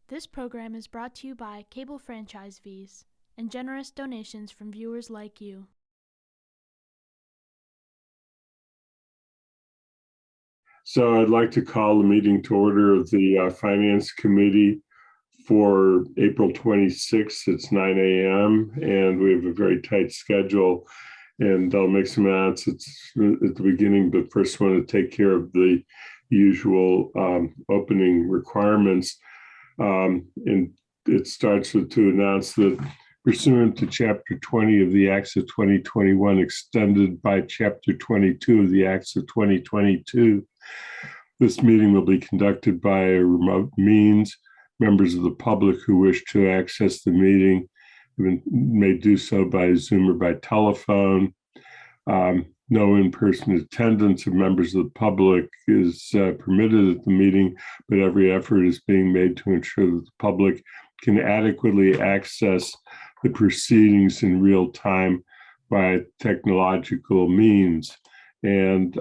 This program is brought to you by cable franchise fees and generous donations from viewers like you. So I'd like to call the meeting to order of the Finance Committee for April 26th. It's 9 a.m. and we have a very tight schedule. And I'll make some announcements at the beginning, but first I want to take care of the usual opening requirements. And it starts with to announce that pursuant to Chapter 20 of the Acts of 2021, extended by Chapter 22 of the Acts of 2022, this meeting will be conducted by a remote means. Members of the public who wish to access the meeting may do so by Zoom or by telephone. No in-person attendance of members of the public is permitted at the meeting, but every effort is being made to ensure that the public can adequately access the proceedings in real time by technological means. And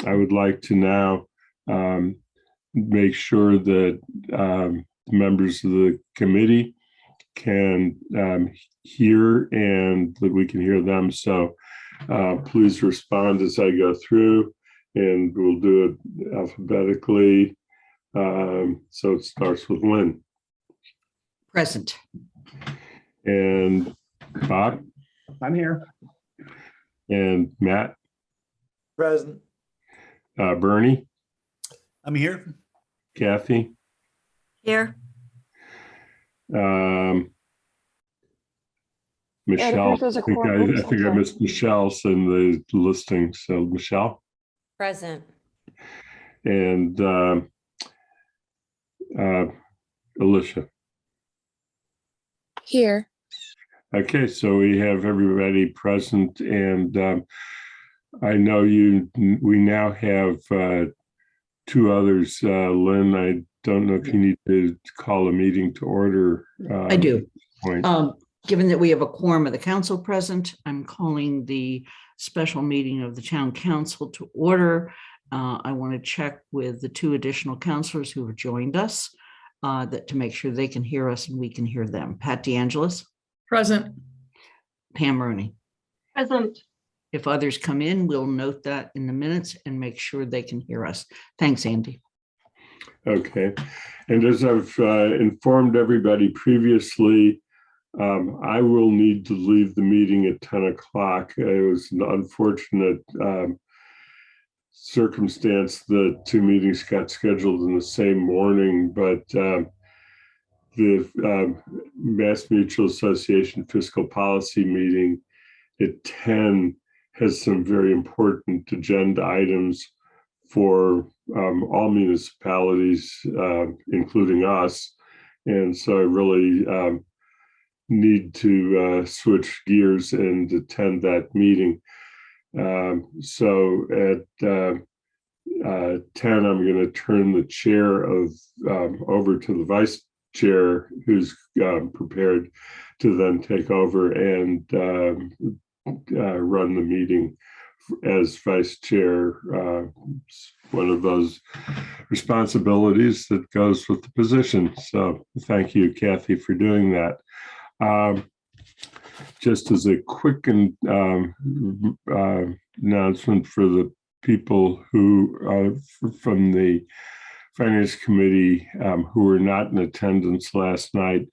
I would like to now make sure that members of the committee can hear and that we can hear them. So please respond as I go through, and we'll do it alphabetically. So it starts with Lynn. Present. And Bob? I'm here. And Matt? Present. Bernie? I'm here. Kathy? Here. Michelle, I there's a think quorum. Oops, I think I missed Michelle's in the listing. So Michelle Present. and Alicia. Here. Okay, so we have everybody present, and I know we now have two others. Lynn, I don't know if you need to call a meeting to order. I do. Point. Given that we have a quorum of the council present, I'm calling the special meeting of the town council to order. I want to check with the two additional councilors who have joined us to make sure they can hear us and we can hear them. Pat DeAngelis. Present. Pam Rooney. Present. If others come in, we'll note that in the minutes and make sure they can hear us. Thanks, Andy. Okay. And as I've informed everybody previously, I will need to leave the meeting at 10 o'clock. It was an unfortunate circumstance that two meetings got scheduled in the same morning, but the Mass Mutual Association fiscal policy meeting at 10 has some very important agenda items for all municipalities, including us. And so I really need to switch gears and attend that meeting. So at 10, I'm going to turn the chair of over to the vice chair, who's prepared to then take over and run the meeting as vice chair. One of those responsibilities that goes with the position. So thank you, Kathy, for doing that. Just as a quick announcement for the people who from the Finance Committee who were not in attendance last night,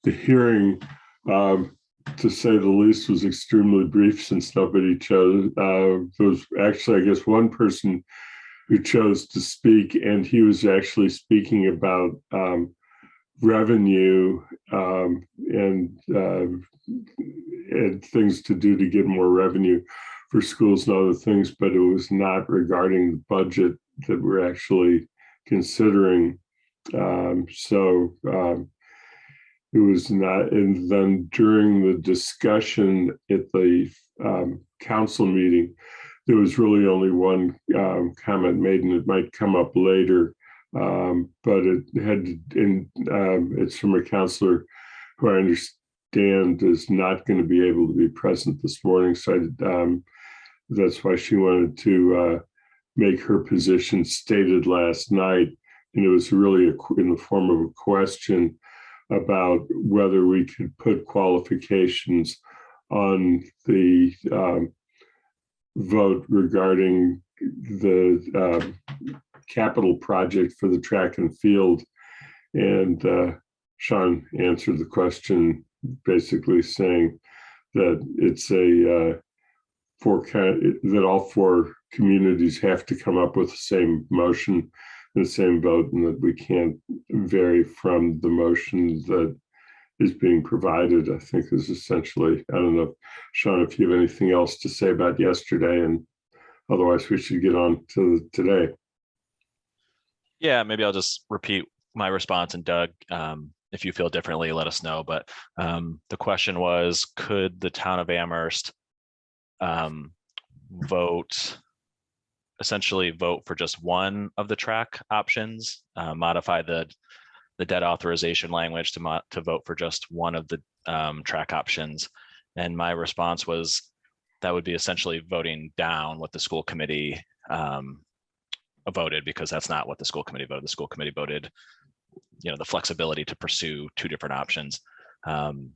the hearing, to say the least, was extremely brief since nobody chose. There was actually, I guess, one person who chose to speak, and he was actually speaking about revenue and things to do to get more revenue for schools and other things, but it was not regarding the budget that we're actually considering. It was not. And then during the discussion at the council meeting, there was really only one comment made, and it might come up later. But it's from a counselor who I understand is not going to be able to be present this morning. So that's why she wanted to make her position stated last night and it was really in the form of a question about whether we could put qualifications on the vote regarding the capital project for the track and field. And Sean answered the question basically saying that it's that all four communities have to come up with the same motion, the same vote, and that we can't vary from the motion that is being provided. I think is essentially, I don't know, Sean, if you have anything else to say about yesterday, and otherwise we should get on to today. Yeah, maybe I'll just repeat my response, and Doug, if you feel differently, let us know. But the question was, could the town of Amherst essentially vote for just one of the track options, modify the debt authorization language to vote for just one of the track options? And my response was that would be essentially voting down what the school committee voted, because that's not what the school committee voted. The school committee voted, the flexibility to pursue two different options. Do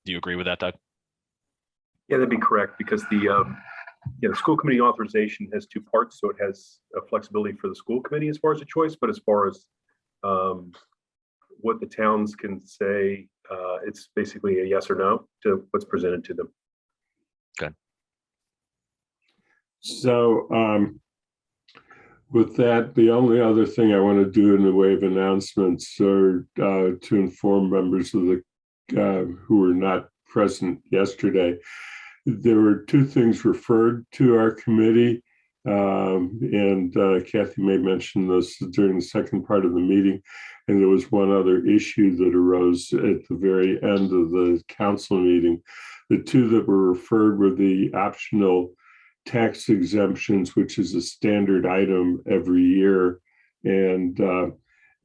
you agree with that, Doug? Yeah, that'd be correct, because the school committee authorization has two parts. So it has a flexibility for the school committee as far as a choice, but as far as what the towns can say, it's basically a yes or no to what's presented to them. Good. So with that, the only other thing I want to do in the way of announcements are to inform members of the who were not present yesterday. There were two things referred to our committee, and Kathy may mention this during the second part of the meeting. And there was one other issue that arose at the very end of the council meeting. The two that were referred were the optional tax exemptions, which is a standard item every year. And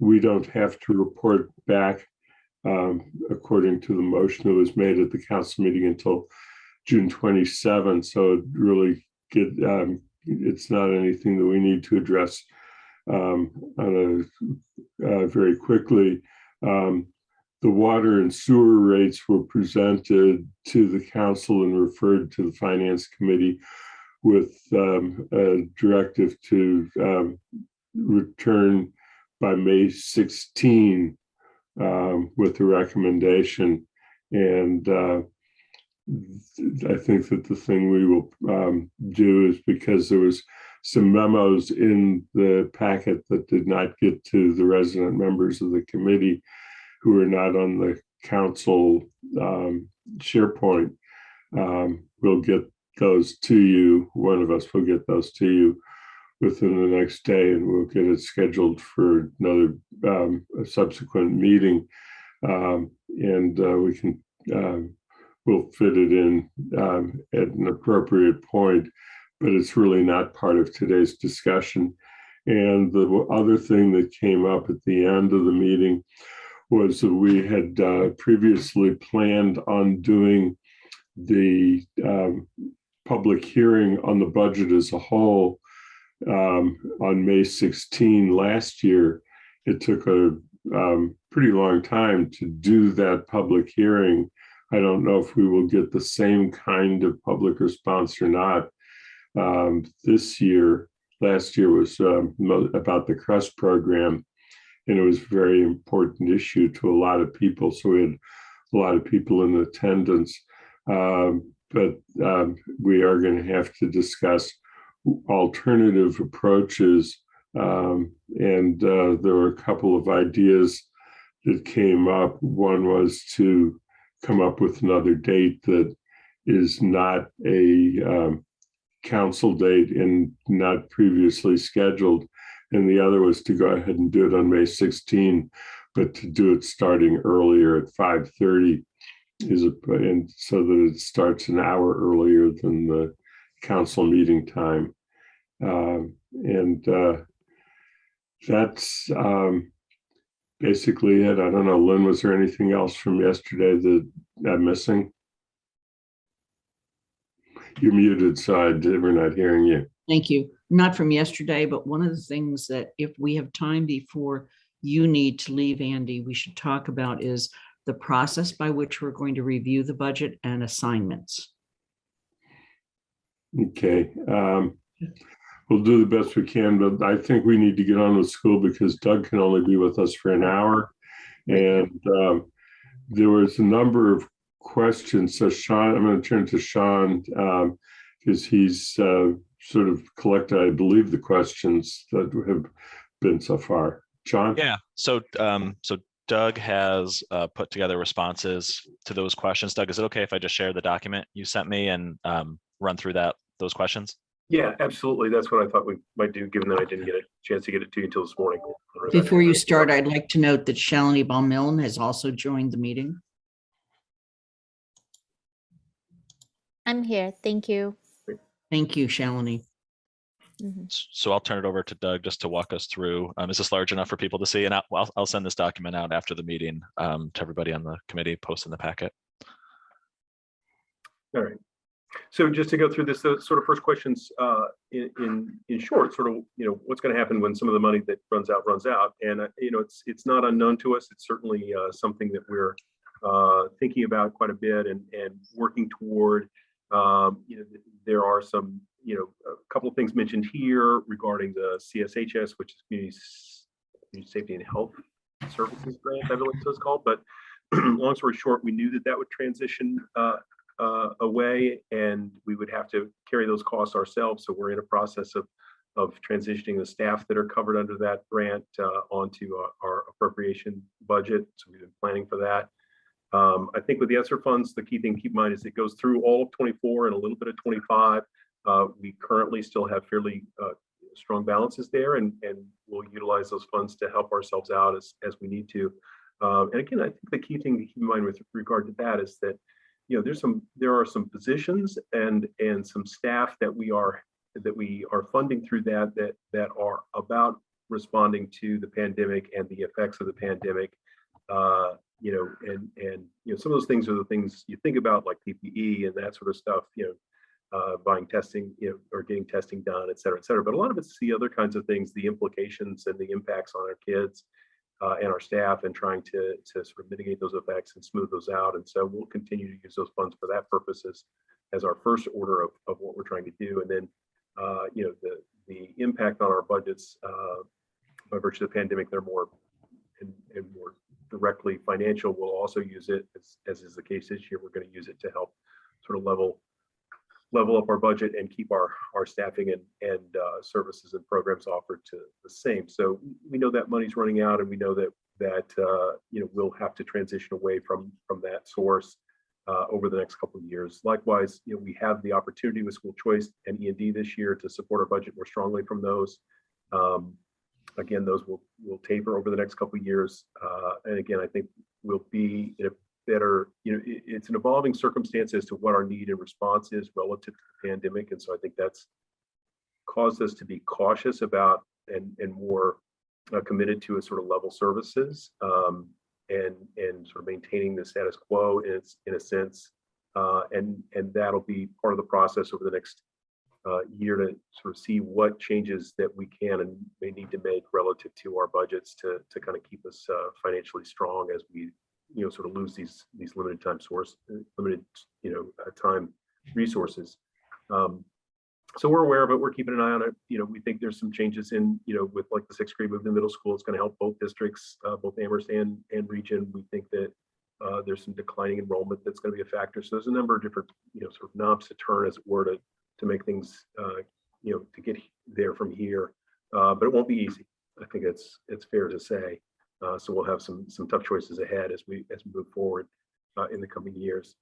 we don't have to report back according to the motion that was made at the council meeting until June 27th. So it really it's not anything that we need to address very quickly. The water and sewer rates were presented to the council and referred to the finance committee with a directive to return by May 16 with a recommendation. And I think that the thing we will do is, because there was some memos in the packet that did not get to the resident members of the committee who are not on the council SharePoint, we'll get those to you. One of us will get those to you within the next day, and we'll get it scheduled for another a subsequent meeting, and we can we'll fit it in at an appropriate point, but it's really not part of today's discussion. And the other thing that came up at the end of the meeting was that we had previously planned on doing the public hearing on the budget as a whole on May 16 last year. It took a pretty long time to do that public hearing. I don't know if we will get the same kind of public response or not this year. Last year was about the CREST program, and it was a very important issue to a lot of people. So we had a lot of people in attendance, but we are going to have to discuss alternative approaches. And there were a couple of ideas that came up. One was to come up with another date that is not a council date and not previously scheduled. And the other was to go ahead and do it on May 16, but to do it starting earlier at 5:30, and so that it starts an hour earlier than the council meeting time. And that's basically it. I don't know, Lynn, was there anything else from yesterday that I'm missing? You're muted, so we're not hearing you. Thank you. not from yesterday, but one of the things that if we have time before you need to leave, Andy, we should talk about is the process by which we're going to review the budget and assignments. Okay. We'll do the best we can, but I think we need to get on with school because Doug can only be with us for an hour. And there was a number of questions. So Sean, I'm going to turn to Sean because he's sort of collected, I believe, the questions that have been so far. Sean? Yeah. So Doug has put together responses to those questions. Doug, is it okay if I just share the document you sent me and run through those questions? Yeah, absolutely. That's what I thought we might do, given that I didn't get a chance to get it to you until this morning. Before you start, I'd like to note that Shalini Baumillen has also joined the meeting. I'm here. Thank you. Thank you, Shalini. So I'll turn it over to Doug just to walk us through. Is this large enough for people to see? And I'll send this document out after the meeting to everybody on the committee, post in the packet. All right. So just to go through this, the sort of first questions in short, sort of, what's going to happen when some of the money that runs out. And, it's not unknown to us. It's certainly something that we're thinking about quite a bit and working toward. There are some, a couple of things mentioned here regarding the CSHS, which is Community Safety and Health Services Grant, I believe it's called. But long story short, we knew that would transition away, and we would have to carry those costs ourselves. So we're in a process of transitioning the staff that are covered under that grant onto our appropriation budget. So we've been planning for that. I think with the ESSER funds, the key thing to keep in mind is it goes through all of 24 and a little bit of 25. We currently still have fairly strong balances there, and we'll utilize those funds to help ourselves out as we need to. And again, I think the key thing to keep in mind with regard to that is that there are some positions and some staff that we are funding through that are about responding to the pandemic and the effects of the pandemic. Some of those things are the things you think about, like PPE and that sort of stuff, buying testing, or getting testing done, et cetera, et cetera. But a lot of it's the other kinds of things, the implications and the impacts on our kids and our staff, and trying to sort of mitigate those effects and smooth those out. And so we'll continue to use those funds for that purpose as our first order of what we're trying to do. And then, the impact on our budgets by virtue of the pandemic, they're more and more directly financial. We'll also use it, as is the case this year, we're going to use it to help sort of level up our budget and keep our staffing and services and programs offered to the same. So we know that money's running out, and we know that we'll have to transition away from that source over the next couple of years. Likewise, we have the opportunity with school choice and E&D this year to support our budget more strongly from those. Again, those will taper over the next couple of years. And again, I think we'll be in a better, it's an evolving circumstance as to what our need and response is relative to the pandemic. And so I think that's caused us to be cautious about and more committed to a sort of level services and sort of maintaining the status quo in a sense. And that'll be part of the process over the next year to sort of see what changes that we can and may need to make relative to our budgets to kind of keep us financially strong as we sort of lose these limited time resources. So we're aware of it. We're keeping an eye on it. We think there's some changes in with like the 6th grade move to middle school. It's going to help both districts, both Amherst and region. We think that there's some declining enrollment that's going to be a factor. So there's a number of different sort of knobs to turn, as it were, to make things to get there from here. But it won't be easy. I think it's fair to say. So we'll have some tough choices ahead as we move forward in the coming years.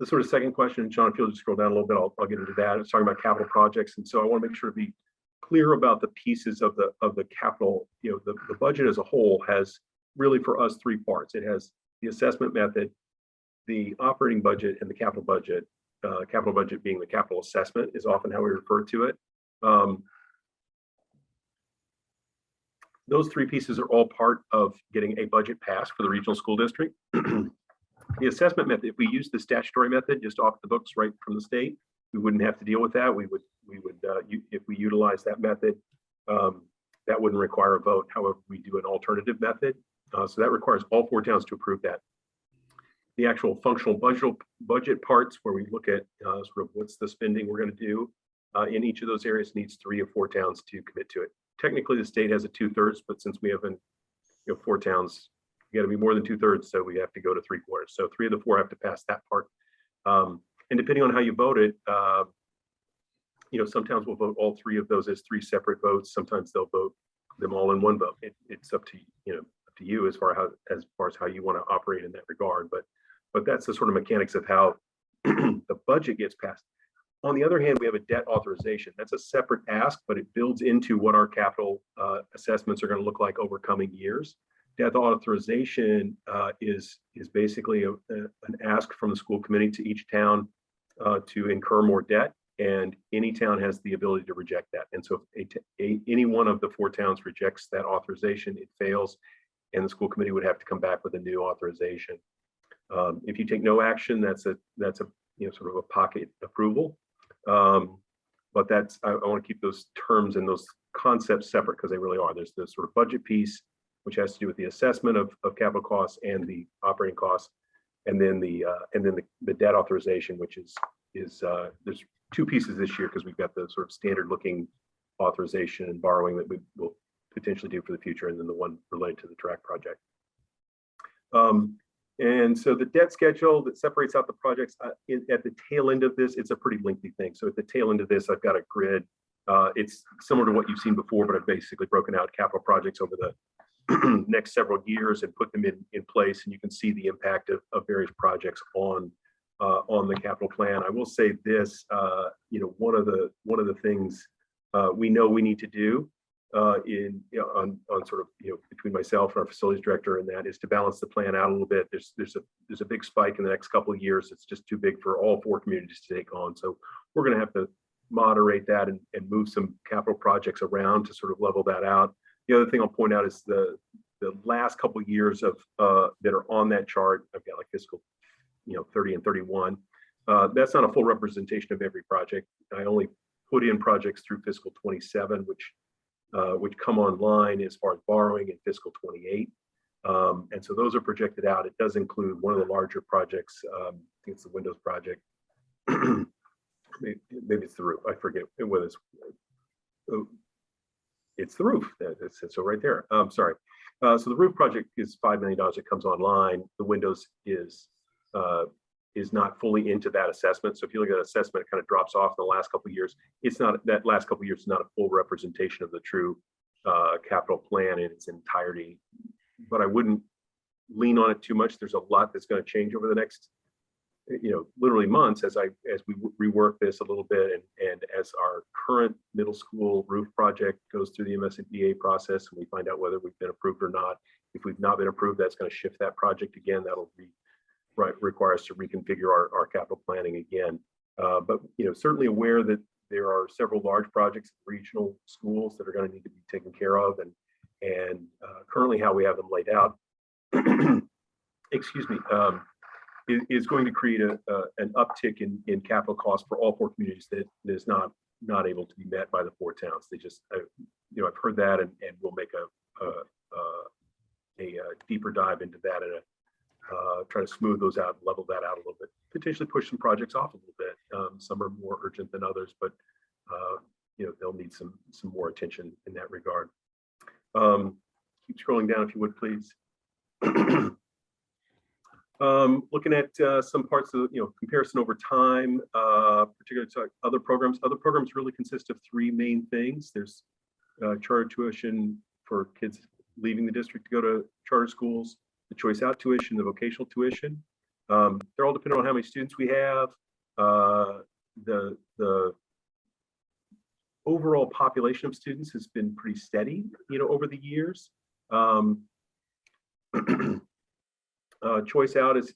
The sort of second question, John, if you'll just scroll down a little bit, I'll get into that. It's talking about capital projects, and so I want to make sure to be clear about the pieces of the capital. The budget as a whole has really for us 3 parts. It has the assessment method, the operating budget, and the capital budget. Capital budget being the capital assessment is often how we refer to it. Those 3 pieces are all part of getting a budget passed for the regional school district. The assessment method, if we use the statutory method just off the books right from the state, we wouldn't have to deal with that. If we utilize that method, that wouldn't require a vote. However, we do an alternative method. So that requires all 4 towns to approve that. The actual functional budget parts, where we look at sort of what's the spending we're going to do in each of those areas, needs 3 of 4 towns to commit to it. Technically, the state has a 2/3, but since we have 4 towns, you got to be more than 2/3, so we have to go to 3/4. So 3 of the 4 have to pass that part. And depending on how you vote it, some towns will vote all 3 of those as 3 separate votes. Sometimes they'll vote them all in 1 vote. It's up to you as far as how you want to operate in that regard. But that's the sort of mechanics of how the budget gets passed. On the other hand, we have a debt authorization. That's a separate ask, but it builds into what our capital assessments are going to look like over coming years. Debt authorization is basically an ask from the school committee to each town to incur more debt, and any town has the ability to reject that. And so if any one of the 4 towns rejects that authorization, it fails, and the school committee would have to come back with a new authorization. If you take no action, that's a sort of a pocket approval. But I want to keep those terms and those concepts separate, because they really are. There's the sort of budget piece, which has to do with the assessment of capital costs and the operating costs, and then the debt authorization, which is there's 2 pieces this year, because we've got the sort of standard looking authorization and borrowing that we will potentially do for the future, and then the one related to the track project. And so the debt schedule that separates out the projects at the tail end of this, it's a pretty lengthy thing. So at the tail end of this, I've got a grid. It's similar to what you've seen before, but I've basically broken out capital projects over the next several years and put them in place. And you can see the impact of various projects on the capital plan. I will say this, one of the things we know we need to do on sort of between myself and our facilities director, and that is to balance the plan out a little bit. There's a big spike in the next couple of years. It's just too big for all 4 communities to take on. So we're going to have to moderate that and move some capital projects around to sort of level that out. The other thing I'll point out is the last couple of years of that are on that chart. I've got like fiscal 30 and 31. That's not a full representation of every project. I only put in projects through fiscal 27, which come online as far as borrowing in fiscal 28. And so those are projected out. It does include one of the larger projects. I think it's the Windows project. Maybe it's the roof. I forget whether it's the roof. So right there. Sorry. So the roof project is $5 million. It comes online. The Windows is not fully into that assessment. So if you look at assessment, it kind of drops off in the last couple of years. It's not, that last couple of years is not a full representation of the true capital plan in its entirety. But I wouldn't lean on it too much. There's a lot that's going to change over the next, literally months as we rework this a little bit, and as our current middle school roof project goes through the MSBA process, and we find out whether we've been approved or not. If we've not been approved, that's going to shift that project again. That'll require us to reconfigure our capital planning again. But certainly aware that there are several large projects at regional schools that are going to need to be taken care of, and currently how we have them laid out, excuse me, is going to create an uptick in capital costs for all 4 communities that is not able to be met by the 4 towns. They just, I've heard that, and we'll make a deeper dive into that and try to smooth those out, level that out a little bit, potentially push some projects off a little bit. Some are more urgent than others, but they'll need some more attention in that regard. Keep scrolling down if you would, please. Looking at some parts of comparison over time, particularly to other programs. Other programs really consist of 3 main things. There's charter tuition for kids leaving the district to go to charter schools, the choice out tuition, the vocational tuition. They're all dependent on how many students we have. The overall population of students has been pretty steady, over the years. Choice out has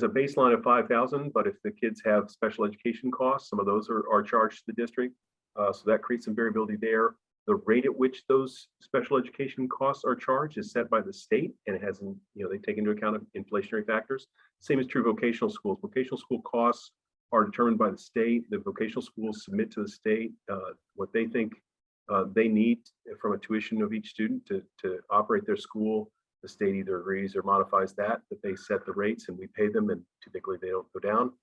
a baseline of 5,000, but if the kids have special education costs, some of those are charged to the district. So that creates some variability there. The rate at which those special education costs are charged is set by the state, and it hasn't, they take into account inflationary factors. Same is true of vocational schools. Vocational school costs are determined by the state. The vocational schools submit to the state what they think they need from a tuition of each student to operate their school. The state either agrees or modifies that they set the rates and we pay them, and typically they don't go down.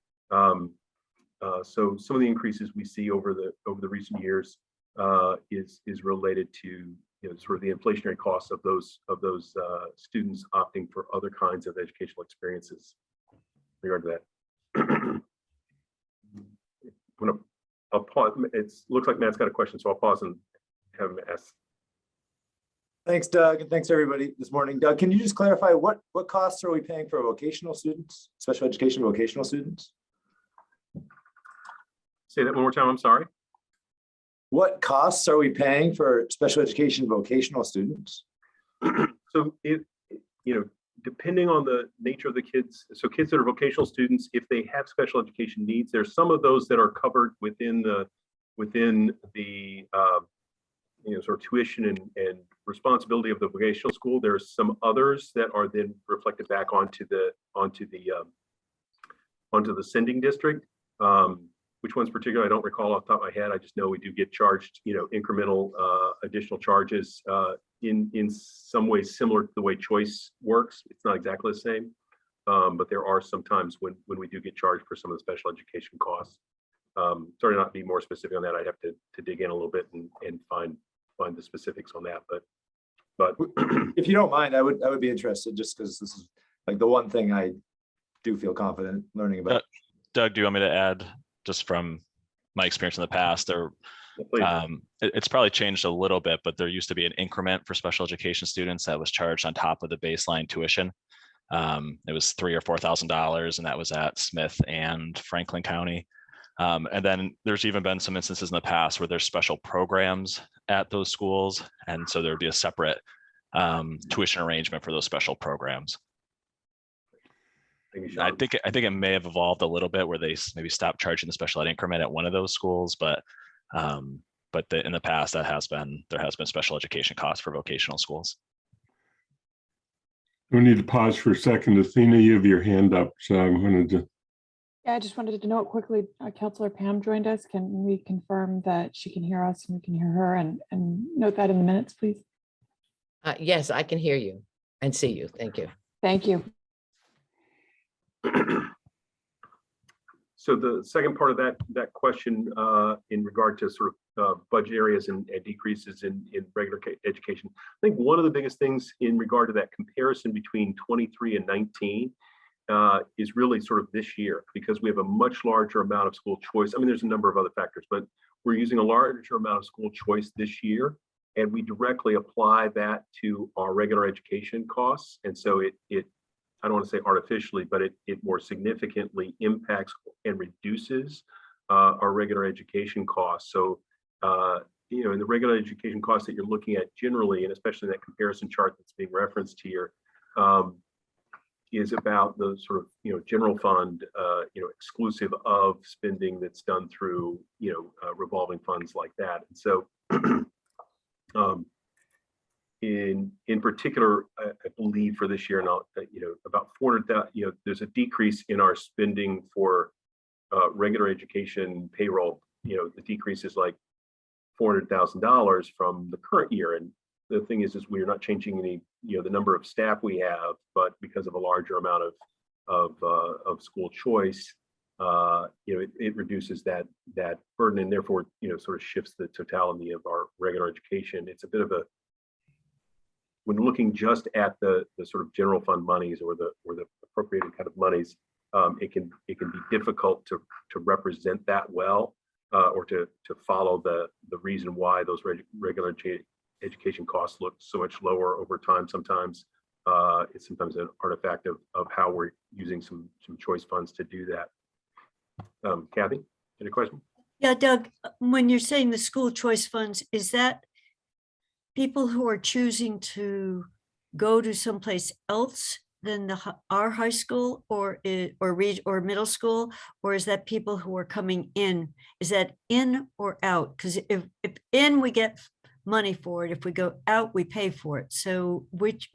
So some of the increases we see over the recent years is related to sort of the inflationary costs of those students opting for other kinds of educational experiences. In regard to that, I'll pause. It looks like Matt's got a question, so I'll pause and have him ask. Thanks, Doug, and thanks everybody this morning. Doug, can you just clarify what costs are we paying for vocational students, special education vocational students? Say that one more time, I'm sorry. What costs are we paying for special education vocational students? So depending on the nature of the kids, so kids that are vocational students, if they have special education needs, there's some of those that are covered within the sort of tuition and responsibility of the vocational school. There's some others that are then reflected back onto the sending district. Which ones particularly I don't recall off the top of my head. I just know we do get charged, incremental additional charges in some ways similar to the way choice works. It's not exactly the same, but there are some times when we do get charged for some of the special education costs. Sorry, not be more specific on that. I'd have to dig in a little bit and find the specifics on that. But if you don't mind, I would be interested, just because this is like the one thing I do feel confident learning about. Doug, do you want me to add? Just from my experience in the past, it's probably changed a little bit, but there used to be an increment for special education students that was charged on top of the baseline tuition. It was $3,000 or $4,000, and that was at Smith and Franklin County. And then there's even been some instances in the past where there's special programs at those schools, and so there would be a separate tuition arrangement for those special programs. I think it may have evolved a little bit where they maybe stopped charging the special ed increment at one of those schools, but in the past there has been special education costs for vocational schools. We need to pause for a second. Athena, you have your hand up, so I wanted to. Yeah, I just wanted to note quickly, Councilor Pam joined us. Can we confirm that she can hear us and we can hear her, and note that in the minutes, please? Yes, I can hear you and see you. Thank you. Thank you. So the second part of that question in regard to sort of budget areas and decreases in regular education, I think one of the biggest things in regard to that comparison between 23 and 19 is really sort of this year, because we have a much larger amount of school choice. I mean, there's a number of other factors, but we're using a larger amount of school choice this year, and we directly apply that to our regular education costs. And so it I don't want to say artificially, but it more significantly impacts and reduces our regular education costs. So, in the regular education costs that you're looking at generally, and especially that comparison chart that's being referenced here, is about the sort of, general fund, exclusive of spending that's done through, revolving funds like that. And so, in particular, I believe for this year, and about 400,000, there's a decrease in our spending for regular education payroll. The decrease is like $400,000 from the current year. And the thing is we are not changing any, the number of staff we have, but because of a larger amount of school choice, it reduces that burden, and therefore, sort of shifts the totality of our regular education. It's a bit of a, when looking just at the sort of general fund monies or the appropriated kind of monies, it can be difficult to represent that well, or to follow the reason why those regular education costs look so much lower over time. Sometimes it's sometimes an artifact of how we're using some choice funds to do that. Kathy, any question? Yeah, Doug, when you're saying the school choice funds, is that people who are choosing to go to someplace else than our high school or middle school, or is that people who are coming in? Is that in or out? Because if in, we get money for it. If we go out, we pay for it. So what's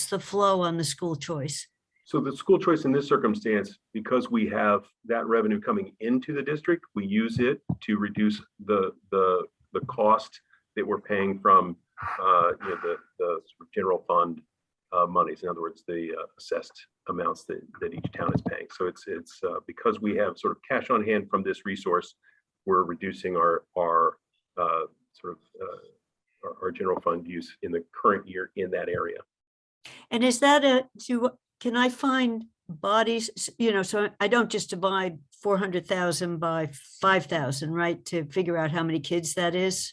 the flow on the school choice? So the school choice in this circumstance, because we have that revenue coming into the district, we use it to reduce the cost that we're paying from the sort of general fund monies. In other words, the assessed amounts that each town is paying. So it's because we have sort of cash on hand from this resource, we're reducing our general fund use in the current year in that area. And is that can I find bodies, so I don't just divide 400,000 by 5,000, right? To figure out how many kids that is.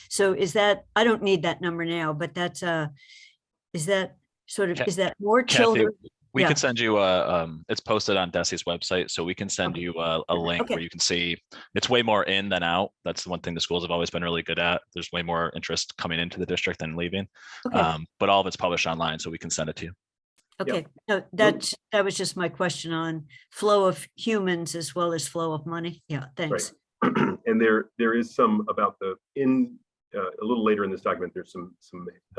So is that, I don't need that number now, but that's, is that is that more Kathy, children? we Yeah. can send you it's posted on DESE's website, so we can send Okay. you a link Okay. where you can see it's way more in than out. That's the one thing the schools have always been really good at. There's way more interest coming into the district than leaving. Okay. But all of it's published online, so we can send it to you. Okay, no, that was just my question on flow of humans as well as flow of money. Yeah, thanks. Right. And there is some about a little later in this document, there's a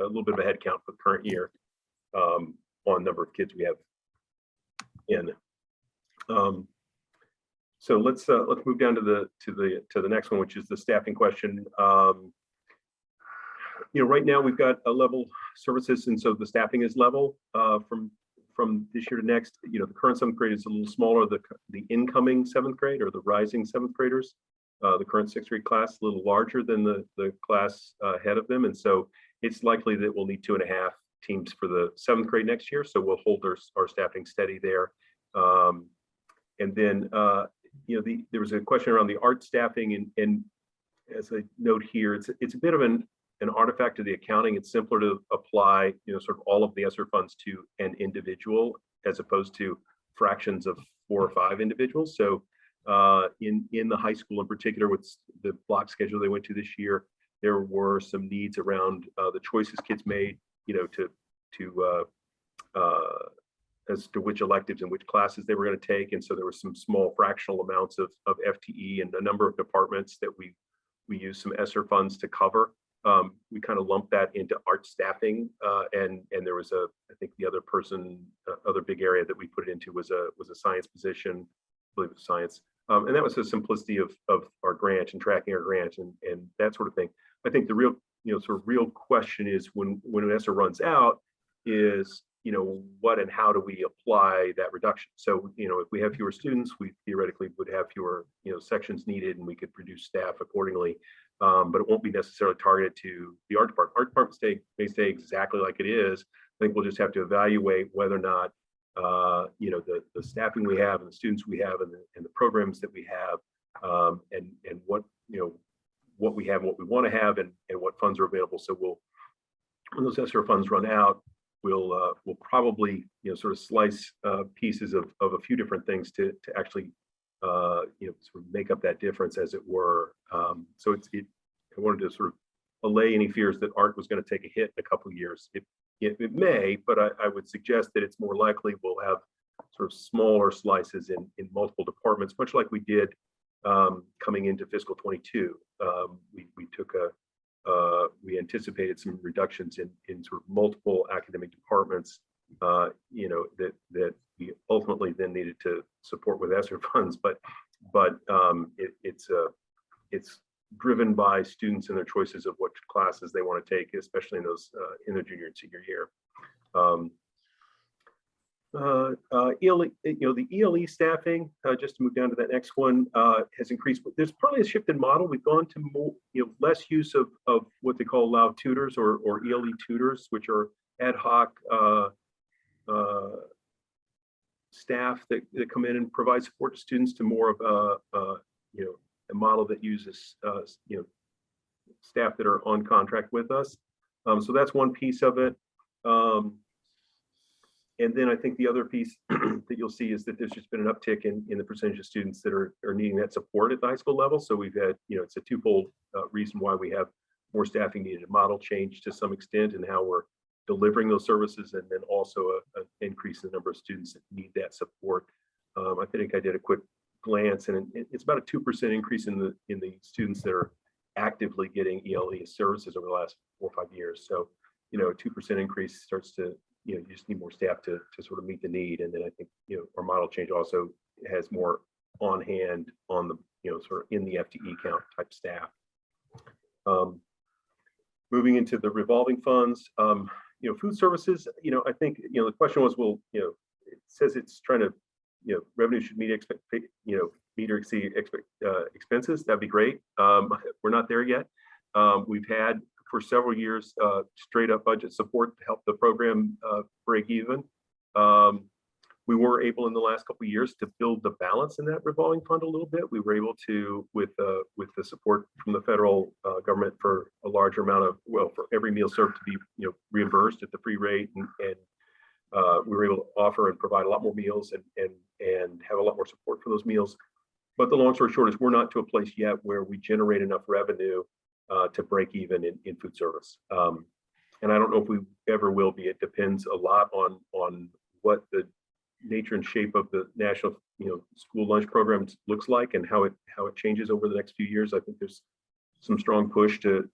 little bit of a head count for the current year on number of kids we have in. So let's move down to the next one, which is the staffing question. Right now we've got a level services, and so the staffing is level from this year to next. The current seventh grade is a little smaller. The incoming seventh grade or the rising seventh graders, the current sixth grade class, a little larger than the class ahead of them, and so it's likely that we'll need 2.5 teams for the seventh grade next year. So we'll hold our staffing steady there. And then there was a question around the art staffing, and as I note here, it's a bit of an artifact of the accounting. It's simpler to apply, sort of all of the ESSER funds to an individual as opposed to fractions of 4 or 5 individuals. So in the high school in particular, with the block schedule they went to this year, there were some needs around the choices kids made, as to which electives and which classes they were going to take. And so there were some small fractional amounts of FTE and a number of departments that we used some ESSER funds to cover. We kind of lumped that into art staffing, and there was I think the other big area that we put it into was a science position, I believe it was science, and that was the simplicity of our grant and tracking our grant and that sort of thing. I think the real real question is when an ESSER runs out is what and how do we apply that reduction? So if we have fewer students, we theoretically would have fewer sections needed, and we could produce staff accordingly. But it won't be necessarily targeted to the art department. Art department may stay exactly like it is. I think we'll just have to evaluate whether or not the staffing we have and the students we have and the programs that we have and what what we have and what we want to have and what funds are available. So when those ESSER funds run out, we'll probably sort of slice pieces of a few different things to actually sort of make up that difference, as it were. So I wanted to sort of allay any fears that art was going to take a hit in a couple of years. It may, but I would suggest that it's more likely we'll have sort of smaller slices in multiple departments, much like we did coming into fiscal 22. We anticipated some reductions in sort of multiple academic departments, that we ultimately then needed to support with ESSER funds, but it's driven by students and their choices of what classes they want to take, especially in those in their junior and senior year. ELE, the ELE staffing, just to move down to that next one, has increased. There's probably a shift in model. We've gone to more, less use of what they call allowed tutors or ELE tutors, which are ad hoc staff that come in and provide support to students, to more of a model that uses staff that are on contract with us. So that's one piece of it. And then I think the other piece that you'll see is that there's just been an uptick in the percentage of students that are needing that support at the high school level. So we've had, it's a twofold reason why we have more staffing needed. A model change to some extent in how we're delivering those services, and then also an increase in the number of students that need that support. I think I did a quick glance, and it's about a 2% increase in the students that are actively getting ELE services over the last 4 or 5 years. So, a 2% increase starts to you just need more staff to sort of meet the need. And then I think, our model change also has more on hand on the, sort of in the FTE count type staff. Moving into the revolving funds, food services, I think, the question was, well, it says it's trying to, revenue should meet meet or exceed expenses. That'd be great. We're not there yet. We've had for several years straight up budget support to help the program break even. We were able in the last couple of years to build the balance in that revolving fund a little bit. We were able to, with the support from the federal government for a larger amount of, for every meal served to be reimbursed at the free rate, and we were able to offer and provide a lot more meals and have a lot more support for those meals. But the long story short is we're not to a place yet where we generate enough revenue to break even in food service. And I don't know if we ever will be. It depends a lot on what the nature and shape of the national school lunch program looks like and how it changes over the next few years. I think there's some strong push to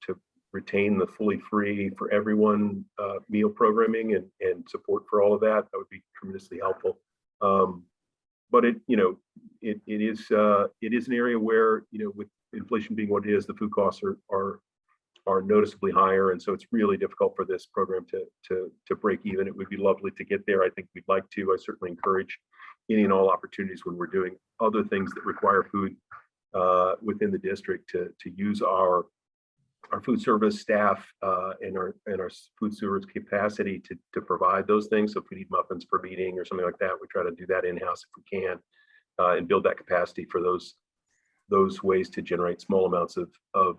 retain the fully free for everyone meal programming and support for all of that. That would be tremendously helpful. But it is an area where, with inflation being what it is, the food costs are noticeably higher, and so it's really difficult for this program to break even. It would be lovely to get there. I think we'd like to. I certainly encourage any and all opportunities when we're doing other things that require food within the district to use our food service staff and our food service capacity to provide those things. So if we need muffins for meeting or something like that, we try to do that in-house if we can, and build that capacity for those ways to generate small amounts of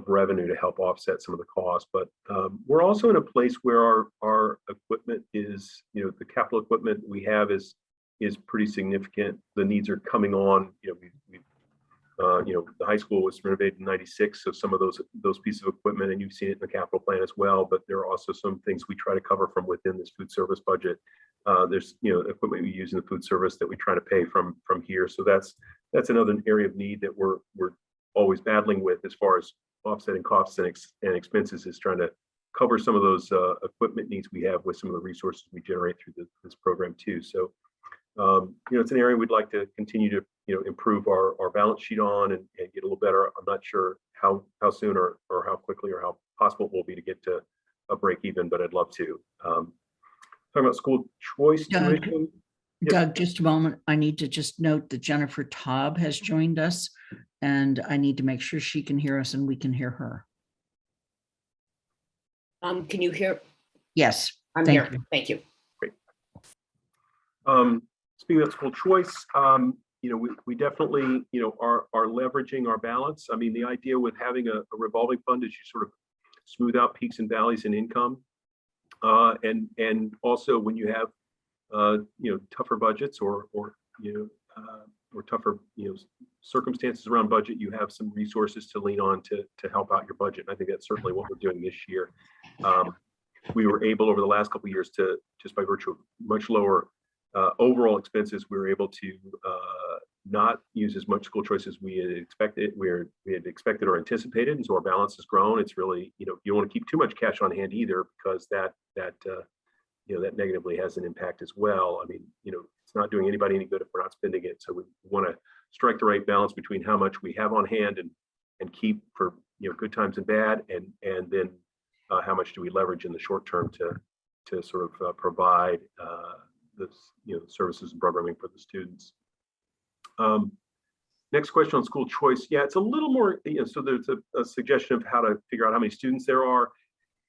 revenue to help offset some of the costs. But we're also in a place where our equipment is, the capital equipment we have is pretty significant. The needs are coming on. The high school was renovated in '96, so some of those pieces of equipment, and you've seen it in the capital plan as well. But there are also some things we try to cover from within this food service budget. There's equipment we use in the food service that we try to pay from here. So that's another area of need that we're always battling with as far as offsetting costs and expenses, is trying to cover some of those equipment needs we have with some of the resources we generate through this program too. So it's an area we'd like to continue to improve our balance sheet on and get a little better. I'm not sure how soon or how quickly or how possible it will be to get to a break even, but I'd love to. Talking about school choice tuition. Doug, just a moment. I need to just note that Jennifer Taub has joined us, and I need to make sure she can hear us and we can hear her. Can you hear? Yes. I'm thank here. you. Thank you. Great. Speaking of school choice, we definitely, are leveraging our balance. I mean, the idea with having a revolving fund is you sort of smooth out peaks and valleys in income. And also when you have, tougher budgets or tougher, circumstances around budget, you have some resources to lean on to help out your budget. And I think that's certainly what we're doing this year. We were able over the last couple of years to, just by virtue of much lower overall expenses, we were able to not use as much school choice as we had expected. We had expected or anticipated, and so our balance has grown. It's really, you don't want to keep too much cash on hand either, because that negatively has an impact as well. I mean, it's not doing anybody any good if we're not spending it. So we want to strike the right balance between how much we have on hand and keep for good times and bad, and then how much do we leverage in the short term to sort of provide services and programming for the students. Next question on school choice. Yeah, it's a little more, so there's a suggestion of how to figure out how many students there are.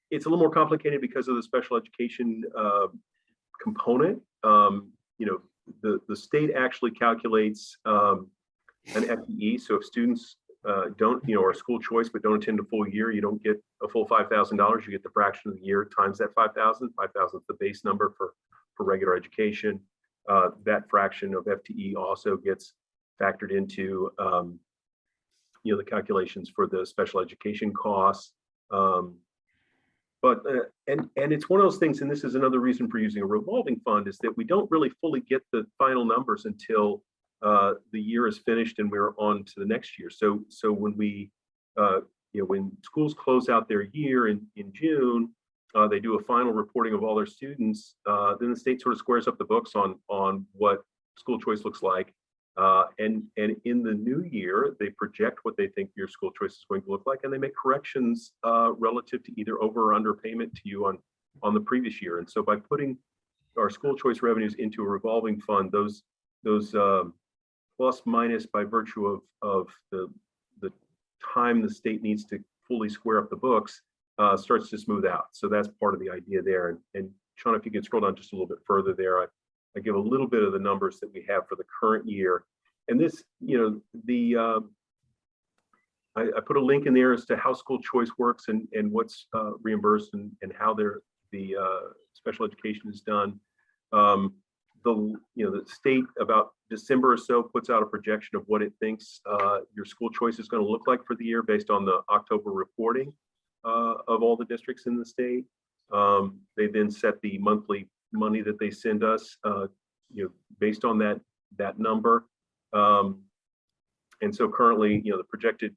It's a little more complicated because of the special education component. The state actually calculates an FTE. So if students don't, are school choice but don't attend a full year, you don't get a full $5,000. You get the fraction of the year times that 5,000. 5,000 is the base number for regular education. That fraction of FTE also gets factored into the calculations for the special education costs. But it's one of those things, and this is another reason for using a revolving fund, is that we don't really fully get the final numbers until the year is finished and we're on to the next year. So when we when schools close out their year in June, they do a final reporting of all their students, then the state sort of squares up the books on what school choice looks like. And in the new year, they project what they think your school choice is going to look like, and they make corrections relative to either over or under payment to you on the previous year. And so by putting our school choice revenues into a revolving fund, those plus minus by virtue of the time the state needs to fully square up the books starts to smooth out. So that's part of the idea there. And Sean, if you could scroll down just a little bit further there, I give a little bit of the numbers that we have for the current year. And this, I put a link in there as to how school choice works and what's reimbursed and how the special education is done. The state about December or so puts out a projection of what it thinks your school choice is going to look like for the year based on the October reporting of all the districts in the state. They then set the monthly money that they send us, based on that number. And so currently, the projected,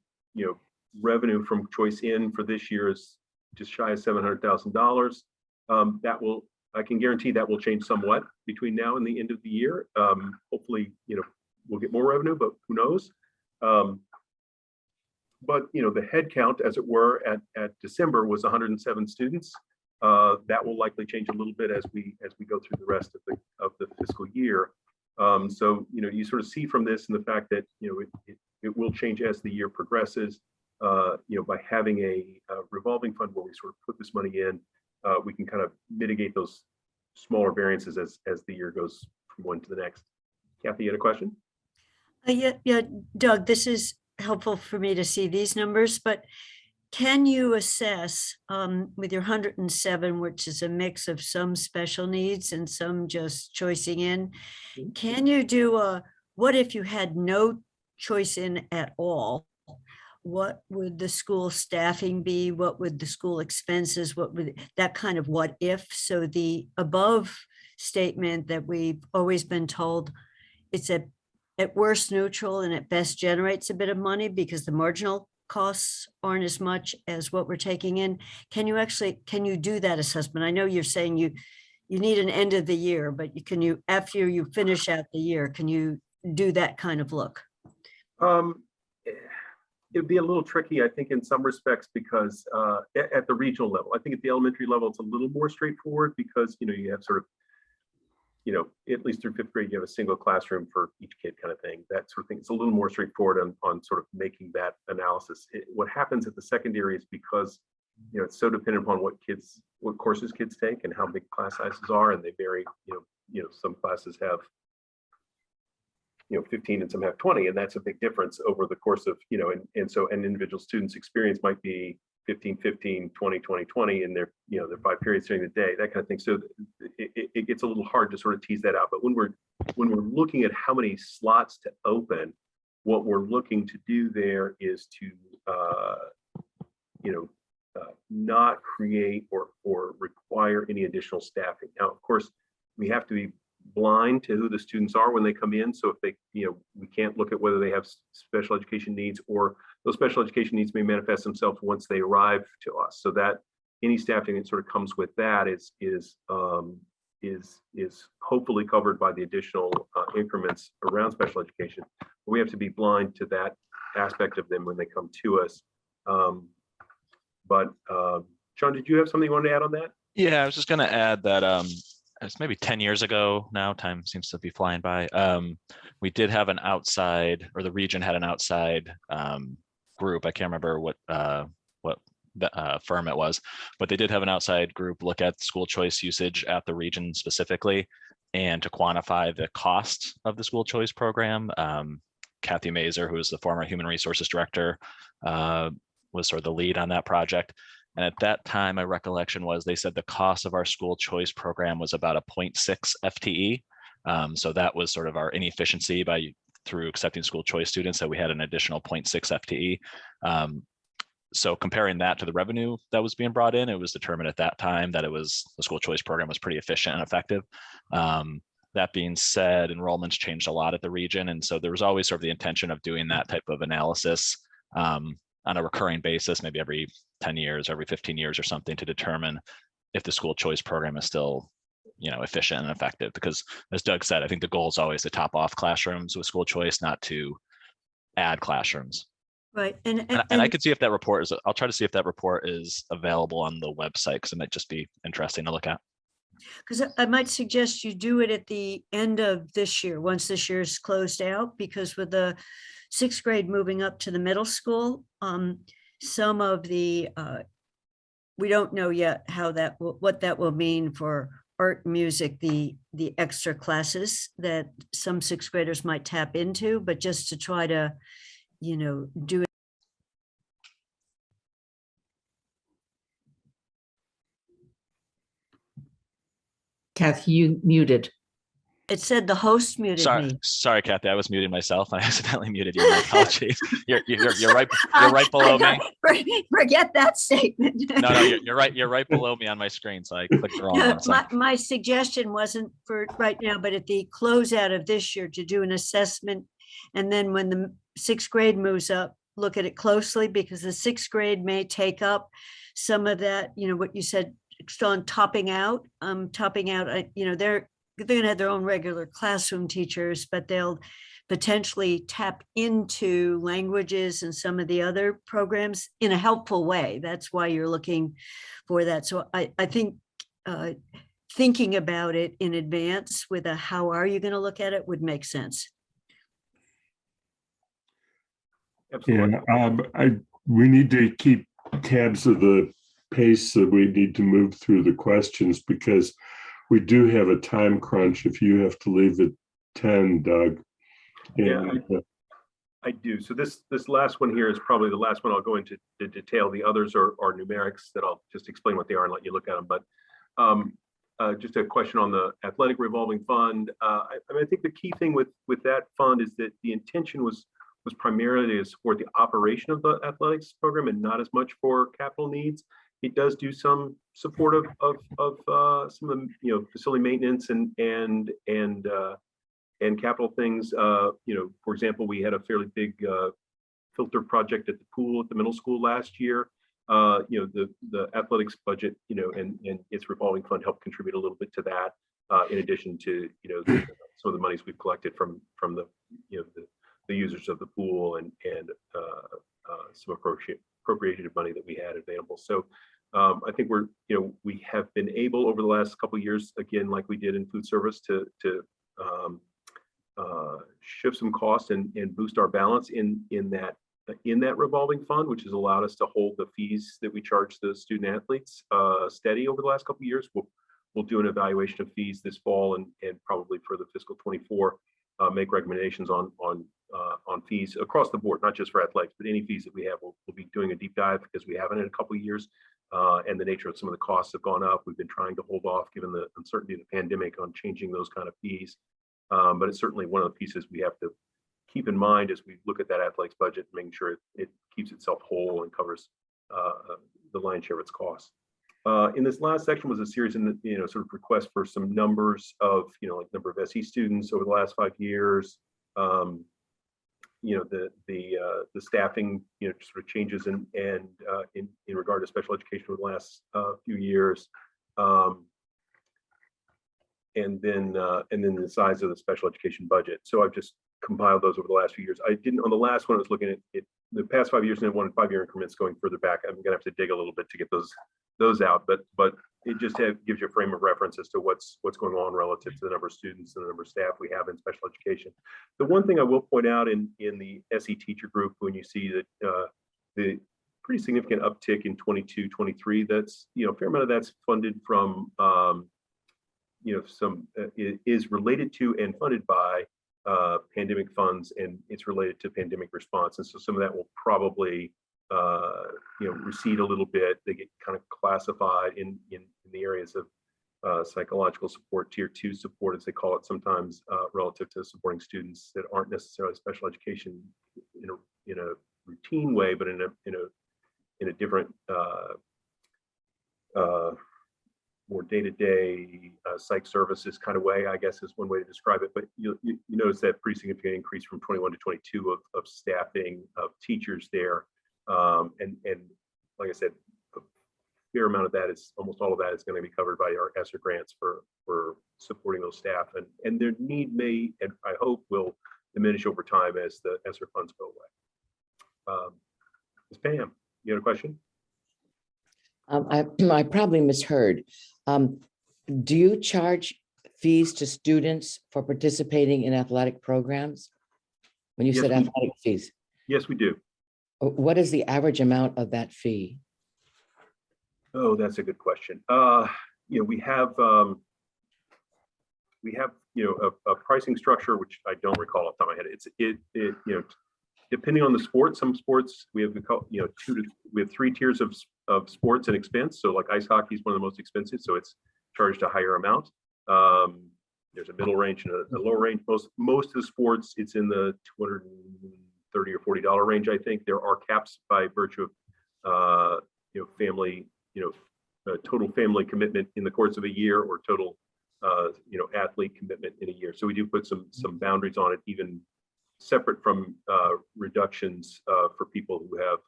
revenue from choice in for this year is just shy of $700,000. I can guarantee that will change somewhat between now and the end of the year. Hopefully, we'll get more revenue, but who knows? But the head count, as it were, at December was 107 students. That will likely change a little bit as we go through the rest of the fiscal year. So you sort of see from this and the fact that it will change as the year progresses. By having a revolving fund where we sort of put this money in, we can kind of mitigate those smaller variances as the year goes from one to the next. Kathy, you had a question? Yeah, Doug, this is helpful for me to see these numbers, but can you assess with your 107, which is a mix of some special needs and some just choicing in, can you do what if you had no choice in at all? What would the school staffing be? What would the school expenses? What would that kind of what if? So the above statement that we've always been told, it's at worst neutral and at best generates a bit of money because the marginal costs aren't as much as what we're taking in. Can you do that assessment? I know you're saying you need an end of the year, but after you finish out the year, can you do that kind of look? It'd be a little tricky, I think, in some respects, because at the regional level, I think at the elementary level, it's a little more straightforward because, you have sort of, at least through 5th grade, you have a single classroom for each kid kind of thing, that sort of thing. It's a little more straightforward on sort of making that analysis. What happens at the secondary is because, it's so dependent upon what courses kids take and how big class sizes are, and they vary, some classes have 15 and some have 20, and that's a big difference over the course of, and so an individual student's experience might be 15, 20, 20, and they're 5 periods during the day, that kind of thing. So it gets a little hard to sort of tease that out. But when we're looking at how many slots to open, what we're looking to do there is to not create or require any additional staffing. Now, of course, we have to be blind to who the students are when they come in. So if they, we can't look at whether they have special education needs, or those special education needs may manifest themselves once they arrive to us. So that any staffing that sort of comes with that is hopefully covered by the additional increments around special education. But we have to be blind to that aspect of them when they come to us. But Sean, did you have something you wanted to add on that? Yeah, I was just going to add that it's maybe 10 years ago now, time seems to be flying by. We did have an outside, or the region had an outside group. I can't remember what firm it was, but they did have an outside group look at school choice usage at the region specifically, and to quantify the cost of the school choice program. Kathy Mazer, who was the former human resources director, was sort of the lead on that project. And at that time, my recollection was they said the cost of our school choice program was about a 0.6 FTE. So that was sort of our inefficiency through accepting school choice students, that we had an additional 0.6 FTE. So comparing that to the revenue that was being brought in, it was determined at that time that the school choice program was pretty efficient and effective. That being said, enrollments changed a lot at the region. And so there was always sort of the intention of doing that type of analysis on a recurring basis, maybe every 10 years, every 15 years or something, to determine if the school choice program is still, efficient and effective. Because as Doug said, I think the goal is always to top off classrooms with school choice, not to add classrooms. Right. And I could see if that report is, I'll try to see if that report is available on the website, because it might just be interesting to look at. Because I might suggest you do it at the end of this year, once this year is closed out, because with the sixth grade moving up to the middle school, some of the, we don't know yet how that, what that will mean for art, music, the extra classes that some sixth graders might tap into, but just to try to, do it. Kathy, you muted. It said the host muted me. Sorry, Kathy, I was muting myself. I accidentally muted you. My apologies. You're right. You're right below me. Forget that statement. No, you're right. You're right below me on my screen. So I clicked the wrong one. So My suggestion wasn't for right now, but at the closeout of this year to do an assessment. And then when the sixth grade moves up, look at it closely, because the sixth grade may take up some of that, what you said, on topping out, they're going to have their own regular classroom teachers, but they'll potentially tap into languages and some of the other programs in a helpful way. That's why you're looking for that. So I think thinking about it in advance with a how are you going to look at it would make sense. Absolutely. Yeah, we need to keep tabs of the pace that we need to move through the questions, because we do have a time crunch if you have to leave at 10, Doug. And, I do. So this last one here is probably the last one I'll go into the detail. The others are numerics that I'll just explain what they are and let you look at them. But just a question on the athletic revolving fund. I think the key thing with that fund is that the intention was primarily to support the operation of the athletics program and not as much for capital needs. It does do some support of some of the facility maintenance and capital things. For example, we had a fairly big filter project at the pool at the middle school last year. The athletics budget, and its revolving fund helped contribute a little bit to that. In addition to some of the monies we've collected from the users of the pool and some appropriated money that we had available. So I think we have been able over the last couple of years, again, like we did in food service, to shift some costs and boost our balance in that revolving fund, which has allowed us to hold the fees that we charge the student athletes steady over the last couple of years. We'll do an evaluation of fees this fall and probably for the fiscal 24 make recommendations on fees across the board, not just for athletics, but any fees that we have. We'll be doing a deep dive because we haven't in a couple of years, and the nature of some of the costs have gone up. We've been trying to hold off, given the uncertainty of the pandemic, on changing those kind of fees. But it's certainly one of the pieces we have to keep in mind as we look at that athletics budget, making sure it keeps itself whole and covers the lion's share of its costs. In this last section was a series in sort of requests for some numbers of like number of SE students over the last 5 years. The staffing sort of changes in regard to special education over the last few years. And then the size of the special education budget. So I've just compiled those over the last few years. I didn't, on the last one, I was looking at it, the past 5 years, and I wanted 5-year increments going further back. I'm gonna have to dig a little bit to get those out, but it just gives you a frame of reference as to what's going on relative to the number of students and the number of staff we have in special education. The one thing I will point out in the SE teacher group, when you see that the pretty significant uptick in 22, 23, that's, a fair amount of that's funded from, some is related to and funded by pandemic funds, and it's related to pandemic response. And so some of that will probably recede a little bit. They get kind of classified in the areas of psychological support, tier 2 support, as they call it sometimes, relative to supporting students that aren't necessarily special education in a routine way, but in a different more day-to-day psych services kind of way, I guess is one way to describe it. But you notice that pretty significant increase from 21 to 22 of staffing of teachers there. And like I said, fair amount of that is, almost all of that is going to be covered by our ESSER grants for supporting those staff, and their need may, and I hope will diminish over time as the ESSER funds go away. Ms. Pam, you had a question? I probably misheard. Do you charge fees to students for participating in athletic programs? When you Yes, said we- athletic fees, Yes, we do. what is the average amount of that fee? Oh, that's a good question. You know, we have a pricing structure, which I don't recall off the top of my head. You know, depending on the sport, some sports we have, you know, we have 3 tiers of sports and expense. So like ice hockey is one of the most expensive, so it's charged a higher amount. There's a middle range and a lower range. Most of the sports, it's in the $230 or $40 range. I think there are caps by virtue of you know, family, you know, total family commitment in the course of a year, or total you know, athlete commitment in a year. So we do put some boundaries on it, even separate from reductions for people who have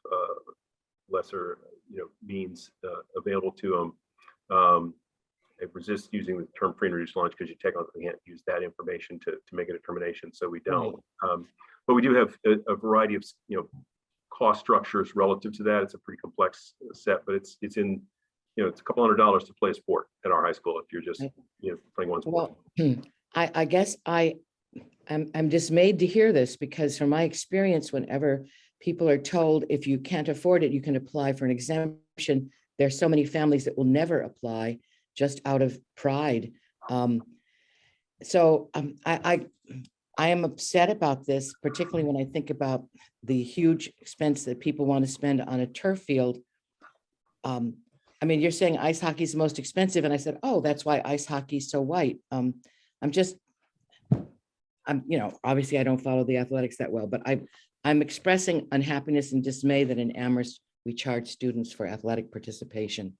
lesser, you know, means available to them. I resist using the term free and reduced lunch because you technically can't use that information to make a determination, so we don't. But we do have a variety of, you know, cost structures relative to that. It's a pretty complex set, but it's in, you know, it's a couple $100 to play a sport at our high school if you're just, you know, playing one sport. Well, I guess I'm dismayed to hear this, because from my experience, whenever people are told if you can't afford it, you can apply for an exemption, there's so many families that will never apply just out of pride. So I am upset about this, particularly when I think about the huge expense that people want to spend on a turf field. I mean, you're saying ice hockey is the most expensive, and I said, oh, that's why ice hockey is so white. I'm, you know, obviously I don't follow the athletics that well, but I'm expressing unhappiness and dismay that in Amherst we charge students for athletic participation.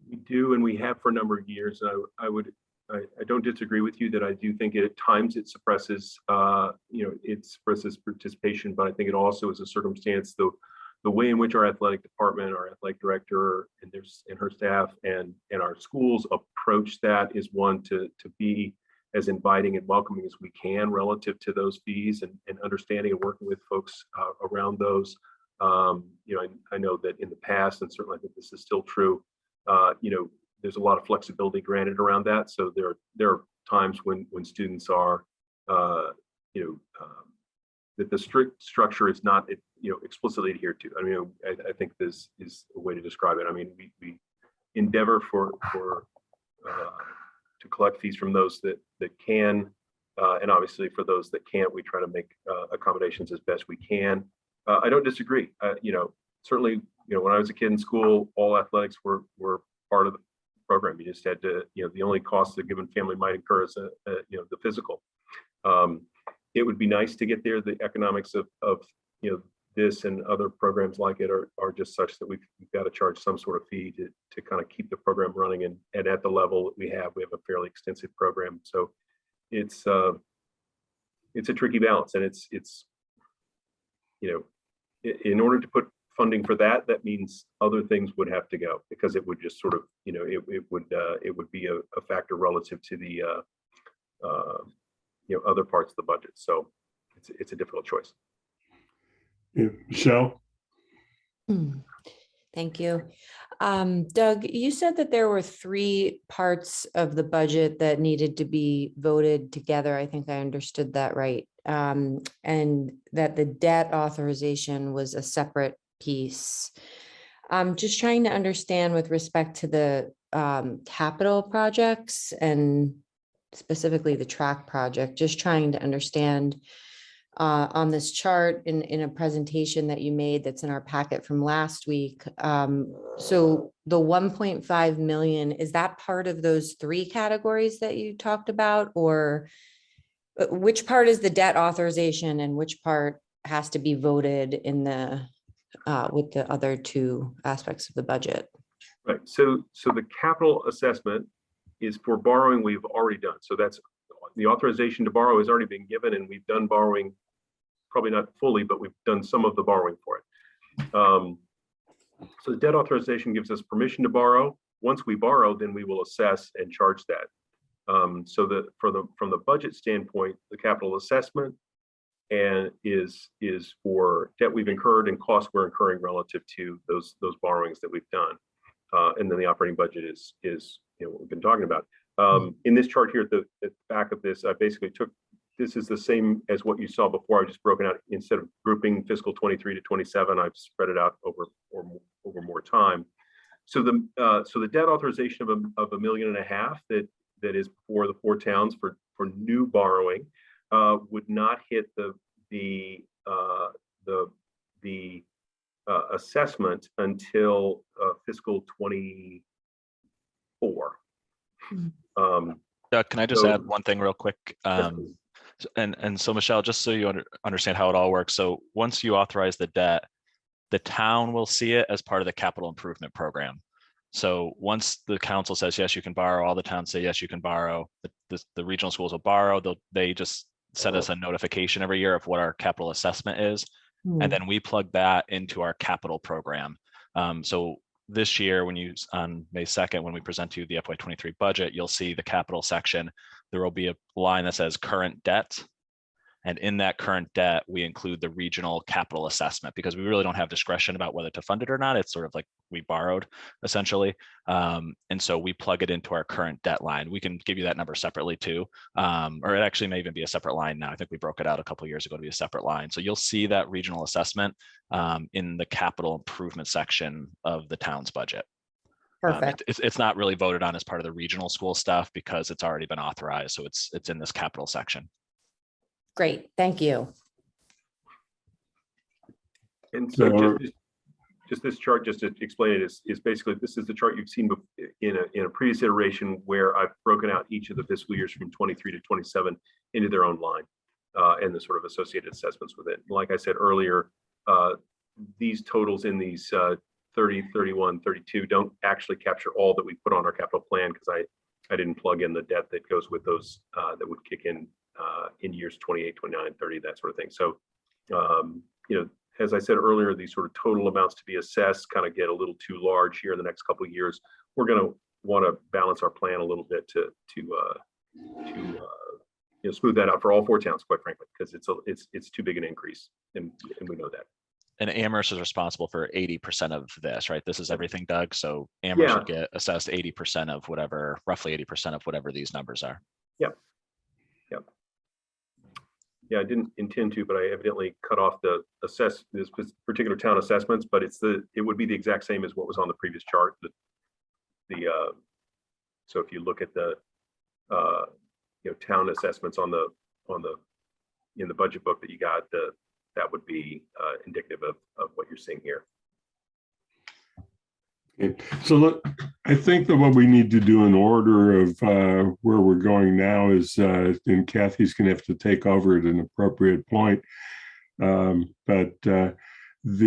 We do, and we have for a number of years. And I don't disagree with you that I do think at times it suppresses, you know, it suppresses participation, but I think it also is a circumstance, the way in which our athletic department, our athletic director, and her staff and our schools approach that is one to be as inviting and welcoming as we can relative to those fees, and understanding and working with folks around those. You know, I know that in the past, and certainly I think this is still true, you know, there's a lot of flexibility granted around that. So there are times when students are, you know, that the strict structure is not, you know, explicitly adhered to. I mean, I think this is a way to describe it. I mean, we endeavor to collect fees from those that can, and obviously for those that can't, we try to make accommodations as best we can. I don't disagree. You know, certainly, you know, when I was a kid in school, all athletics were part of the program. You just had to, you know, the only cost a given family might incur is, you know, the physical. It would be nice to get there. The economics of you know, this and other programs like it are just such that we've got to charge some sort of fee to kind of keep the program running, and at the level that we have a fairly extensive program. So it's a tricky balance, and it's you know, in order to put funding for that means other things would have to go, because it would just sort of, you know, it would be a factor relative to the you know, other parts of the budget. So it's a difficult choice. Yeah. Michelle? Thank you. Doug, you said that there were 3 parts of the budget that needed to be voted together. I think I understood that right. And that the debt authorization was a separate piece. I'm just trying to understand with respect to the capital projects, and specifically the track project, just trying to understand on this chart in a presentation that you made that's in our packet from last week. So the 1.5 million, is that part of those 3 categories that you talked about, or which part is the debt authorization and which part has to be voted in the with the other 2 aspects of the budget? Right. So the capital assessment is for borrowing we've already done. So that's the authorization to borrow has already been given, and we've done borrowing, probably not fully, but we've done some of the borrowing for it. So the debt authorization gives us permission to borrow. Once we borrow, then we will assess and charge that. So that from the budget standpoint, the capital assessment and is for debt we've incurred and costs we're incurring relative to those borrowings that we've done. And then the operating budget is what we've been talking about. In this chart here at the back of this, I basically took, this is the same as what you saw before. I just broken out, instead of grouping fiscal 23 to 27, I've spread it out over more time. So the debt authorization of $1.5 million that is for the 4 towns for new borrowing would not hit the assessment until fiscal 24. Doug, can I just So- add one thing real quick? And so Michelle, just so you understand how it all works. So once you authorize the debt, the town will see it as part of the capital improvement program. So once the council says, yes, you can borrow, all the towns say, yes, you can borrow, the regional schools will borrow, they just send us a notification every year of what our capital assessment is. And then we plug that into our capital program. So this year, on May 2nd, when we present to you the FY23 budget, you'll see the capital section. There will be a line that says current debt. And in that current debt, we include the regional capital assessment because we really don't have discretion about whether to fund it or not. It's sort of like we borrowed essentially. And so we plug it into our current debt line. We can give you that number separately too. Or it actually may even be a separate line now. I think we broke it out a couple of years ago to be a separate line. So you'll see that regional assessment in the capital improvement section of the town's budget. Perfect. It's not really voted on as part of the regional school stuff because it's already been authorized. So it's in this capital section. Great. Thank you. And so So- just this chart, just to explain it, is basically, this is the chart you've seen in a previous iteration where I've broken out each of the fiscal years from 23 to 27 into their own line and the sort of associated assessments with it. Like I said earlier, these totals in these 30, 31, 32 don't actually capture all that we put on our capital plan because I didn't plug in the debt that goes with those that would kick in years 28, 29, 30, that sort of thing. So, as I said earlier, these sort of total amounts to be assessed kind of get a little too large here in the next couple of years. We're going to want to balance our plan a little bit to smooth that out for all 4 towns, quite frankly, because it's too big an increase, and we know that. And Amherst is responsible for 80% of this, right? This is everything, Doug. So Amherst would get assessed 80% of whatever, roughly 80% of whatever these numbers are. Yep. Yeah, I didn't intend to, but I evidently cut off this particular town assessments, but it would be the exact same as what was on the previous chart. So if you look at the town assessments in the budget book that you got, that would be indicative of what you're seeing here. Okay. So look, I think that what we need to do in order of where we're going now is, and Kathy's going to have to take over at an appropriate point, but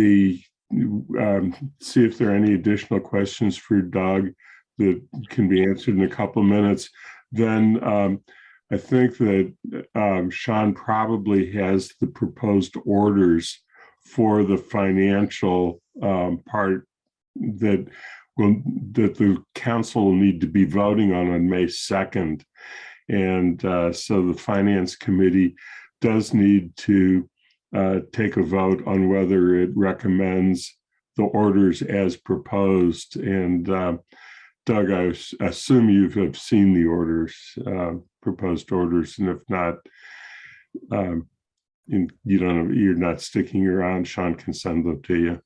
see if there are any additional questions for Doug that can be answered in a couple of minutes. Then I think that Sean probably has the proposed orders for the financial part that the council will need to be voting on May 2nd. And so the finance committee does need to take a vote on whether it recommends the orders as proposed. And Doug, I assume you have seen the orders, proposed orders, and if not, you're not sticking around. Sean can send them to you.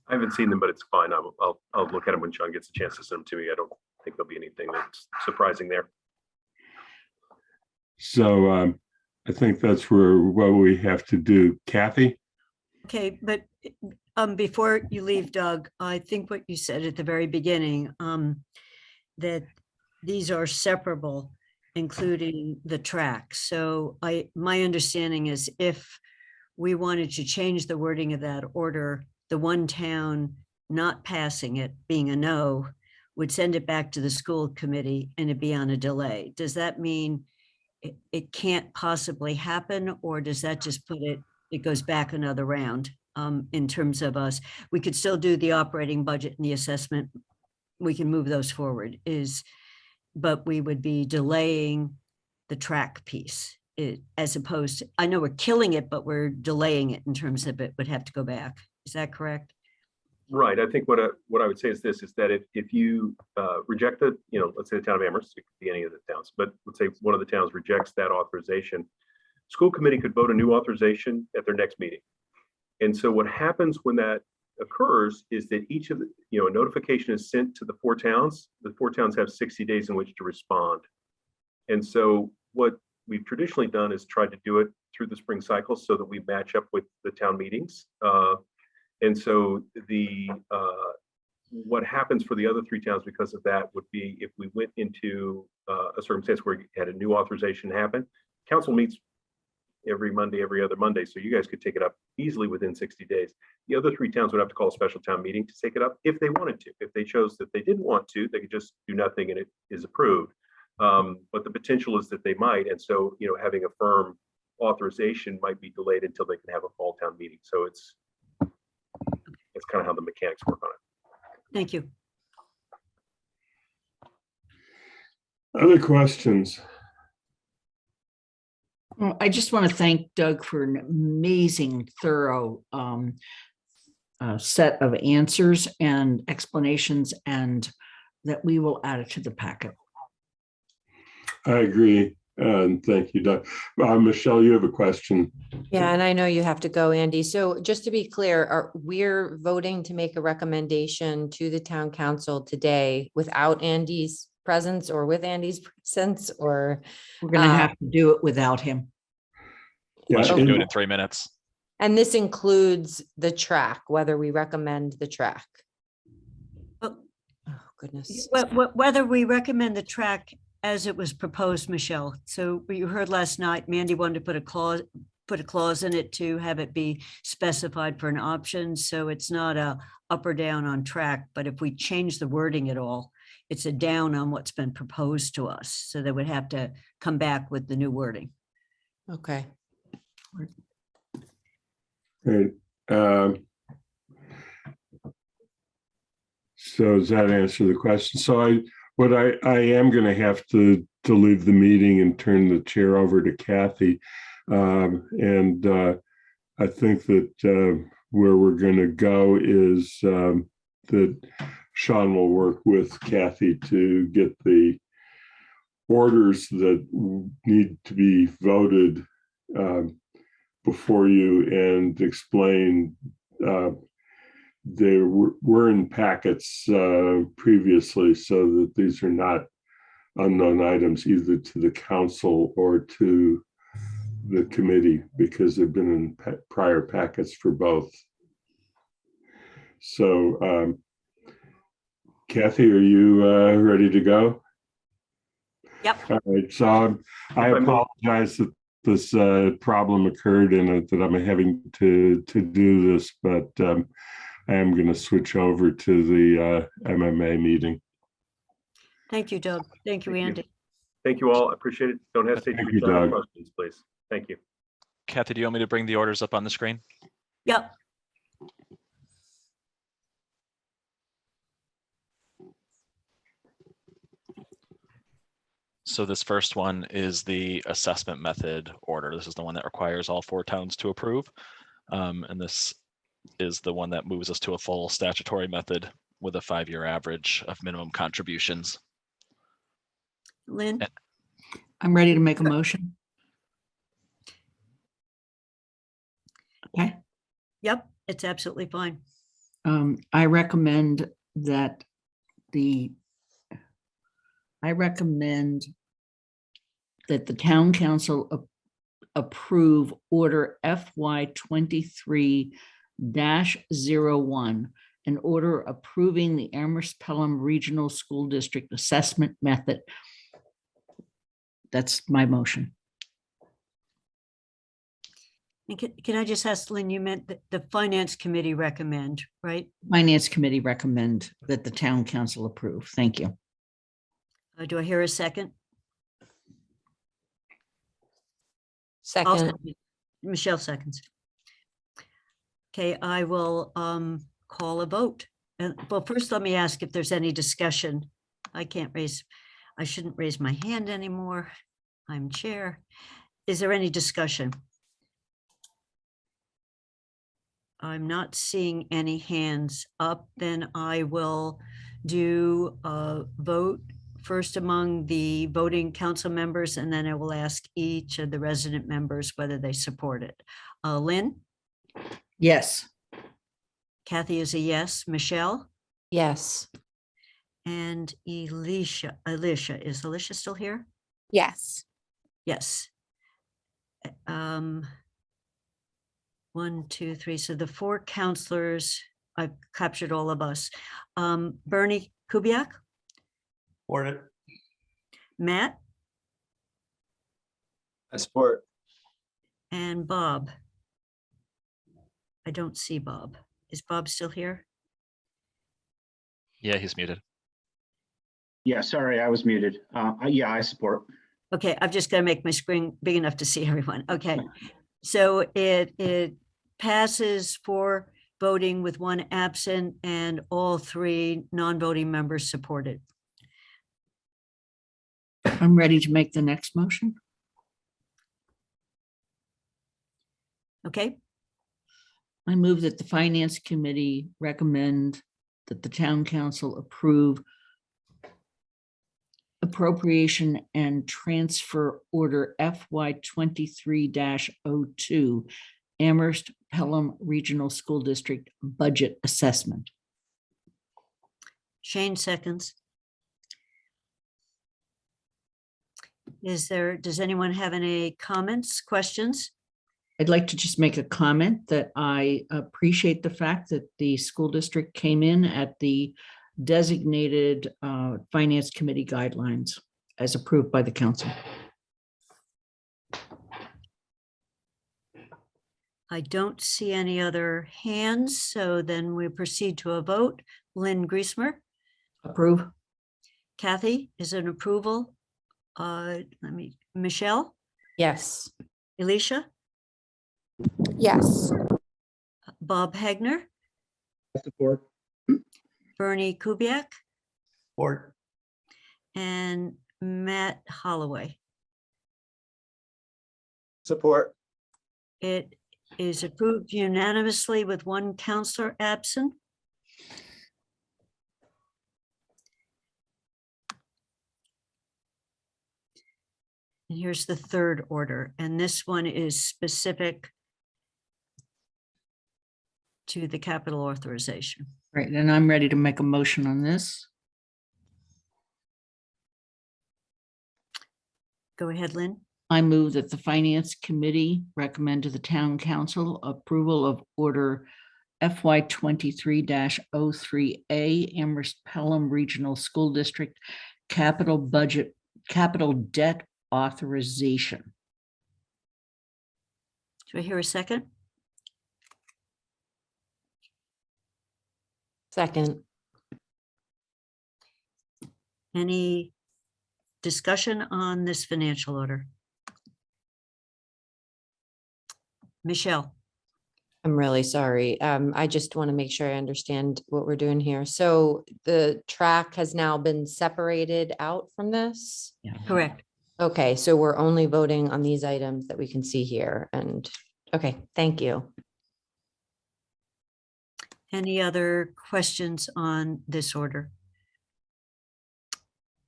I haven't seen them, but it's fine. I'll look at them when Sean gets a chance to send them to me. I don't think there'll be anything that's surprising there. So I think that's what we have to do. Kathy? Okay, but before you leave, Doug, I think what you said at the very beginning, that these are separable, including the track. So my understanding is if we wanted to change the wording of that order, the one town not passing it, being a no, would send it back to the school committee and it'd be on a delay. Does that mean it can't possibly happen, or does that just it goes back another round? in terms of us. We could still do the operating budget and the assessment. We can move those forward but we would be delaying the track piece as opposed to, I know we're killing it, but we're delaying it in terms of it would have to go back. Is that correct? Right. I think what I would say is this, is that if you reject the, let's say the town of Amherst, it could be any of the towns, but let's say one of the towns rejects that authorization, school committee could vote a new authorization at their next meeting. And so what happens when that occurs is that each of the, a notification is sent to the 4 towns. The 4 towns have 60 days in which to respond. And so what we've traditionally done is tried to do it through the spring cycle so that we match up with the town meetings. And so what happens for the other 3 towns because of that would be if we went into a circumstance where you had a new authorization happen, council meets every Monday, every other Monday. So you guys could take it up easily within 60 days. The other 3 towns would have to call a special town meeting to take it up if they wanted to. If they chose that they didn't want to, they could just do nothing and it is approved. But the potential is that they might. And so, having a firm authorization might be delayed until they can have a fall town meeting. So it's kind of how the mechanics work on it. Thank you. Other questions? Well, I just want to thank Doug for an amazing, thorough set of answers and explanations, and that we will add it to the packet. I agree. And thank you, Doug. Michelle, you have a question. Yeah, and I know you have to go, Andy. So just to be clear, we're voting to make a recommendation to the town council today without Andy's presence or with Andy's presence, or We're going to have to do it without him. Unless you Yeah, can do it in 3 minutes. and this includes the track, whether we recommend the track. Well, Oh, goodness. Whether we recommend the track as it was proposed, Michelle. So you heard last night, Mandy wanted to put a clause in it to have it be specified for an option. So it's not a up or down on track, but if we change the wording at all, it's a down on what's been proposed to us. So they would have to come back with the new wording. Okay. Great. So does that answer the question? So I am going to have to leave the meeting and turn the chair over to Kathy. And I think that where we're going to go is that Sean will work with Kathy to get the orders that need to be voted before you and explain. They were in packets previously, so that these are not unknown items either to the council or to the committee, because they've been in prior packets for both. So Kathy, are you ready to go? Yep. All right, so I apologize that this problem occurred and that I'm having to do this, but I am going to switch over to the MMA meeting. Thank you, Doug. Thank you, Andy. Thank you all. I appreciate it. Don't hesitate to Thank reach you, out Doug. with questions, please. Thank you. Kathy, do you want me to bring the orders up on the screen? Yep. So this first one is the assessment method order. This is the one that requires all 4 towns to approve. And this is the one that moves us to a full statutory method with a 5-year average of minimum contributions. Lynn? I'm ready to make a motion. Okay. Yep, it's absolutely fine. I recommend that the town council approve order FY 23-01, an order approving the Amherst Pelham Regional School District assessment method. That's my motion. And can I just ask, Lynn, you meant that the finance committee recommend, right? Finance committee recommend that the town council approve. Thank you. Do I hear a second? Second. Michelle seconds. Okay, I will call a vote. Well, first, let me ask if there's any discussion. I shouldn't raise my hand anymore. I'm chair. Is there any discussion? I'm not seeing any hands up. Then I will do a vote first among the voting council members, and then I will ask each of the resident members whether they support it. Lynn? Yes. Kathy is a yes. Michelle? Yes. And Alicia. Is Alicia still here? Yes. Yes. 1, 2, 3. So the 4 counselors, I've captured all of us. Bernie Kubiak, Support it. Matt, I support. and Bob. I don't see Bob. Is Bob still here? Yeah, he's muted. Yeah, sorry, I was muted. Yeah, I support. Okay, I've just got to make my screen big enough to see everyone. Okay. So it passes for voting with 1 absent, and all 3 non-voting members supported. I'm ready to make the next motion. Okay, I move that the Finance Committee recommend that the Town Council approve appropriation and transfer order FY 23-02 Amherst Pelham Regional School District Budget Assessment. Shane seconds. Does anyone have any comments, questions? I'd like to just make a comment that I appreciate the fact that the school district came in at the designated Finance Committee guidelines as approved by the council. I don't see any other hands, so then we proceed to a vote. Lynn Griesmer, Approve? Kathy is an approval. Michelle, Yes. Alicia, Yes. Bob Hagner, Support. Bernie Kubiak, Support. and Matt Holloway. Support. It is approved unanimously with 1 counselor absent. And here's the 3rd order, and this one is specific to the capital authorization. Right, and I'm ready to make a motion on this. Go ahead, Lynn. I move that the Finance Committee recommend to the Town Council approval of order FY 23-03A Amherst Pelham Regional School District capital debt authorization. Do I hear a second? Second. Any discussion on this financial order? Michelle, I'm really sorry. I just want to make sure I understand what we're doing here. So the track has now been separated out from this? correct. Okay, so we're only voting on these items that we can see here, and, okay, thank you. Any other questions on this order?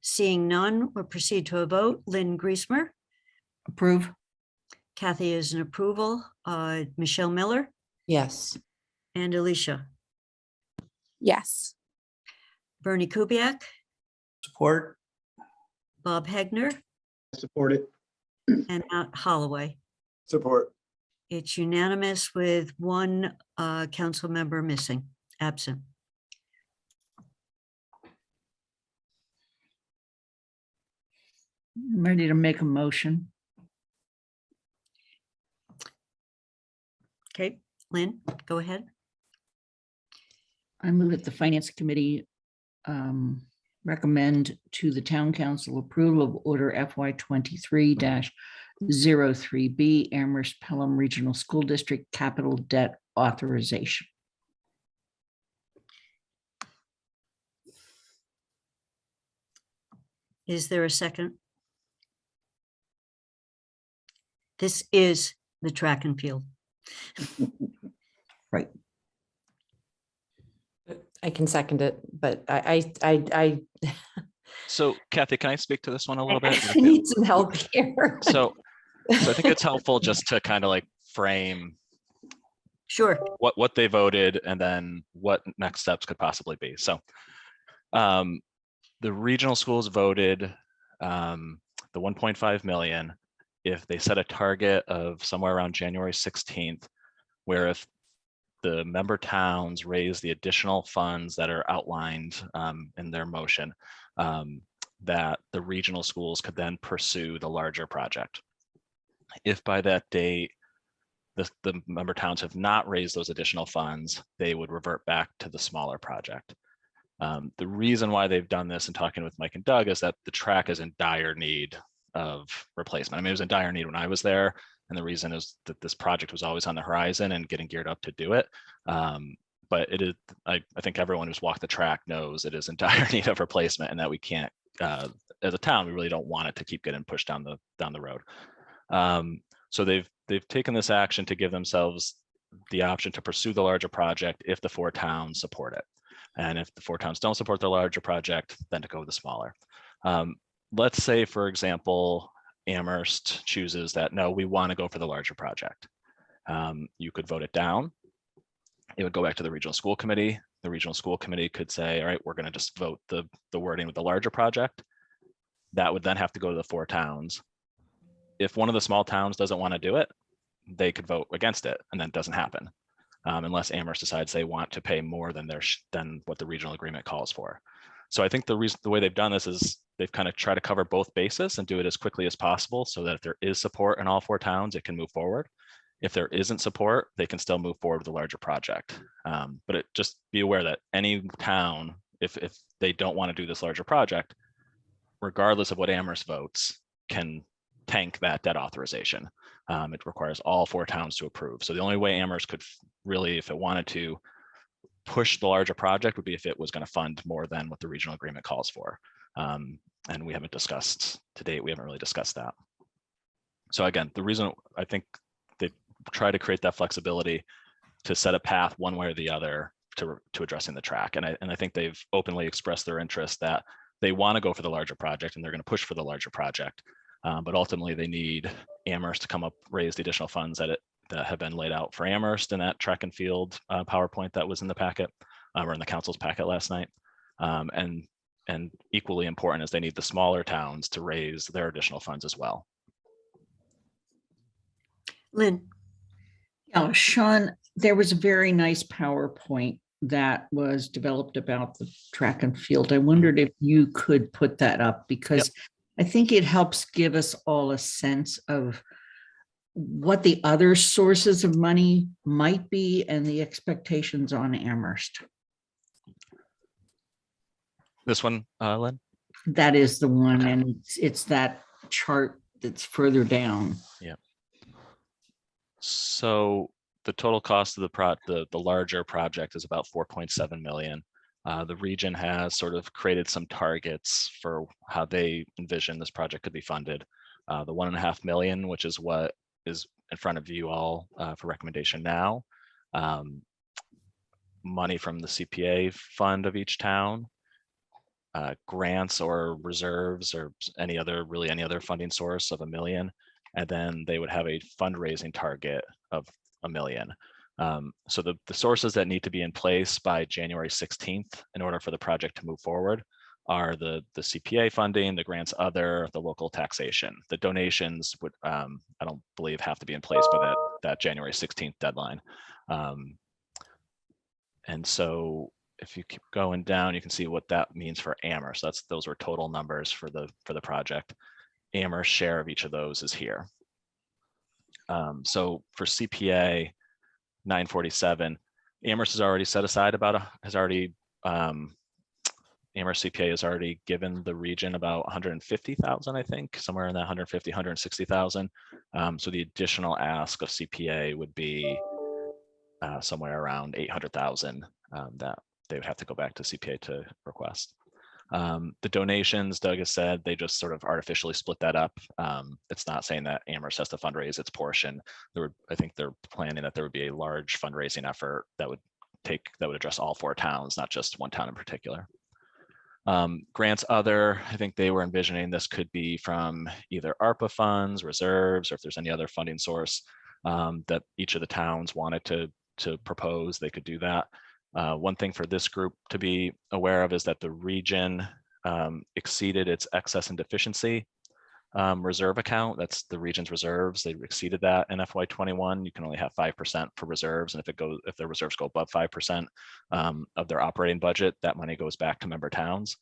Seeing none, we'll proceed to a vote. Lynn Griesmer, Approve? Kathy is an approval, Michelle Miller, Yes. and Alicia. Yes. Bernie Kubiak, Support. Bob Hegner, Support it. and Matt Holloway. Support. It's unanimous with 1 council member missing, absent. I'm ready to make a motion. Okay, Lynn, go ahead. I move that the Finance Committee recommend to the Town Council approval of order FY 03B, Amherst Pelham Regional School District Capital Debt Authorization. Is there a second? This is the track and field. Right. I can second it, but I So Kathy, can I speak to this one a little bit? I need some help here. So I think it's helpful just to kind of like frame Sure. what they voted and then what next steps could possibly be. So the regional schools voted the 1.5 million if they set a target of somewhere around January 16th, where if the member towns raise the additional funds that are outlined in their motion, that the regional schools could then pursue the larger project. If by that date, the member towns have not raised those additional funds, they would revert back to the smaller project. The reason why they've done this and talking with Mike and Doug is that the track is in dire need of replacement. I mean, it was in dire need when I was there. And the reason is that this project was always on the horizon and getting geared up to do it. But it is, I think everyone who's walked the track knows it is in dire need of replacement and that we can't, as a town, we really don't want it to keep getting pushed down the road. So they've taken this action to give themselves the option to pursue the larger project if the 4 towns support it. And if the 4 towns don't support the larger project, then to go with the smaller. Let's say, for example, Amherst chooses that, no, we want to go for the larger project. You could vote it down. It would go back to the regional school committee. The regional school committee could say, all right, we're going to just vote the wording with the larger project. That would then have to go to the 4 towns. If one of the small towns doesn't want to do it, they could vote against it, and then it doesn't happen. Unless Amherst decides they want to pay more than what the regional agreement calls for. So I think the way they've done this is they've kind of tried to cover both bases and do it as quickly as possible so that if there is support in all 4 towns, it can move forward. If there isn't support, they can still move forward with the larger project. But just be aware that any town, if they don't want to do this larger project, regardless of what Amherst votes, can tank that debt authorization. It requires all 4 towns to approve. So the only way Amherst could really, if it wanted to, push the larger project would be if it was going to fund more than what the regional agreement calls for. And we haven't discussed to date, we haven't really discussed that. So again, the reason I think they try to create that flexibility to set a path one way or the other to addressing the track. And I think they've openly expressed their interest that they want to go for the larger project and they're going to push for the larger project. But ultimately they need Amherst to come up, raise the additional funds that have been laid out for Amherst in that track and field PowerPoint that was in the packet or in the council's packet last night. And equally important is they need the smaller towns to raise their additional funds as well. Lynn. Yeah, Sean, there was a very nice PowerPoint that was developed about the track and field. I wondered if you could put that up because I think it helps give us all a sense of what the other sources of money might be and the expectations on Amherst. This one, Lynn? That is the one, Okay. and it's that chart that's further down. Yeah. So the total cost of the larger project is about 4.7 million. The region has sort of created some targets for how they envision this project could be funded. The 1.5 million, which is what is in front of you all for recommendation now. Money from the CPA fund of each town, grants or reserves or any other funding source of $1 million. And then they would have a fundraising target of $1 million. So the sources that need to be in place by January 16th in order for the project to move forward are the CPA funding, the grants, the local taxation. The donations would, I don't believe, have to be in place by that January 16th deadline. And so if you keep going down, you can see what that means for Amherst. Those were total numbers for the project. Amherst share of each of those is here. So for CPA 947, Amherst has already set aside has already Amherst CPA has already given the region about 150,000, I think, somewhere in that 150, 160,000. So the additional ask of CPA would be somewhere around 800,000 that they would have to go back to CPA to request. The donations, Doug has said, they just sort of artificially split that up. It's not saying that Amherst has to fundraise its portion. I think they're planning that there would be a large fundraising effort that would address all 4 towns, not just one town in particular. Grants other, I think they were envisioning this could be from either ARPA funds, reserves, or if there's any other funding source that each of the towns wanted to propose, they could do that. One thing for this group to be aware of is that the region exceeded its excess and deficiency reserve account. That's the region's reserves. They exceeded that in FY21. You can only have 5% for reserves, and if the reserves go above 5% of their operating budget, that money goes back to member towns.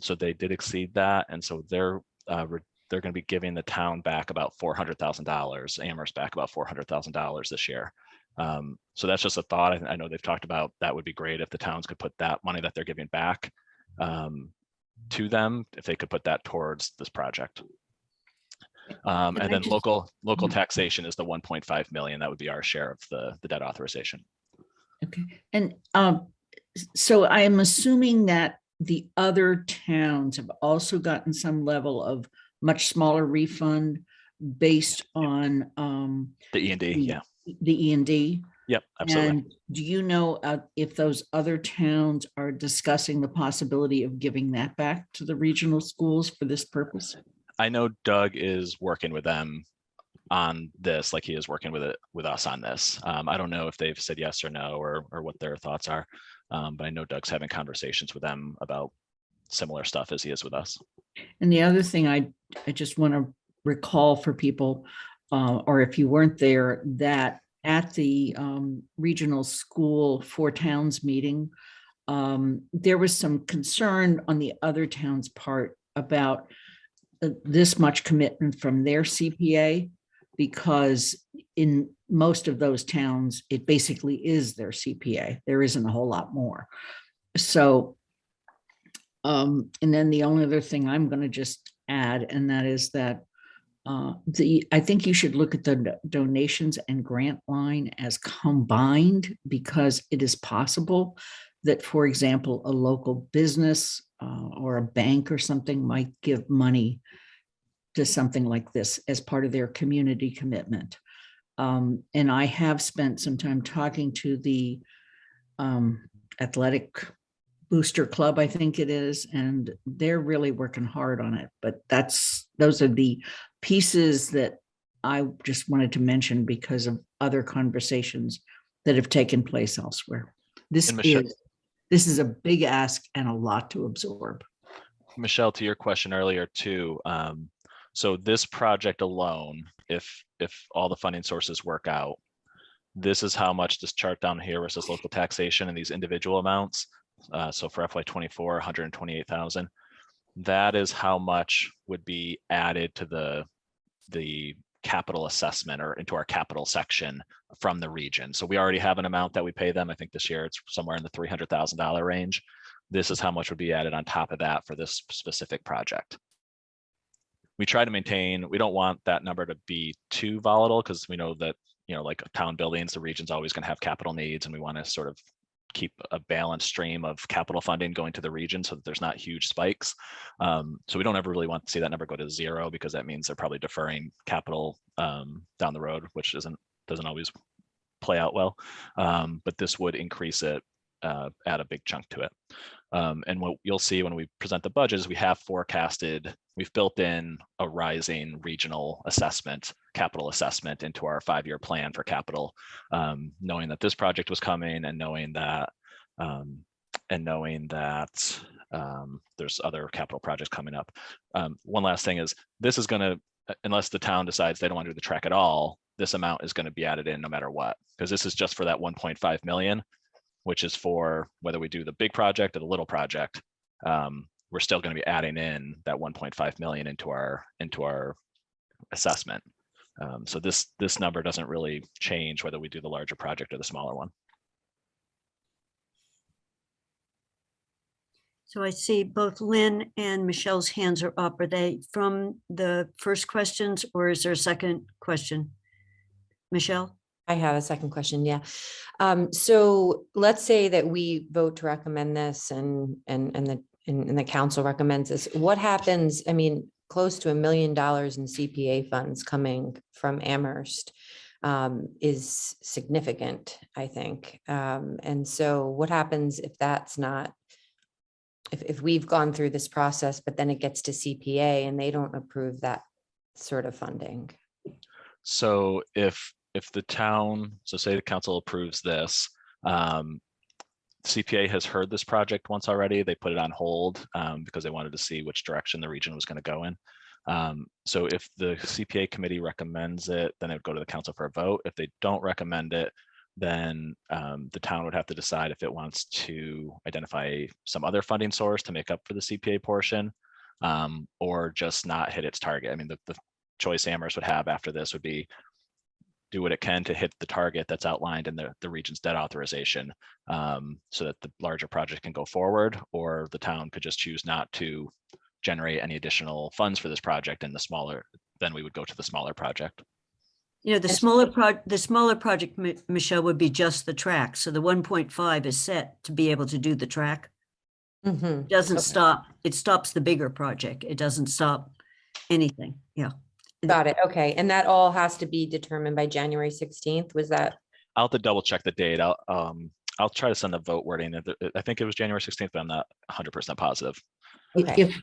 So they did exceed that, and so they're going to be giving the town back about $400,000, Amherst back about $400,000 this year. So that's just a thought. I know they've talked about that would be great if the towns could put that money that they're giving back to them, if they could put that towards this project. And then local taxation is the 1.5 million. That would be our share of the debt authorization. Okay. And so I am assuming that the other towns have also gotten some level of much smaller refund based on the E&D, yeah. The E&D. Yep, absolutely. And do you know if those other towns are discussing the possibility of giving that back to the regional schools for this purpose? I know Doug is working with them on this, like he is working with us on this. I don't know if they've said yes or no, or what their thoughts are, but I know Doug's having conversations with them about similar stuff as he is with us. And the other thing I just want to recall for people, or if you weren't there, that at the regional school 4 towns meeting, there was some concern on the other towns' part about this much commitment from their CPA, because in most of those towns, it basically is their CPA. There isn't a whole lot more. So, and then the only other thing I'm going to just add, and that is that I think you should look at the donations and grant line as combined, because it is possible that, for example, a local business or a bank or something might give money to something like this as part of their community commitment. And I have spent some time talking to the athletic booster club, I think it is, and they're really working hard on it. But those are the pieces that I just wanted to mention because of other conversations that have taken place elsewhere. This is a big ask and a lot to absorb. Michelle, to your question earlier too, so this project alone, if all the funding sources work out, this is how much this chart down here versus local taxation and these individual amounts. So for FY24, 128,000. That is how much would be added to the capital assessment or into our capital section from the region. So we already have an amount that we pay them. I think this year it's somewhere in the $300,000 range. This is how much would be added on top of that for this specific project. We try to maintain, we don't want that number to be too volatile, because we know that, like town buildings, the region's always going to have capital needs, and we want to sort of keep a balanced stream of capital funding going to the region so that there's not huge spikes. So we don't ever really want to see that number go to 0, because that means they're probably deferring capital down the road, which doesn't always play out well. But this would increase it, add a big chunk to it. And what you'll see when we present the budget is we've built in a rising regional assessment, capital assessment into our 5-year plan for capital, knowing that this project was coming, and knowing that there's other capital projects coming up. One last thing is, this is going to, unless the town decides they don't want to do the track at all, this amount is going to be added in no matter what, because this is just for that 1.5 million, which is for whether we do the big project or the little project. We're still going to be adding in that 1.5 million into our assessment. So this number doesn't really change whether we do the larger project or the smaller one. So I see both Lynn and Michelle's hands are up. Are they from the first questions or is there a second question? Michelle? I have a second question, yeah. So let's say that we vote to recommend this and the council recommends this. What happens? I mean, close to $1 million in CPA funds coming from Amherst is significant, I think. And so what happens if that's not, if we've gone through this process, but then it gets to CPA and they don't approve that sort of funding? So if the town, so say the council approves this, CPA has heard this project once already. They put it on hold because they wanted to see which direction the region was going to go in. So if the CPA committee recommends it, then it would go to the council for a vote. If they don't recommend it, then the town would have to decide if it wants to identify some other funding source to make up for the CPA portion, or just not hit its target. I mean, the choice Amherst would have after this would be do what it can to hit the target that's outlined in the region's debt authorization, so that the larger project can go forward, or the town could just choose not to generate any additional funds for this project, and then we would go to the smaller project. You know, the smaller project, Michelle, would be just the track. So the 1.5 is set to be able to do the track. Mhm. Doesn't Okay. stop, it stops the bigger project. It doesn't stop anything. Yeah. Got it. Okay. And that all has to be determined by January 16th. Was that? I'll have to double check the date. I'll try to send the vote wording. I think it was January 16th, but I'm not 100% positive. Okay.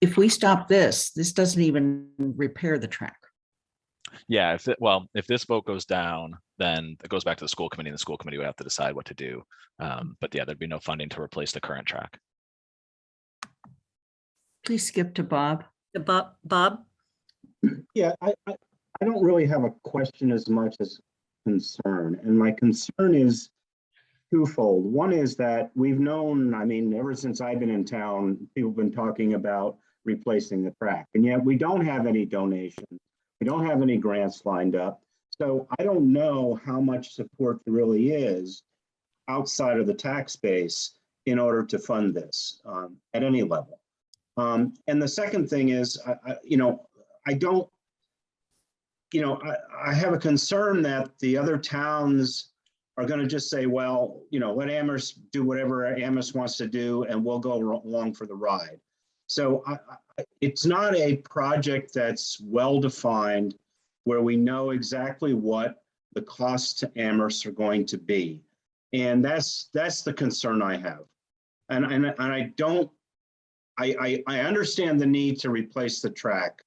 If we stop this doesn't even repair the track. Yeah, if this vote goes down, then it goes back to the school committee, and the school committee would have to decide what to do. But yeah, there'd be no funding to replace the current track. Please skip to Bob. Bob? Yeah, I don't really have a question as much as concern. And my concern is twofold. One is that we've known, I mean, ever since I've been in town, people have been talking about replacing the track. And yet we don't have any donations. We don't have any grants lined up. So I don't know how much support there really is outside of the tax base in order to fund this at any level. And the second thing is, I have a concern that the other towns are going to just say, well, let Amherst do whatever Amherst wants to do, and we'll go along for the ride. So it's not a project that's well-defined where we know exactly what the costs to Amherst are going to be. And that's the concern I have. And I understand the need to replace the track,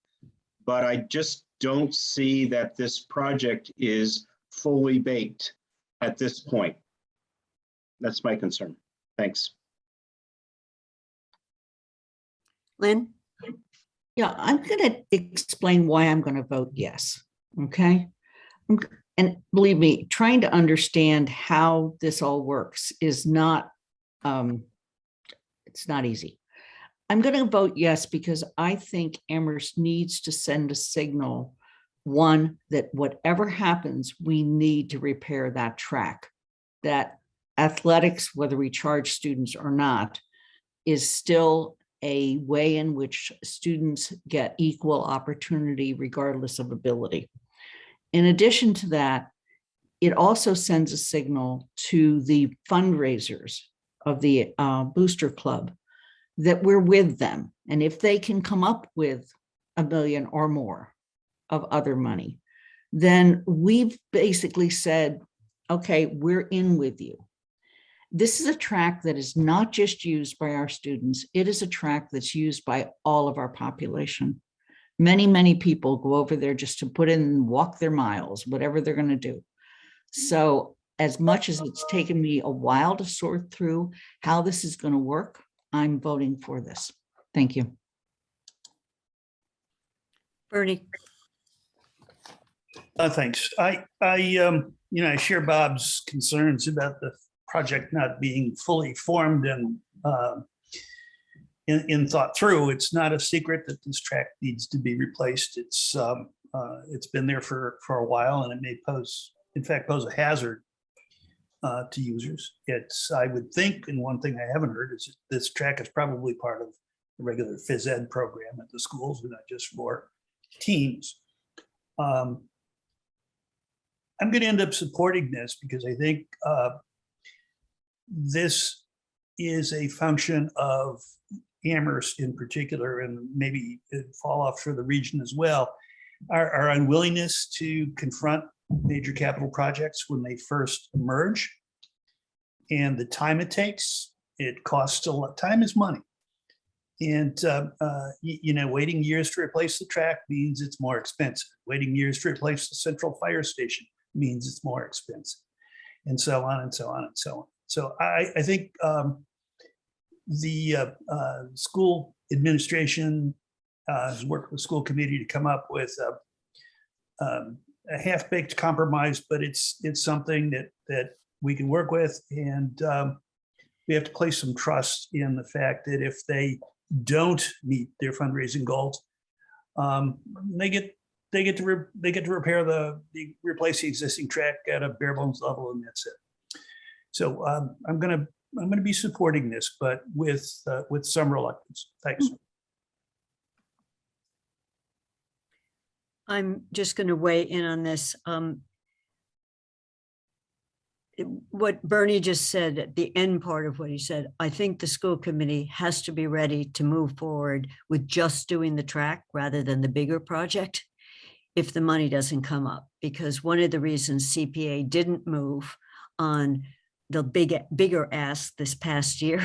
but I just don't see that this project is fully baked at this point. That's my concern. Thanks. Lynn? Yeah, I'm going to explain why I'm going to vote yes. Okay. And believe me, trying to understand how this all works is not, it's not easy. I'm going to vote yes because I think Amherst needs to send a signal, one, that whatever happens, we need to repair that track, that athletics, whether we charge students or not, is still a way in which students get equal opportunity regardless of ability. In addition to that, it also sends a signal to the fundraisers of the Booster Club that we're with them. And if they can come up with $1 million or more of other money, then we've basically said, okay, we're in with you. This is a track that is not just used by our students. It is a track that's used by all of our population. Many, many people go over there just to put in and walk their miles, whatever they're going to do. So as much as it's taken me a while to sort through how this is going to work, I'm voting for this. Thank you. Bernie? Thanks. I share Bob's concerns about the project not being fully formed and in thought through. It's not a secret that this track needs to be replaced. It's been there for a while, and it may pose a hazard to users. It's, I would think, and one thing I haven't heard is that this track is probably part of the regular phys ed program at the schools, and not just for teens. I'm going to end up supporting this because I think this is a function of Amherst in particular, and maybe it fall off for the region as well, our unwillingness to confront major capital projects when they first emerge, and the time it takes. It costs a lot. Time is money, and you know, waiting years to replace the track means it's more expensive. Waiting years to replace the central fire station means it's more expensive, and so on and so on and so on. So I think the school administration has worked with the school committee to come up with a half-baked compromise, but it's something that we can work with, and we have to place some trust in the fact that if they don't meet their fundraising goals, they get to repair replace the existing track at a bare bones level, and that's it. So I'm gonna be supporting this, but with some reluctance. Thanks. I'm just going to weigh in on this. What Bernie just said at the end part of what he said, I think the school committee has to be ready to move forward with just doing the track rather than the bigger project if the money doesn't come up. Because one of the reasons CPA didn't move on the bigger ask this past year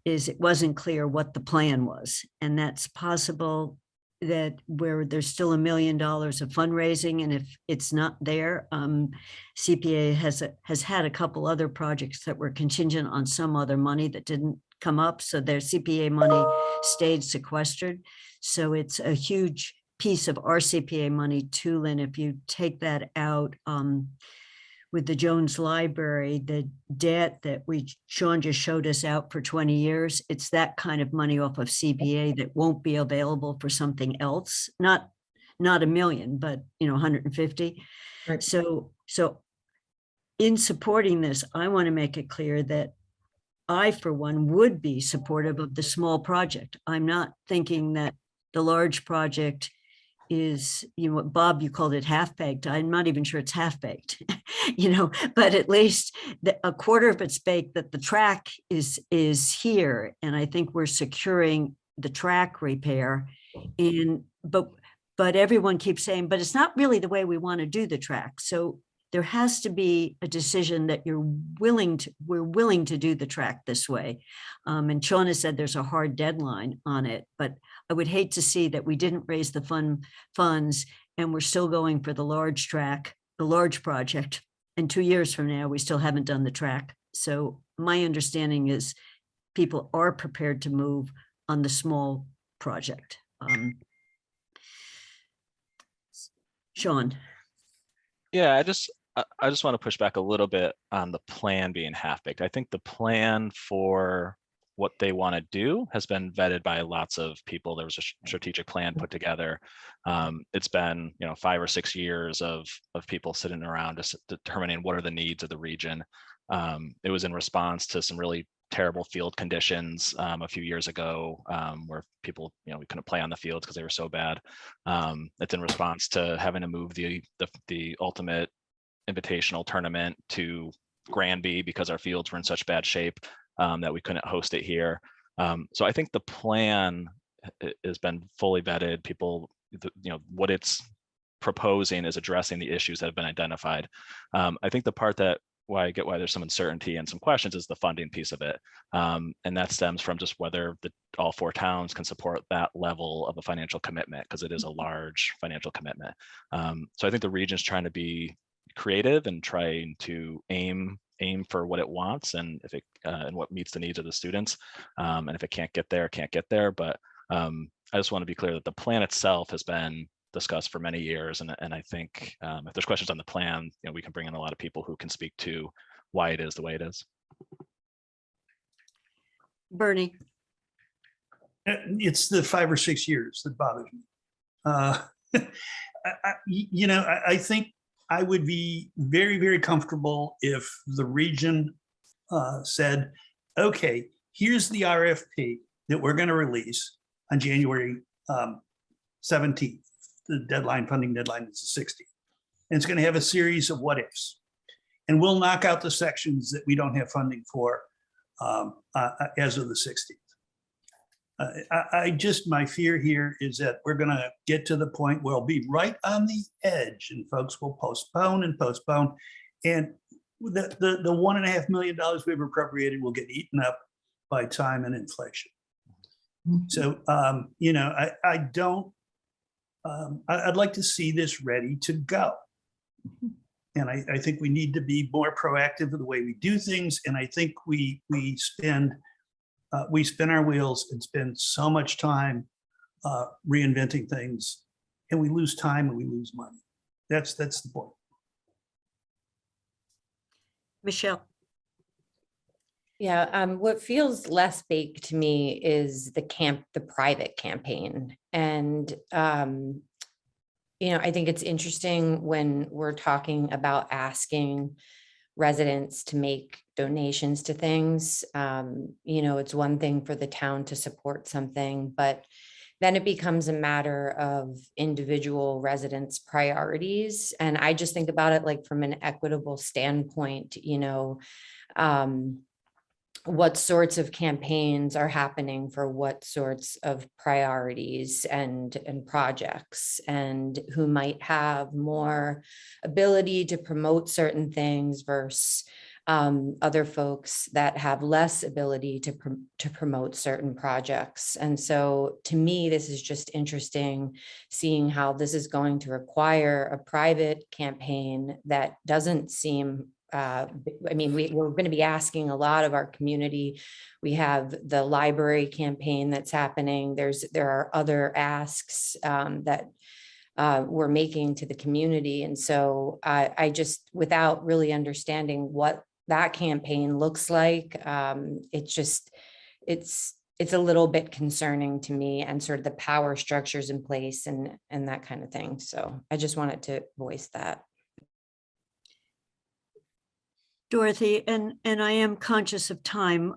is it wasn't clear what the plan was. And that's possible that where there's still $1 million of fundraising, and if it's not there, CPA has had a couple other projects that were contingent on some other money that didn't come up, so their CPA money stayed sequestered. So it's a huge piece of our CPA money too, Lynn. If you take that out, with the Jones Library, the debt that Sean just showed us out for 20 years, it's that kind of money off of CPA that won't be available for something else. Not $1 million, but 150. Right. So in supporting this, I want to make it clear that I, for one, would be supportive of the small project. I'm not thinking that the large project is, Bob, you called it half-baked. I'm not even sure it's half-baked, but at least a quarter of it's baked, that the track is here. And I think we're securing the track repair. But everyone keeps saying, but it's not really the way we want to do the track. So there has to be a decision that we're willing to do the track this way. And Sean has said there's a hard deadline on it, but I would hate to see that we didn't raise the funds and we're still going for the large track, the large project. And 2 years from now, we still haven't done the track. So my understanding is people are prepared to move on the small project. Sean. Yeah, I just want to push back a little bit on the plan being half-baked. I think the plan for what they want to do has been vetted by lots of people. There was a strategic plan put together. It's been 5 or 6 years of people sitting around just determining what are the needs of the region. It was in response to some really terrible field conditions a few years ago, where people, we couldn't play on the fields because they were so bad. It's in response to having to move the ultimate invitational tournament to Granby because our fields were in such bad shape that we couldn't host it here. So I think the plan has been fully vetted. People, what it's proposing is addressing the issues that have been identified. I think the part why there's some uncertainty and some questions is the funding piece of it. And that stems from just whether all 4 towns can support that level of a financial commitment, because it is a large financial commitment. So I think the region's trying to be creative and trying to aim for what it wants, and if it and what meets the needs of the students. And if it can't get there, it can't get there. But I just want to be clear that the plan itself has been discussed for many years, and I think if there's questions on the plan, we can bring in a lot of people who can speak to why it is the way it is. Bernie. It's the 5 or 6 years that bothers me. I think I would be very, very comfortable if the region said, okay, here's the RFP that we're going to release on January 17th. The deadline, funding deadline is the 16th. And it's going to have a series of what ifs. And we'll knock out the sections that we don't have funding for as of the 16th. My fear here is that we're going to get to the point where we'll be right on the edge and folks will postpone and postpone. And the $1.5 million we've appropriated will get eaten up by time and inflation. So, I'd like to see this ready to go. And I think we need to be more proactive in the way we do things. And I think we spin our wheels and spend so much time reinventing things, and we lose time and we lose money. That's the point. Michelle. Yeah, what feels less baked to me is the private campaign. And, I think it's interesting when we're talking about asking residents to make donations to things. It's one thing for the town to support something, but then it becomes a matter of individual residents' priorities. And I just think about it like from an equitable standpoint, what sorts of campaigns are happening for what sorts of priorities and projects, and who might have more ability to promote certain things versus other folks that have less ability to promote certain projects. And so to me, this is just interesting, seeing how this is going to require a private campaign that doesn't seem we're going to be asking a lot of our community. We have the library campaign that's happening. There are other asks that we're making to the community. And so I just, without really understanding what that campaign looks like, it's a little bit concerning to me, and sort of the power structures in place and that kind of thing. So I just wanted to voice that. Dorothy, and I am conscious of time.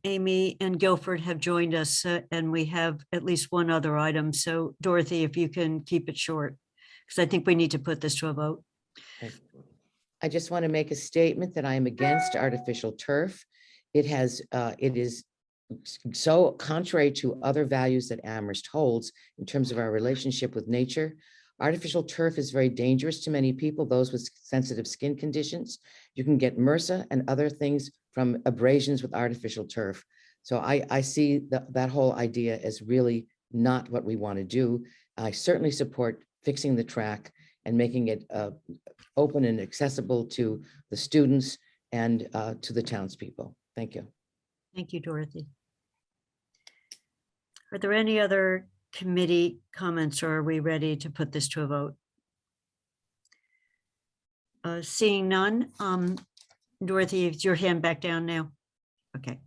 Amy and Guilford have joined us, and we have at least one other item. So Dorothy, if you can keep it short, because I think we need to put this to a vote. I just want to make a statement that I am against artificial turf. It is so contrary to other values that Amherst holds in terms of our relationship with nature. Artificial turf is very dangerous to many people, those with sensitive skin conditions. You can get MRSA and other things from abrasions with artificial turf. So I see that whole idea as really not what we want to do. I certainly support fixing the track and making it open and accessible to the students and to the townspeople. Thank you. Thank you, Dorothy. Are there any other committee comments, or are we ready to put this to a vote? Seeing none, Dorothy, is your hand back down now? Okay.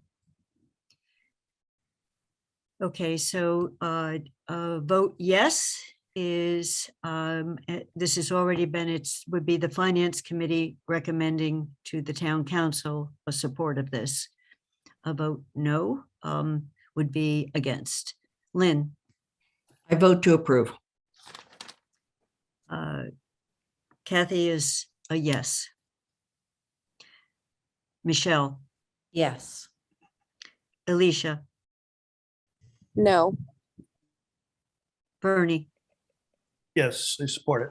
Okay, so vote yes is, this has already been, would be the Finance Committee recommending to the Town Council a support of this. A vote no would be against. Lynn? I vote to approve. Kathy is a yes. Michelle? Yes. Alicia? No. Bernie? Yes, I support it.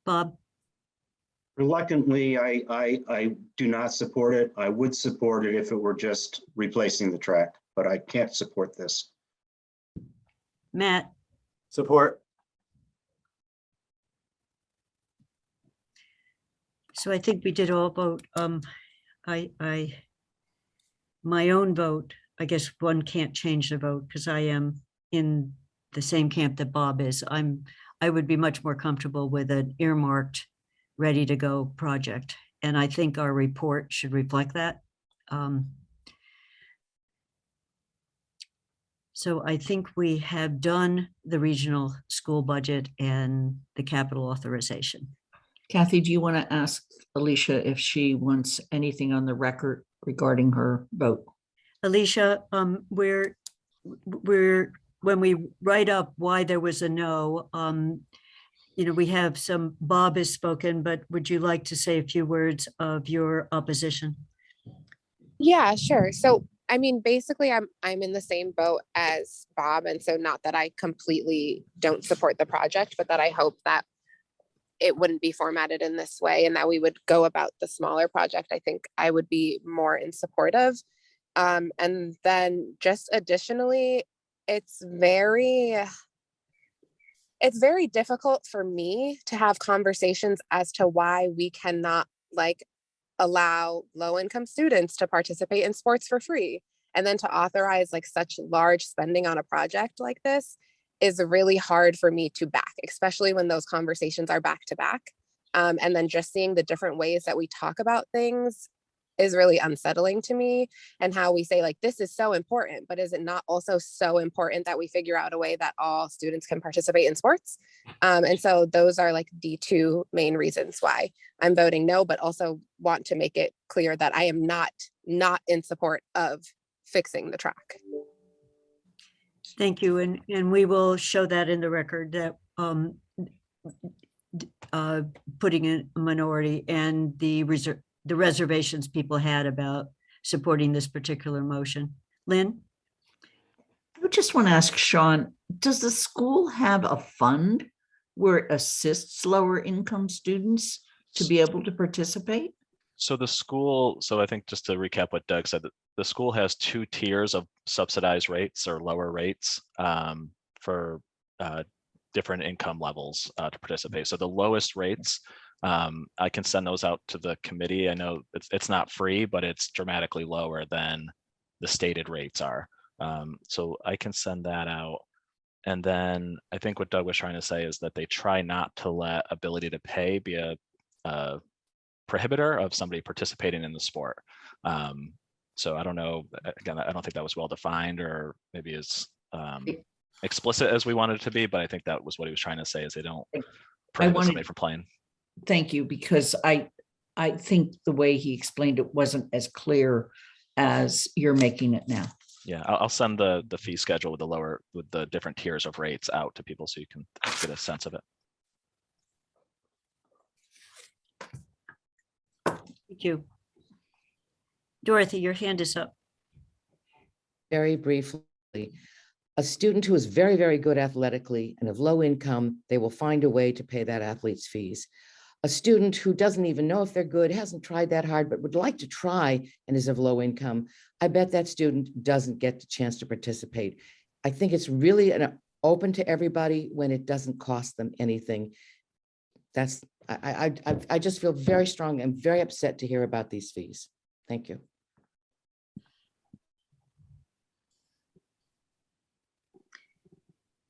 Bob? Reluctantly, I do not support it. I would support it if it were just replacing the track, but I can't support this. Matt? Support. So I think we did all vote. My own vote, I guess one can't change the vote because I am in the same camp that Bob is. I would be much more comfortable with an earmarked, ready to go project. And I think our report should reflect that. So I think we have done the regional school budget and the capital authorization. Kathy, do you want to ask Alicia if she wants anything on the record regarding her vote? Alicia, we're when we write up why there was a no, we have some, Bob has spoken, but would you like to say a few words of your opposition? Yeah, sure. So, I mean, basically, I'm in the same boat as Bob, and so not that I completely don't support the project, but that I hope that it wouldn't be formatted in this way, and that we would go about the smaller project. I think I would be more in support of. And then just additionally, it's very difficult for me to have conversations as to why we cannot allow low-income students to participate in sports for free. And then to authorize such large spending on a project like this is really hard for me to back, especially when those conversations are back to back. And then just seeing the different ways that we talk about things is really unsettling to me, and how we say this is so important, but is it not also so important that we figure out a way that all students can participate in sports? And so those are the two main reasons why I'm voting no, but also want to make it clear that I am not in support of fixing the track. Thank you. And we will show that in the record that putting in a minority and the reservations people had about supporting this particular motion. Lynn? I just want to ask Sean, does the school have a fund where it assists lower income students to be able to participate? So the school, so I think just to recap what Doug said, the school has 2 tiers of subsidized rates or lower rates for different income levels to participate. So the lowest rates, I can send those out to the committee. I know it's not free, but it's dramatically lower than the stated rates are. So I can send that out. And then I think what Doug was trying to say is that they try not to let ability to pay be a prohibitor of somebody participating in the sport. So I don't know, again, I don't think that was well defined or maybe as explicit as we wanted it to be, but I think that was what he was trying to say, is they don't prohibit somebody from playing. Thank you, because I think the way he explained it wasn't as clear as you're making it now. Yeah, I'll send the fee schedule with the different tiers of rates out to people so you can get a sense of it. Thank you. Dorothy, your hand is up. Very briefly, a student who is very, very good athletically and of low income, they will find a way to pay that athlete's fees. A student who doesn't even know if they're good, hasn't tried that hard, but would like to try and is of low income, I bet that student doesn't get the chance to participate. I think it's really open to everybody when it doesn't cost them anything. That's, I just feel very strong and very upset to hear about these fees. Thank you.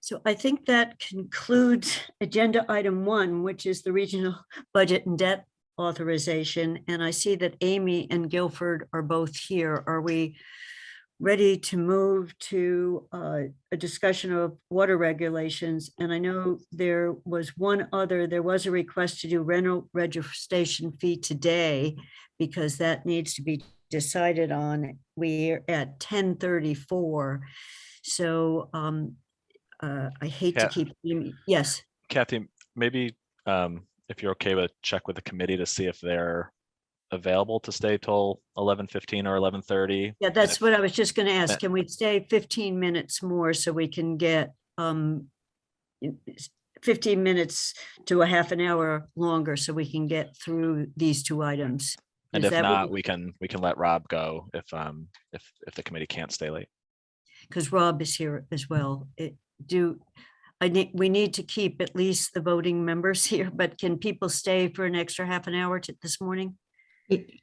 So I think that concludes agenda item 1, which is the regional budget and debt authorization. And I see that Amy and Guilford are both here. Are we ready to move to a discussion of water regulations? And I know there was a request to do rental registration fee today, because that needs to be decided on. We're at 10:34. So I hate to keep, yes. Kathy, maybe if you're okay with check with the committee to see if they're available to stay till 11:15 or 11:30. Yeah, that's what I was just going to ask. Can we stay 15 minutes more so we can get 15 minute to a half an hour longer so we can get through these 2 items? And if not, we can let Rob go if the committee can't stay late. Because Rob is here as well. We need to keep at least the voting members here, but can people stay for an extra half an hour this morning?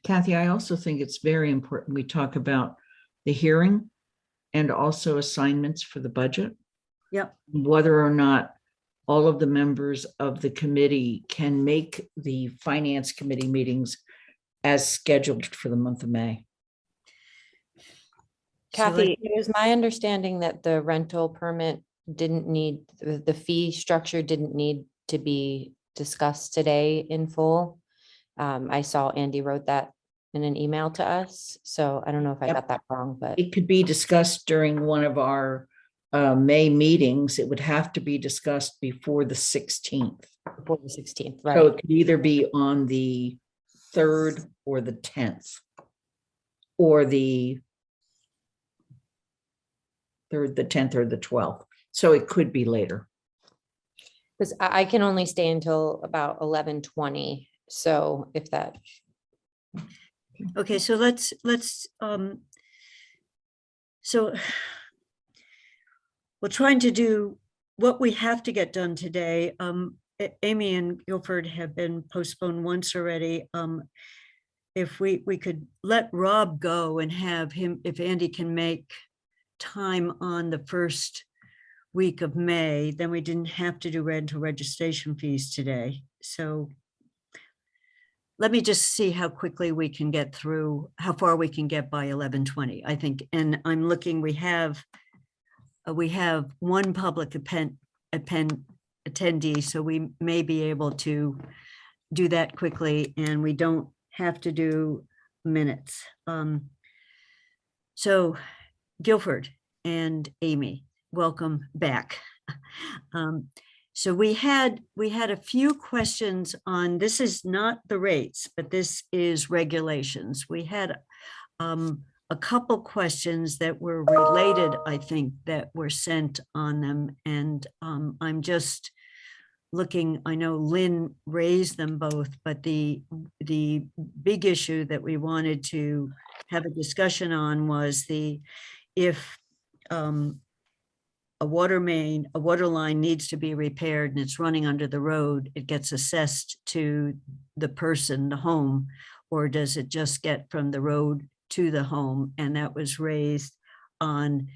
Kathy, I also think it's very important we talk about the hearing and also assignments for the budget. Yep. Whether or not all of the members of the committee can make the finance committee meetings as scheduled for the month of May. Kathy, it was my understanding that the rental permit didn't need, the fee structure didn't need to be discussed today in full. I saw Andy wrote that in an email to us, so I don't know if I Yep. got that wrong, but It could be discussed during one of our May meetings. It would have to be discussed before the 16th. before the 16th, So right? it could either be on the 3rd or the 10th. Or the 3rd, the 10th, or the 12th. So it could be later. Because I can only stay until about 11:20. So if that, Okay, so so we're trying to do what we have to get done today. Amy and Guilford have been postponed once already. If we could let Rob go and have him, if Andy can make time on the first week of May, then we didn't have to do rental registration fees today. So let me just see how quickly we can get through, how far we can get by 11:20, I think. And I'm looking, we have one public attendee, so we may be able to do that quickly, and we don't have to do minutes. So Guilford and Amy, welcome back. So we had a few questions on, this is not the rates, but this is regulations. We had a couple questions that were related, I think, that were sent on them. And I'm just looking, I know Lynn raised them both, but the big issue that we wanted to have a discussion on was if a water line needs to be repaired and it's running under the road, it gets assessed to the person, the home, or does it just get from the road to the home? And that was raised on,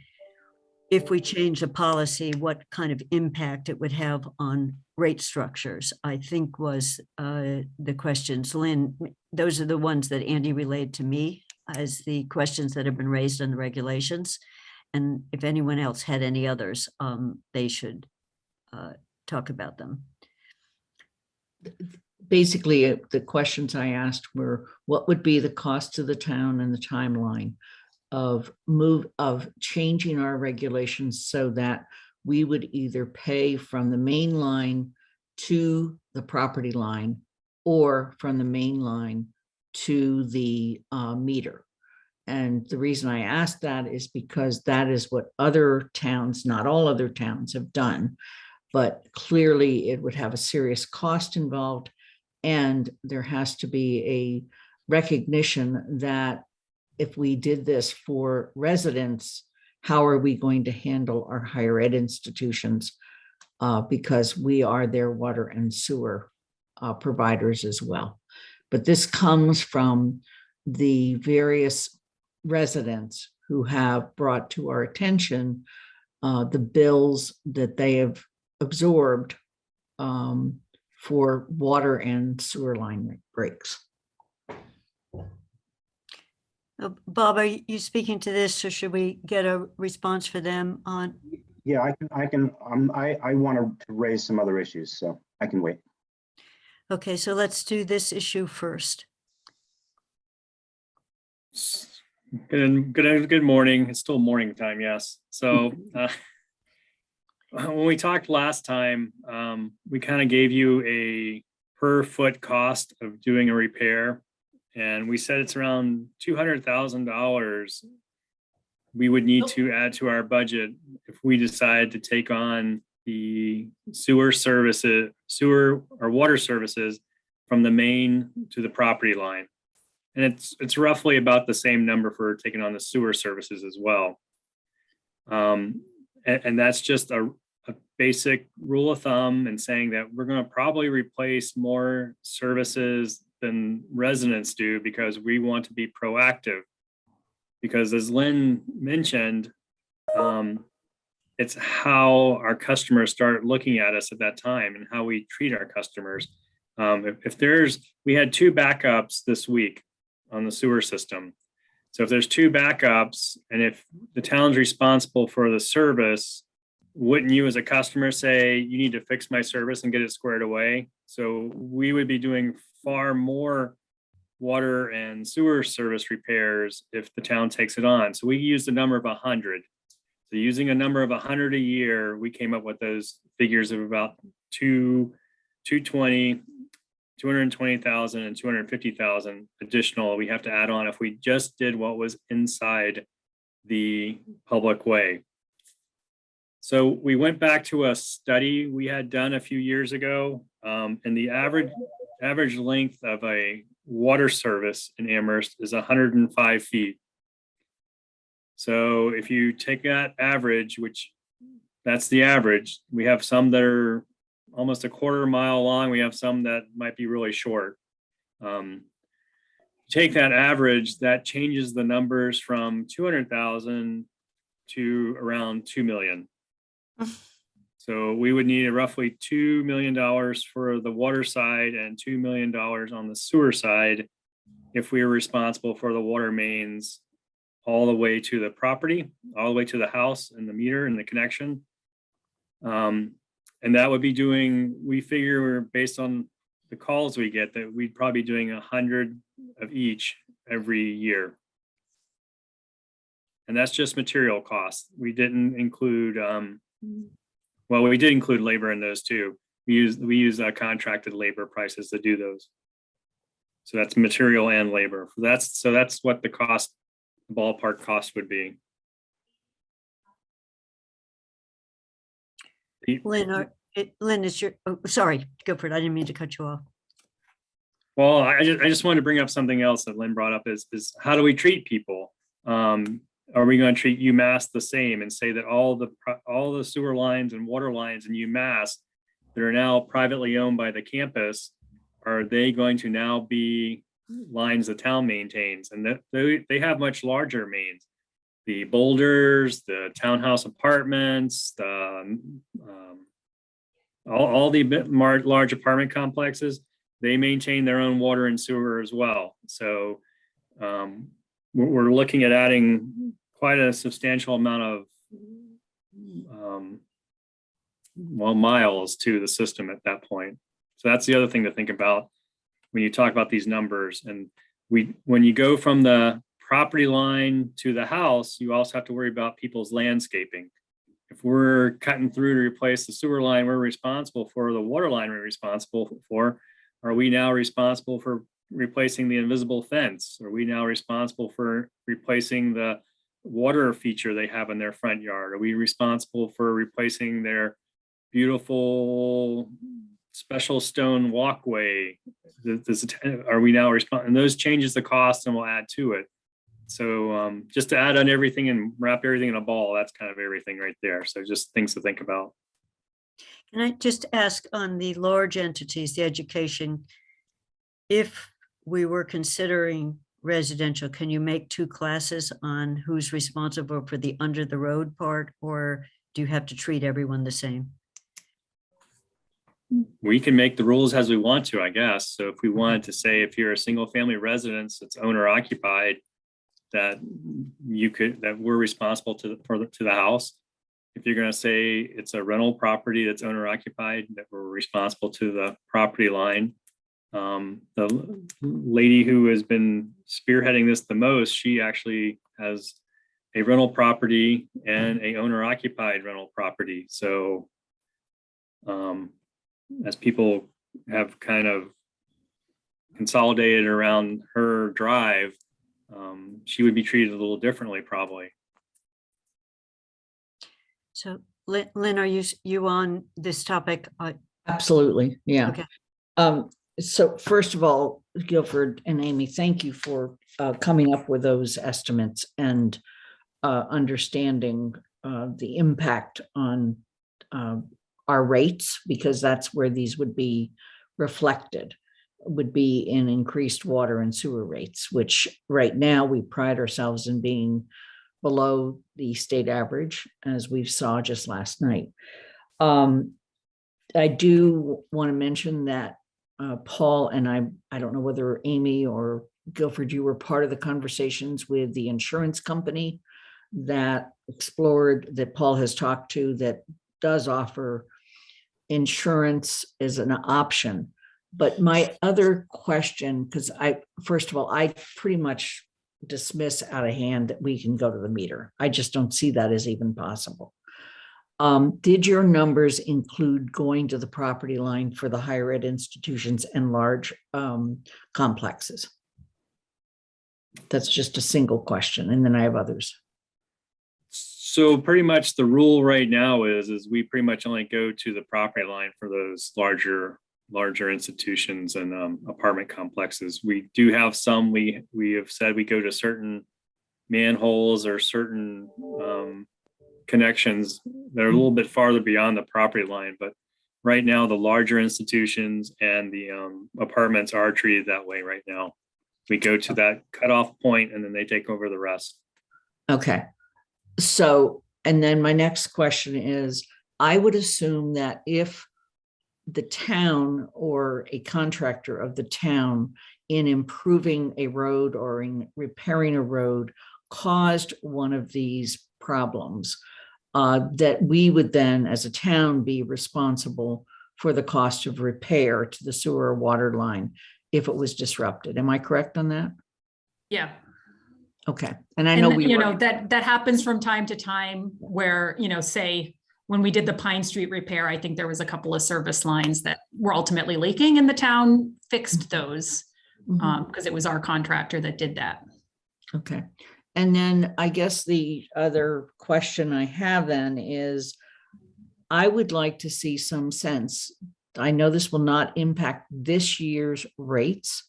if we change the policy, what kind of impact it would have on rate structures, I think was the questions. Lynn, those are the ones that Andy relayed to me as the questions that have been raised in the regulations. And if anyone else had any others, they should talk about them. Basically, the questions I asked were, what would be the cost to the town and the timeline of changing our regulations so that we would either pay from the main line to the property line or from the main line to the meter. And the reason I asked that is because that is what other towns, not all other towns, have done, but clearly it would have a serious cost involved. And there has to be a recognition that if we did this for residents, how are we going to handle our higher ed institutions? Because we are their water and sewer providers as well. But this comes from the various residents who have brought to our attention the bills that they have absorbed for water and sewer line breaks. Bob, are you speaking to this, or should we get a response for them on? Yeah, I want to raise some other issues, so I can wait. Okay, so let's do this issue first. Good morning. It's still morning time, yes. So when we talked last time, we kind of gave you a per foot cost of doing a repair, and we said it's around $200,000 we would need to add to our budget if we decide to take on the sewer or water services from the main to the property line. And it's roughly about the same number for taking on the sewer services as well. And that's just a basic rule of thumb, and saying that we're going to probably replace more services than residents do because we want to be proactive. Because as Lynn mentioned, it's how our customers start looking at us at that time and how we treat our customers. We had 2 backups this week on the sewer system. So if there's two backups, and if the town's responsible for the service, wouldn't you as a customer say, you need to fix my service and get it squared away? So we would be doing far more water and sewer service repairs if the town takes it on. So we used a number of 100. So using a number of 100 a year, we came up with those figures of about 220, 220,000 and 250,000 additional we have to add on if we just did what was inside the public way. So we went back to a study we had done a few years ago, and the average length of a water service in Amherst is 105 feet. So if you take that average, which that's the average, we have some that are almost a quarter mile long. We have some that might be really short. Take that average, that changes the numbers from 200,000 to around 2 million. So we would need roughly $2 million for the water side and $2 million on the sewer side if we were responsible for the water mains all the way to the property, all the way to the house and the meter and the connection. And that would be doing, we figure based on the calls we get that we'd probably be doing 100 of each every year. And that's just material costs. We didn't include, well, we did include labor in those too. We use contracted labor prices to do those. So that's material and labor. So that's what the cost, ballpark cost would be. Lynn, is your, oh, sorry, go for it. I didn't mean to cut you off. Well, I just wanted to bring up something else that Lynn brought up is how do we treat people? Are we going to treat UMass the same and say that all the sewer lines and water lines in UMass that are now privately owned by the campus, are they going to now be lines the town maintains? And that they have much larger mains. The boulders, the townhouse apartments, the all the large apartment complexes, they maintain their own water and sewer as well. So we're looking at adding quite a substantial amount of miles to the system at that point. So that's the other thing to think about when you talk about these numbers. And when you go from the property line to the house, you also have to worry about people's landscaping. If we're cutting through to replace the sewer line we're responsible for, the water line we're responsible for, are we now responsible for replacing the invisible fence? Are we now responsible for replacing the water feature they have in their front yard? Are we responsible for replacing their beautiful special stone walkway? Are we now responsible? And those changes the cost and we'll add to it. So just to add on everything and wrap everything in a ball, that's kind of everything right there. So just things to think about. Can I just ask on the large entities, the education, if we were considering residential, can you make two classes on who's responsible for the under the road part, or do you have to treat everyone the same? We can make the rules as we want to, I guess. So if we wanted to say, if you're a single family residence that's owner occupied, that we're responsible to the house. If you're going to say it's a rental property that's owner occupied, that we're responsible to the property line. The lady who has been spearheading this the most, she actually has a rental property and a owner occupied rental property. So as people have kind of consolidated around her drive, she would be treated a little differently probably. So Lynn, are you on this topic? Absolutely, yeah. Okay. So first of all, Guilford and Amy, thank you for coming up with those estimates and understanding the impact on our rates, because that's where these would be reflected, would be in increased water and sewer rates, which right now we pride ourselves in being below the state average, as we saw just last night. I do want to mention that Paul and I don't know whether Amy or Guilford, you were part of the conversations with the insurance company that explored, that Paul has talked to, that does offer insurance as an option. But my other question, because first of all, I pretty much dismiss out of hand that we can go to the meter. I just don't see that as even possible. Did your numbers include going to the property line for the higher ed institutions and large complexes? That's just a single question, and then I have others. So pretty much the rule right now is we pretty much only go to the property line for those larger institutions and apartment complexes. We do have some, we have said we go to certain manholes or certain connections that are a little bit farther beyond the property line. But right now, the larger institutions and the apartments are treated that way right now. We go to that cutoff point and then they take over the rest. Okay. So, and then my next question is, I would assume that if the town or a contractor of the town in improving a road or in repairing a road caused one of these problems, that we would then as a town be responsible for the cost of repair to the sewer or water line if it was disrupted. Am I correct on that? Yeah. Okay. And I know that happens from time to time where, say when we did the Pine Street repair, I think there was a couple of service lines that were ultimately leaking and the town fixed those because it was our contractor that did that. Okay. And then I guess the other question I have then is, I would like to see some sense. I know this will not impact this year's rates,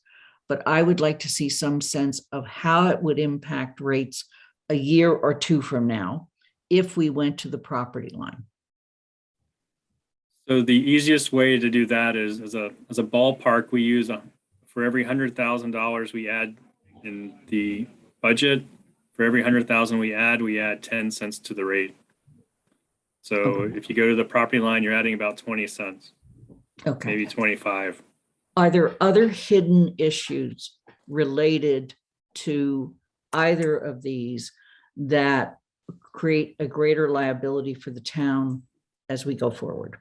but I would like to see some sense of how it would impact rates a year or two from now if we went to the property line. So the easiest way to do that is as a ballpark, we use for every $100,000 we add in the budget, for every 100,000 we add 10 cents to the rate. So okay. If you go to the property line, you're adding about 20 cents, okay, maybe 25. Are there other hidden issues related to either of these that create a greater liability for the town as we go forward?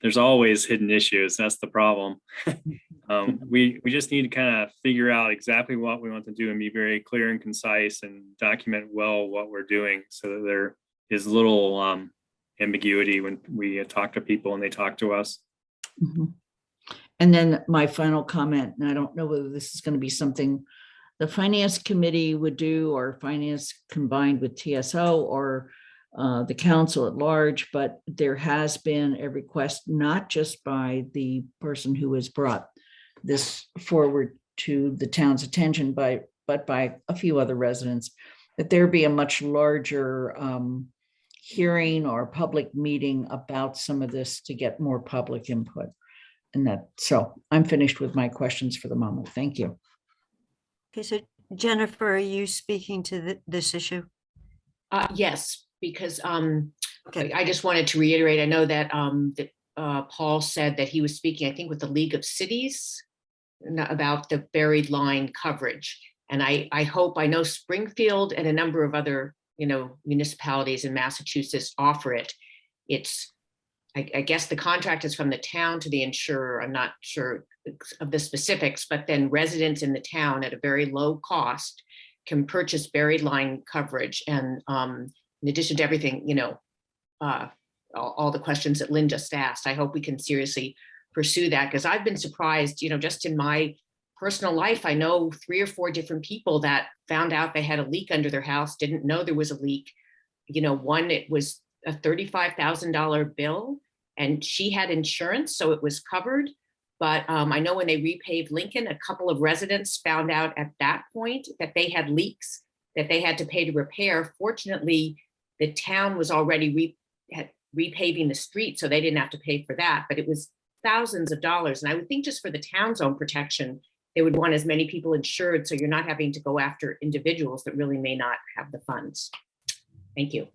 There's always hidden issues. That's the problem. We just need to kind of figure out exactly what we want to do and be very clear and concise and document well what we're doing so that there is little ambiguity when we talk to people and they talk to us. Mm-hmm. And then my final comment, and I don't know whether this is going to be something the finance committee would do or finance combined with TSO or the council at large, but there has been a request, not just by the person who has brought this forward to the town's attention, but by a few other residents, that there be a much larger hearing or public meeting about some of this to get more public input. And that, so I'm finished with my questions for the moment. Thank you. Okay, so Jennifer, are you speaking to this issue? Yes, because okay. I just wanted to reiterate, I know that Paul said that he was speaking, I think, with the League of Cities about the buried line coverage. And I know Springfield and a number of other, municipalities in Massachusetts offer it. It's, I guess the contract is from the town to the insurer. I'm not sure of the specifics, but then residents in the town at a very low cost can purchase buried line coverage. And in addition to everything, all the questions that Lynn just asked, I hope we can seriously pursue that, because I've been surprised, just in my personal life, I know 3 or 4 different people that found out they had a leak under their house, didn't know there was a leak. One, it was a $35,000 bill and she had insurance, so it was covered. But I know when they repaved Lincoln, a couple of residents found out at that point that they had leaks that they had to pay to repair. Fortunately, the town was already repaving the street, so they didn't have to pay for that, but it was thousands of dollars. And I would think just for the town's own protection, they would want as many people insured, so you're not having to go after individuals that really may not have the funds. Thank you.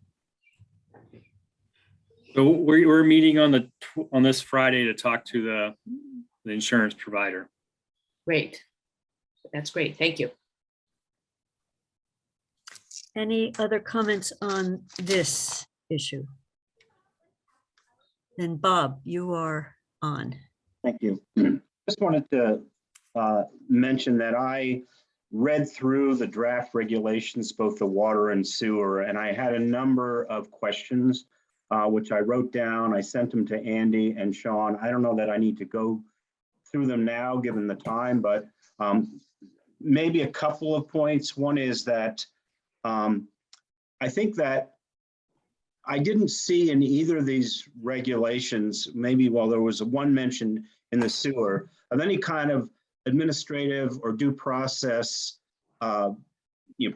So we're meeting on this Friday to talk to the insurance provider. Great. That's great. Thank you. Any other comments on this issue? Then Bob, you are on. Thank you. Just wanted to mention that I read through the draft regulations, both the water and sewer, and I had a number of questions, which I wrote down. I sent them to Andy and Sean. I don't know that I need to go through them now, given the time, but maybe a couple of points. One is that I think that I didn't see in either of these regulations, maybe while there was one mentioned in the sewer, of any kind of administrative or due process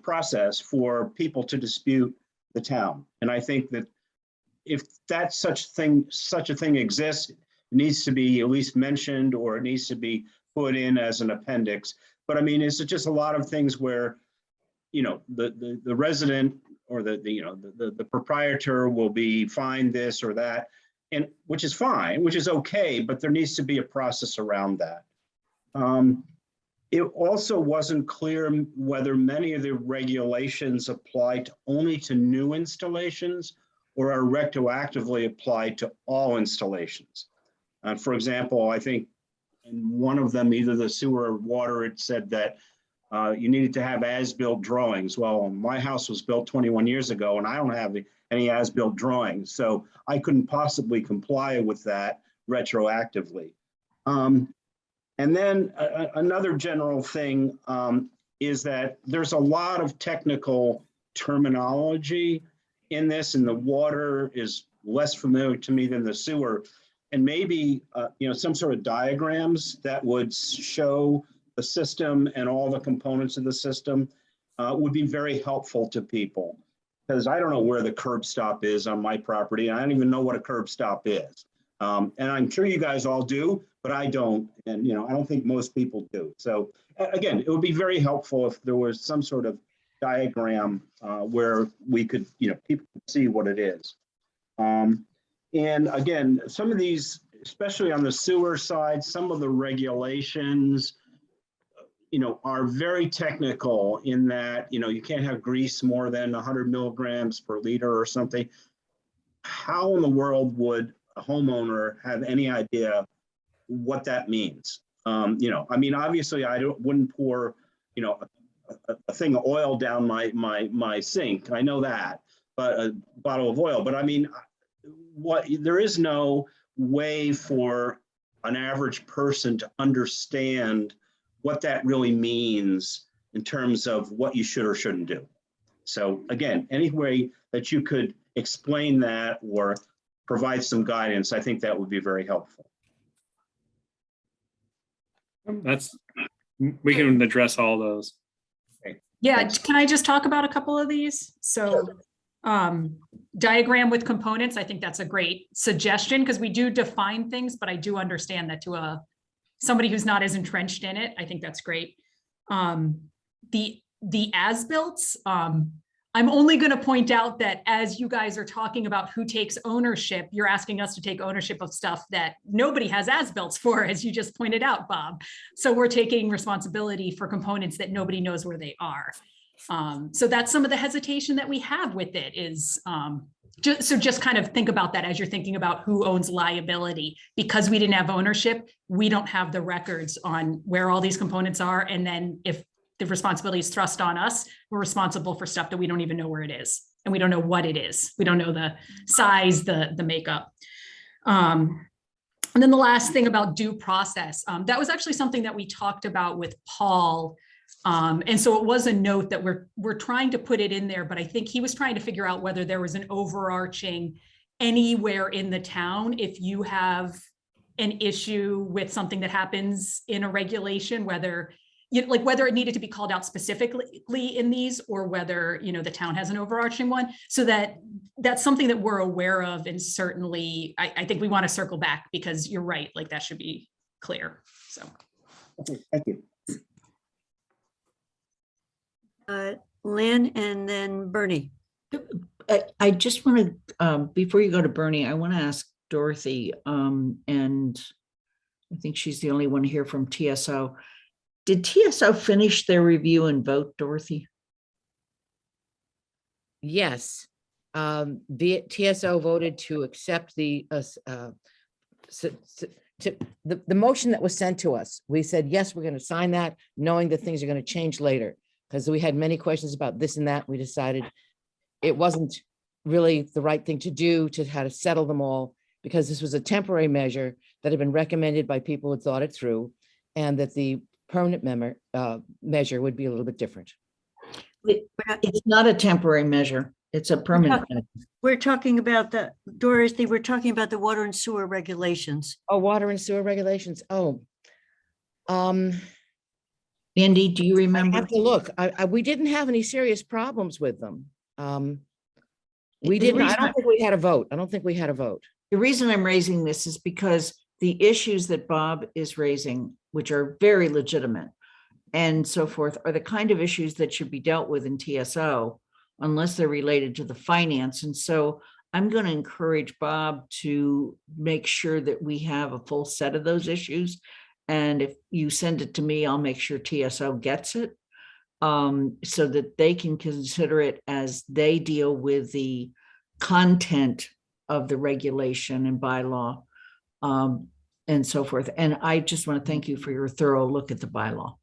process for people to dispute the town. And I think that if that such a thing exists, it needs to be at least mentioned, or it needs to be put in as an appendix. But I mean, it's just a lot of things where, the resident or the proprietor will be fined this or that, and which is fine, which is okay, but there needs to be a process around that. It also wasn't clear whether many of the regulations apply only to new installations or are retroactively applied to all installations. For example, I think in one of them, either the sewer or water, it said that you needed to have as-built drawings. Well, my house was built 21 years ago and I don't have any as-built drawings. So I couldn't possibly comply with that retroactively. And then another general thing is that there's a lot of technical terminology in this, and the water is less familiar to me than the sewer. And maybe some sort of diagrams that would show the system and all the components of the system would be very helpful to people, because I don't know where the curb stop is on my property. I don't even know what a curb stop is. And I'm sure you guys all do, but I don't. And, I don't think most people do. So again, it would be very helpful if there was some sort of diagram where we could, people could see what it is. And again, some of these, especially on the sewer side, some of the regulations, are very technical in that, you can't have grease more than 100 milligrams per liter or something. How in the world would a homeowner have any idea what that means? I mean, obviously I wouldn't pour, a thing of oil down my sink. I know that, but a bottle of oil. But I mean, there is no way for an average person to understand what that really means in terms of what you should or shouldn't do. So again, any way that you could explain that or provide some guidance, I think that would be very helpful. We can address all those. Yeah, Thanks. can I just talk about a couple of these? So diagram with components, I think that's a great suggestion, because we do define things, but I do understand that to somebody who's not as entrenched in it, I think that's great. The as-builts, I'm only going to point out that as you guys are talking about who takes ownership, you're asking us to take ownership of stuff that nobody has as-builts for, as you just pointed out, Bob. So we're taking responsibility for components that nobody knows where they are. So that's some of the hesitation that we have with it is, just kind of think about that as you're thinking about who owns liability. Because we didn't have ownership, we don't have the records on where all these components are. And then if the responsibility is thrust on us, we're responsible for stuff that we don't even know where it is. And we don't know what it is. We don't know the size, the makeup. And then the last thing about due process, that was actually something that we talked about with Paul. And so it was a note that we're trying to put it in there, but I think he was trying to figure out whether there was an overarching anywhere in the town. If you have an issue with something that happens in a regulation, whether it needed to be called out specifically in these, or whether, the town has an overarching one, so that's something that we're aware of. And certainly I think we want to circle back, because you're right, like that should be clear. So. Okay, thank you. Lynn and then Bernie. I just want to, before you go to Bernie, I want to ask Dorothy, and I think she's the only one here from TSO. Did TSO finish their review and vote, Dorothy? Yes. The TSO voted to accept the the motion that was sent to us. We said, yes, we're going to sign that, knowing that things are going to change later. Because we had many questions about this and that. We decided it wasn't really the right thing to do to how to settle them all, because this was a temporary measure that had been recommended by people who thought it through, and that the permanent measure would be a little bit different. It's not a temporary measure. It's a permanent measure. We're talking about Dorothy, we're talking about the water and sewer regulations. Oh, water and sewer regulations. Oh, Andy, do you I remember? have to look. We didn't have any serious problems with them. We didn't. I don't think we had a vote. I don't think we had a vote. The reason I'm raising this is because the issues that Bob is raising, which are very legitimate and so forth, are the kind of issues that should be dealt with in TSO unless they're related to the finance. And so I'm going to encourage Bob to make sure that we have a full set of those issues. And if you send it to me, I'll make sure TSO gets it, so that they can consider it as they deal with the content of the regulation and bylaw, and so forth. And I just want to thank you for your thorough look at the bylaw.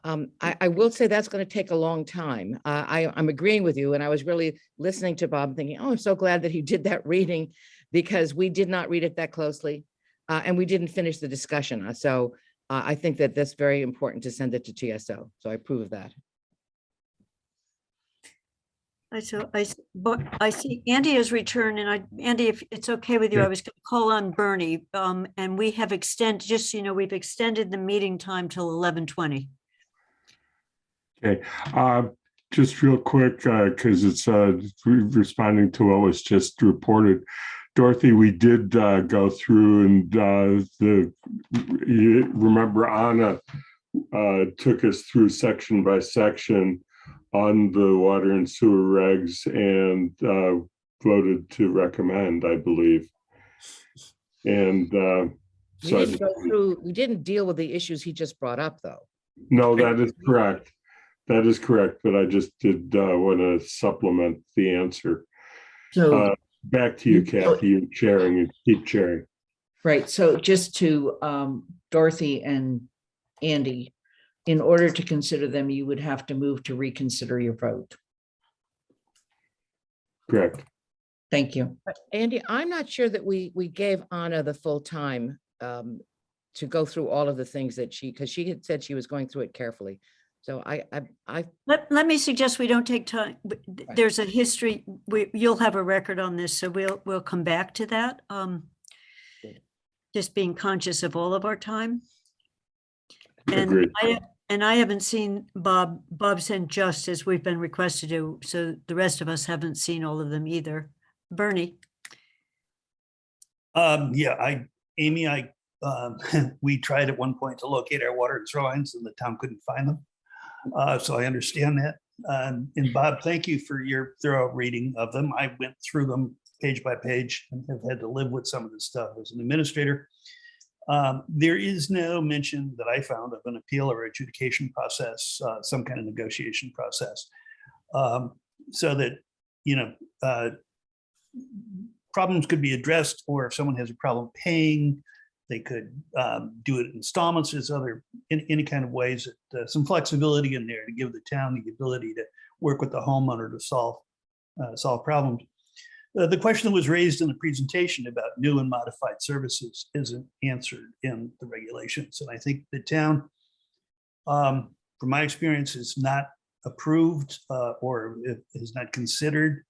I will say that's going to take a long time. I'm agreeing with you, and I was really listening to Bob thinking, oh, I'm so glad that he did that reading, because we did not read it that closely, and we didn't finish the discussion. So I think that that's very important to send it to TSO. So I approve of that. I see Andy has returned, and Andy, if it's okay with you, Yeah. I was going to call on Bernie, and we have extended, just so you know, we've extended the meeting time till 11:20. Okay, just real quick, because it's responding to what was just reported. Dorothy, we did go through and you remember Anna took us through section by section on the water and sewer regs and voted to recommend, I believe. And so We didn't deal with the issues he just brought up, though. no, that is correct. That is correct, but I just did want to supplement the answer. So Back to you, Kathy, you're sharing and keep sharing. right, so just to Dorothy and Andy, in order to consider them, you would have to move to reconsider your vote. Correct. Thank you. Andy, I'm not sure that we gave Anna the full time to go through all of the things that because she had said she was going through it carefully. So Let me suggest we don't take time. There's a history. You'll have a record on this, so we'll come back to that. Just being conscious of all of our time. Agreed. And I haven't seen Bob sent just as we've been requested to, so the rest of us haven't seen all of them either. Bernie. Yeah, Amy, we tried at one point to locate our water and sewer lines, and the town couldn't find them. So I understand that. And Bob, thank you for your thorough reading of them. I went through them page by page and have had to live with some of this stuff as an administrator. There is no mention that I found of an appeal or adjudication process, some kind of negotiation process, so that, problems could be addressed, or if someone has a problem paying, they could do it in installments. There's in any kind of ways that some flexibility in there to give the town the ability to work with the homeowner to solve problems. The question that was raised in the presentation about new and modified services isn't answered in the regulations. And I think the town, from my experience, is not approved or is not considered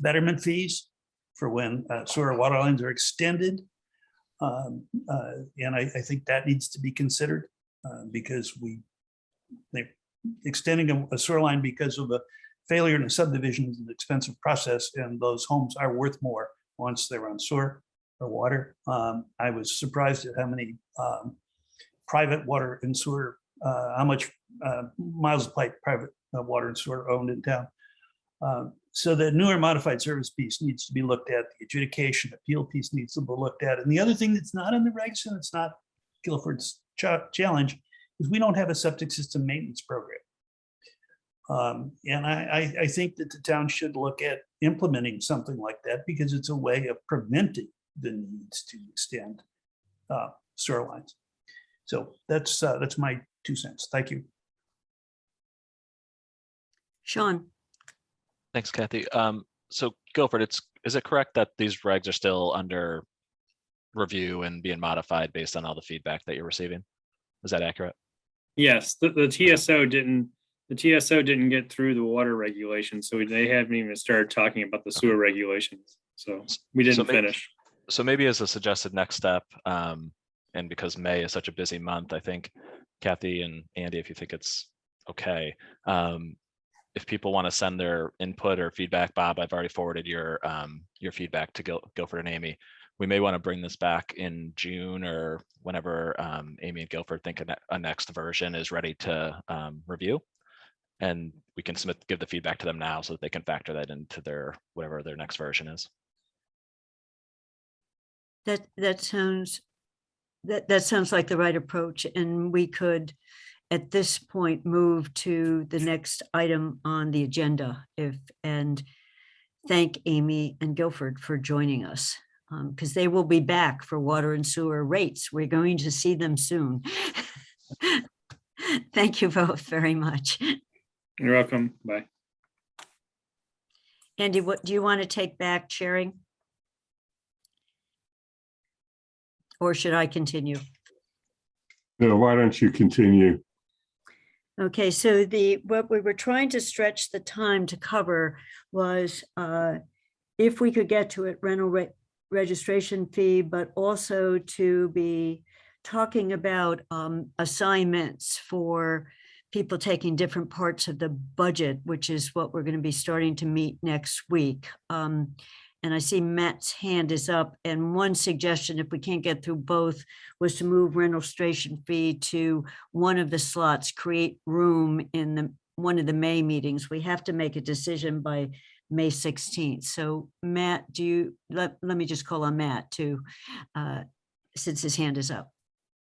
betterment fees for when sewer water lines are extended. And I think that needs to be considered because they're extending a sewer line because of a failure in a subdivision is an expensive process, and those homes are worth more once they're on sewer or water. I was surprised at how many private water and sewer, how much miles of pipe private water and sewer owned in town. So the newer modified service piece needs to be looked at. The adjudication appeal piece needs to be looked at. And the other thing that's not in the regs and it's not Guilford's challenge is we don't have a septic system maintenance program. And I think that the town should look at implementing something like that because it's a way of preventing the needs to extend sewer lines. So that's my 2 cents. Thank you. Sean, Thanks, Kathy. So Guilford, is it correct that these regs are still under review and being modified based on all the feedback that you're receiving? Is that accurate? Yes, the TSO didn't get through the water regulations, so they haven't even started talking about the sewer regulations. So we didn't finish. So maybe as a suggested next step, and because May is such a busy month, I think Kathy and Andy, if you think it's okay, if people want to send their input or feedback, Bob, I've already forwarded your feedback to Guilford and Amy. We may want to bring this back in June or whenever Amy and Guilford think a next version is ready to review. And we can give the feedback to them now so that they can factor that into whatever their next version is. that sounds like the right approach, and we could at this point move to the next item on the agenda and thank Amy and Guilford for joining us, because they will be back for water and sewer rates. We're going to see them soon. Thank you both very much. You're welcome. Bye. Andy, what do you want to take back chairing? Or should I continue? No, why don't you continue? Okay, so what we were trying to stretch the time to cover was if we could get to it, rental registration fee, but also to be talking about assignments for people taking different parts of the budget, which is what we're going to be starting to meet next week. And I see Matt's hand is up. And one suggestion, if we can't get through both, was to move registration fee to one of the slots, create room in one of the May meetings. We have to make a decision by May 16th. So Matt, let me just call on Matt too, since his hand is up.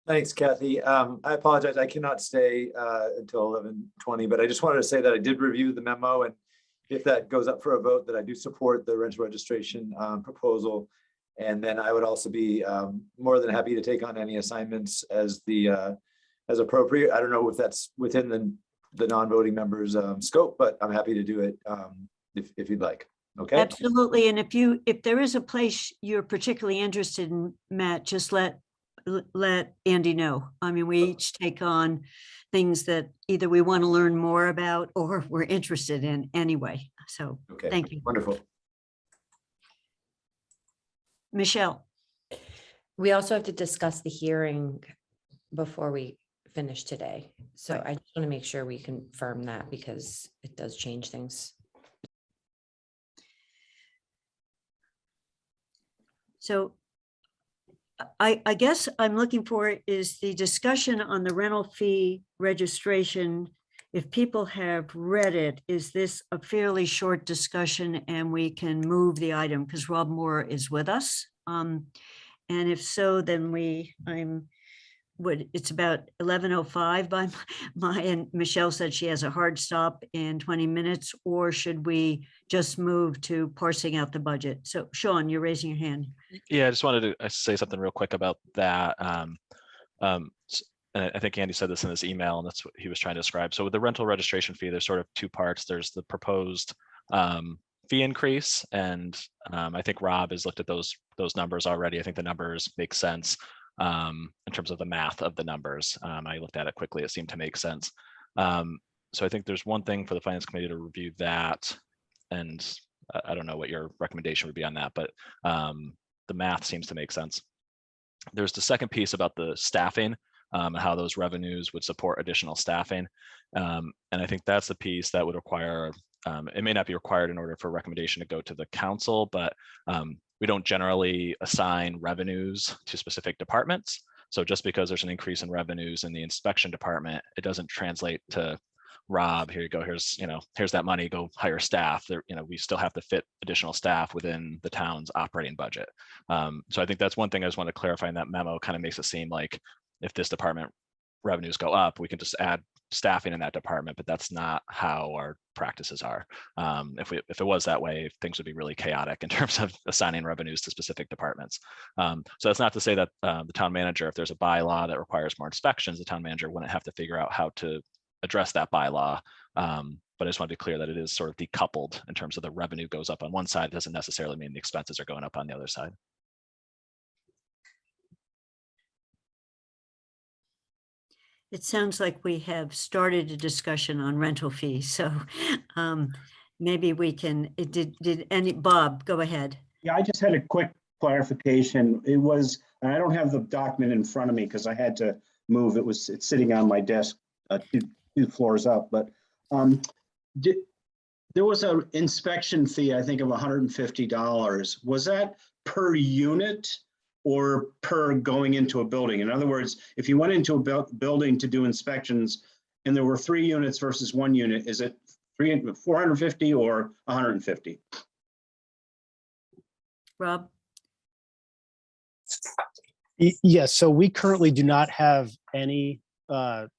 Thanks, Kathy. I apologize. I cannot stay until 11:20, but I just wanted to say that I did review the memo, and if that goes up for a vote, that I do support the rental registration proposal. And then I would also be more than happy to take on any assignments as appropriate. I don't know if that's within the non-voting members' scope, but I'm happy to do it if you'd like. Okay. Absolutely. And if there is a place you're particularly interested in, Matt, just let Andy know. I mean, we each take on things that either we want to learn more about or we're interested in anyway. So okay. Thank you. Wonderful. Michelle. We also have to discuss the hearing before we finish today. So Right. I just want to make sure we confirm that because it does change things. So I guess I'm looking for is the discussion on the rental fee registration. If people have read it, is this a fairly short discussion and we can move the item because Rob Moore is with us? And if so, then it's about 11:05 by and Michelle said she has a hard stop in 20 minutes, or should we just move to parsing out the budget? So Sean, you're raising your hand. Yeah, I just wanted to say something real quick about that. And I think Andy said this in his email, and that's what he was trying to describe. So with the rental registration fee, there's sort of two parts. There's the proposed fee increase, and I think Rob has looked at those numbers already. I think the numbers make sense in terms of the math of the numbers. I looked at it quickly. It seemed to make sense. So I think there's one thing for the Finance Committee to review that, and I don't know what your recommendation would be on that, but the math seems to make sense. There's the second piece about the staffing and how those revenues would support additional staffing. And I think that's the piece that would require, it may not be required in order for a recommendation to go to the council, but we don't generally assign revenues to specific departments. So just because there's an increase in revenues in the inspection department, it doesn't translate to Rob, here you go, here's that money, go hire staff. There, we still have to fit additional staff within the town's operating budget. So I think that's one thing I just want to clarify in that memo. Kind of makes it seem like if this department revenues go up, we can just add staffing in that department, but that's not how our practices are. If it was that way, things would be really chaotic in terms of assigning revenues to specific departments. So that's not to say that the town manager, if there's a bylaw that requires more inspections, the town manager wouldn't have to figure out how to address that bylaw. But I just want to be clear that it is sort of decoupled in terms of the revenue goes up on one side. It doesn't necessarily mean the expenses are going up on the other side. It sounds like we have started a discussion on rental fees, so maybe we can, Bob, go ahead. Yeah, I just had a quick clarification. It was, and I don't have the document in front of me because I had to move. It's sitting on my desk, two floors up, but there was an inspection fee, I think, of $150. Was that per unit or per going into a building? In other words, if you went into a building to do inspections and there were 3 units versus 1 unit, is it 450 or 150? Rob? Yes, so we currently do not have any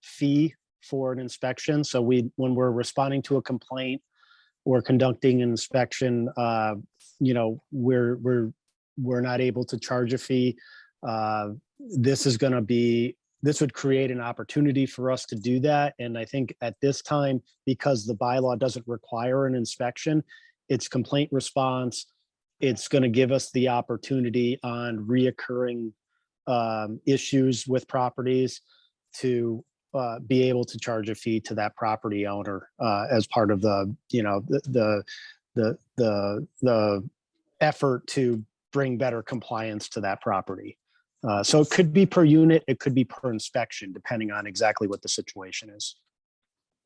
fee for an inspection. So when we're responding to a complaint or conducting an inspection, we're not able to charge a fee. This would create an opportunity for us to do that. And I think at this time, because the bylaw doesn't require an inspection, it's complaint response. It's going to give us the opportunity on reoccurring issues with properties to be able to charge a fee to that property owner as part of the effort to bring better compliance to that property. So it could be per unit, it could be per inspection, depending on exactly what the situation is.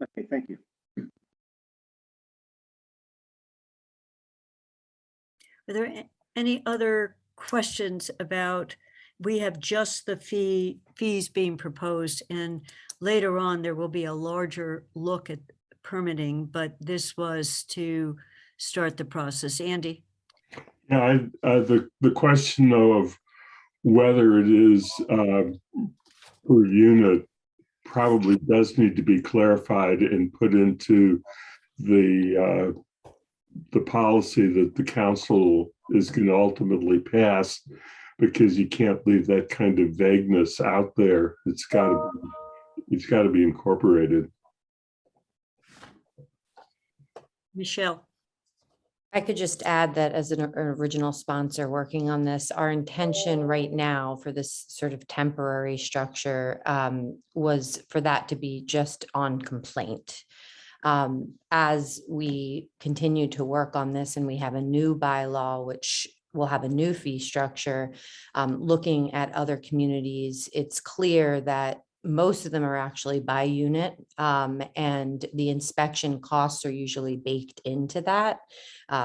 Okay, thank you. Are there any other questions about, we have just the fees being proposed, and later on there will be a larger look at permitting, but this was to start the process. Andy? Yeah, the question though of whether it is per unit probably does need to be clarified and put into the policy that the council is going to ultimately pass, because you can't leave that kind of vagueness out there. It's got to be incorporated. Michelle? I could just add that as an original sponsor working on this, our intention right now for this sort of temporary structure was for that to be just on complaint. As we continue to work on this and we have a new bylaw, which will have a new fee structure, looking at other communities, it's clear that most of them are actually by unit, and the inspection costs are usually baked into that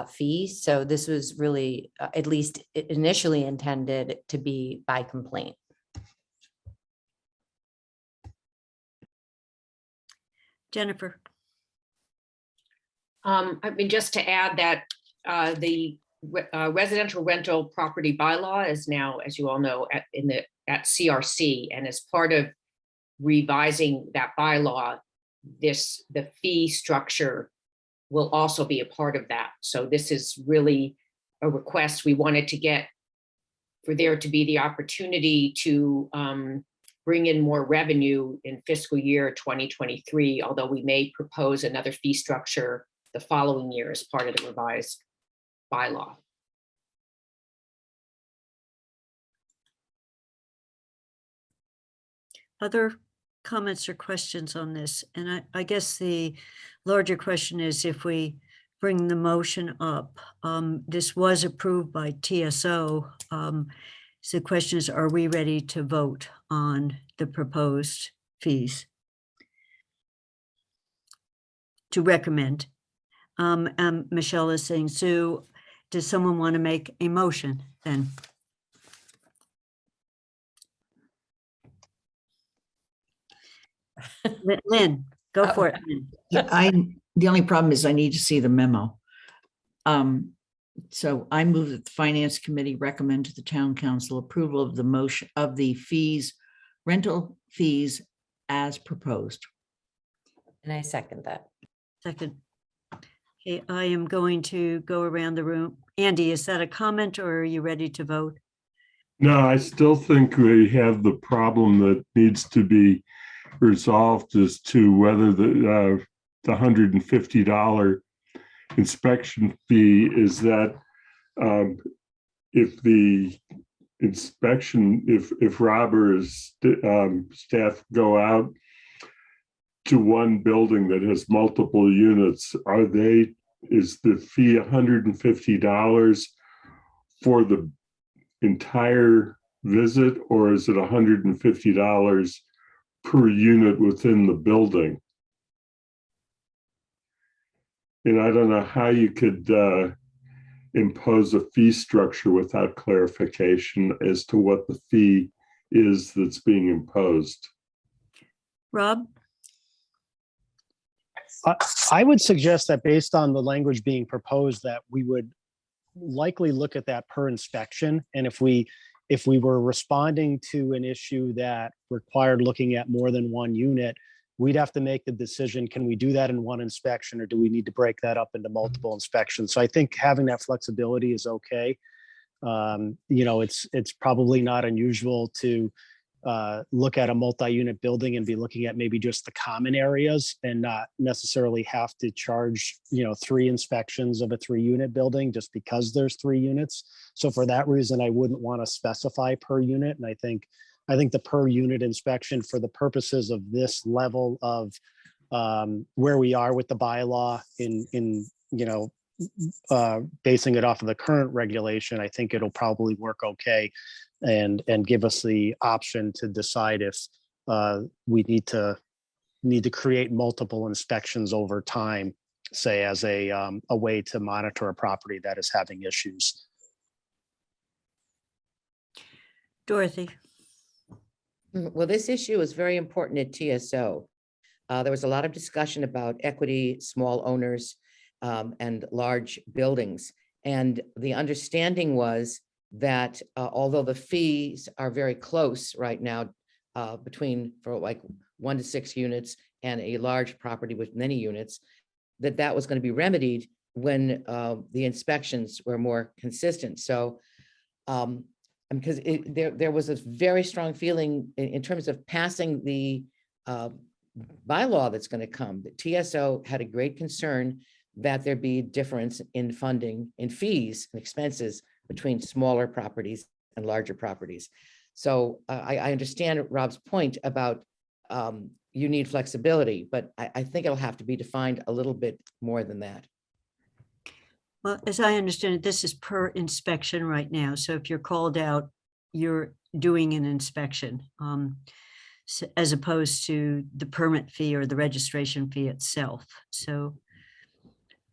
fee. So this was really, at least initially intended to be by complaint. Jennifer? I mean, just to add that the residential rental property bylaw is now, as you all know, at CRC, and as part of revising that bylaw, the fee structure will also be a part of that. So this is really a request we wanted to get, for there to be the opportunity to bring in more revenue in fiscal year 2023, although we may propose another fee structure the following year as part of the revised bylaw. Other comments or questions on this? And I guess the larger question is, if we bring the motion up, this was approved by TSO. So the question is, are we ready to vote on the proposed fees? To recommend. Michelle is saying, Sue, does someone want to make a motion then? Lynn, go for it. Yeah, the only problem is I need to see the memo. So I move that the Finance Committee recommend to the Town Council approval of the motion of the fees rental fees as proposed. And I second that. Second. Okay, I am going to go around the room. Andy, is that a comment or are you ready to vote? No, I still think we have the problem that needs to be resolved as to whether the $150 inspection fee is that if the inspection, if Rob or his staff go out to one building that has multiple units, is the fee $150 for the entire visit, or is it $150 per unit within the building? And I don't know how you could impose a fee structure without clarification as to what the fee is that's being imposed. Rob? I would suggest that based on the language being proposed, that we would likely look at that per inspection. And if we were responding to an issue that required looking at more than one unit, we'd have to make the decision, can we do that in one inspection, or do we need to break that up into multiple inspections? So I think having that flexibility is okay. It's probably not unusual to look at a multi-unit building and be looking at maybe just the common areas and not necessarily have to charge, 3 inspections of a 3-unit building just because there's 3 units. So for that reason, I wouldn't want to specify per unit. And I think the per unit inspection, for the purposes of this level of where we are with the bylaw in basing it off of the current regulation, I think it'll probably work okay and give us the option to decide if we need to create multiple inspections over time, say as a way to monitor a property that is having issues. Dorothy? Well, this issue is very important at TSO. There was a lot of discussion about equity, small owners, and large buildings. And the understanding was that although the fees are very close right now, between for like 1 to 6 units and a large property with many units, that was going to be remedied when the inspections were more consistent. So because there was a very strong feeling in terms of passing the bylaw that's going to come. The TSO had a great concern that there be difference in funding, in fees and expenses between smaller properties and larger properties. So I understand Rob's point about you need flexibility, but I think it'll have to be defined a little bit more than that. Well, as I understand it, this is per inspection right now. So if you're called out, you're doing an inspection, as opposed to the permit fee or the registration fee itself. So,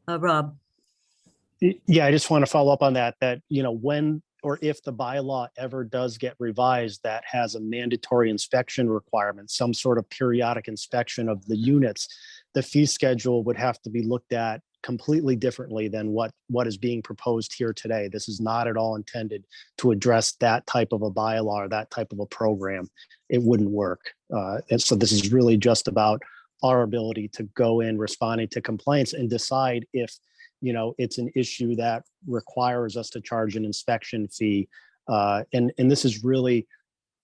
Rob. Yeah, I just want to follow up on that, when or if the bylaw ever does get revised, that has a mandatory inspection requirement, some sort of periodic inspection of the units, the fee schedule would have to be looked at completely differently than what is being proposed here today. This is not at all intended to address that type of a bylaw or that type of a program. It wouldn't work. And so this is really just about our ability to go in responding to complaints and decide if it's an issue that requires us to charge an inspection fee. And this is really,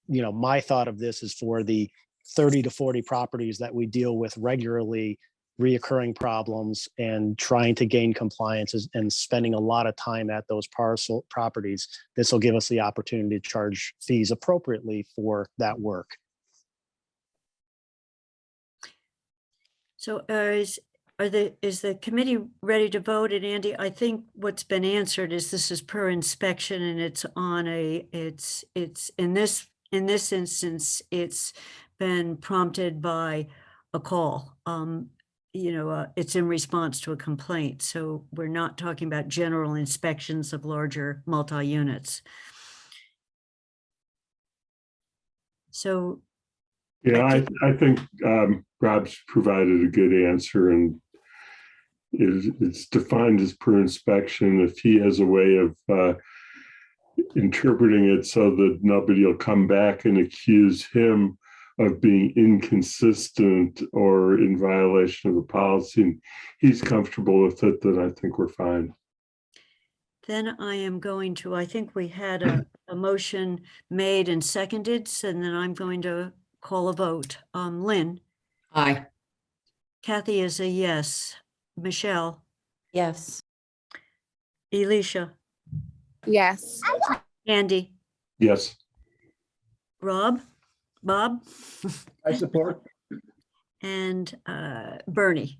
my thought of this is for the 30 to 40 properties that we deal with regularly, reoccurring problems, and trying to gain compliance and spending a lot of time at those parcel properties. This will give us the opportunity to charge fees appropriately for that work. So is the committee ready to vote? And Andy, I think what's been answered is this is per inspection, and it's on it's in this instance, it's been prompted by a call. It's in response to a complaint. So we're not talking about general inspections of larger multi-units. So. Yeah, I think Rob's provided a good answer, and it's defined as per inspection. If he has a way of interpreting it so that nobody will come back and accuse him of being inconsistent or in violation of the policy. And he's comfortable with it, then I think we're fine. Then I am going to, I think we had a motion made and seconded, so then I'm going to call a vote. Lynn, Aye. Kathy is a yes. Michelle, Yes. Elisha, Yes. Andy, Yes. Bob, I support. and Bernie.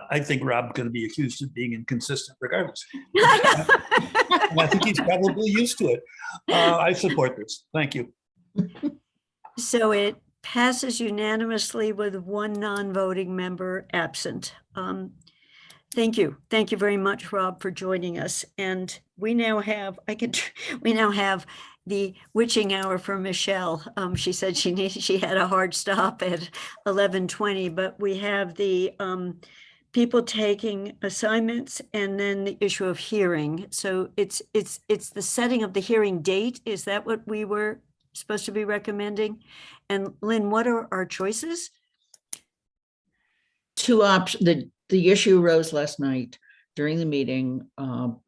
I think Rob's going to be accused of being inconsistent regardless. And I think he's probably used to it. I support this. Thank you. So it passes unanimously with one non-voting member absent. Thank you. Thank you very much, Rob, for joining us. And we now have, we now have the witching hour for Michelle. She said she had a hard stop at 11:20, but we have the people taking assignments and then the issue of hearing. So it's the setting of the hearing date. Is that what we were supposed to be recommending? And Lynn, what are our choices? Two options. The issue arose last night during the meeting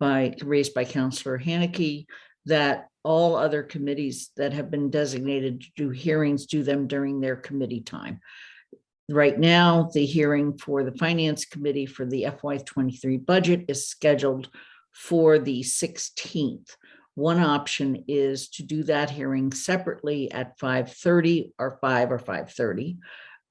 raised by Councillor Haneke, that all other committees that have been designated to do hearings do them during their committee time. Right now, the hearing for the Finance Committee for the FY23 budget is scheduled for the 16th. One option is to do that hearing separately at 5:30 or 5:30.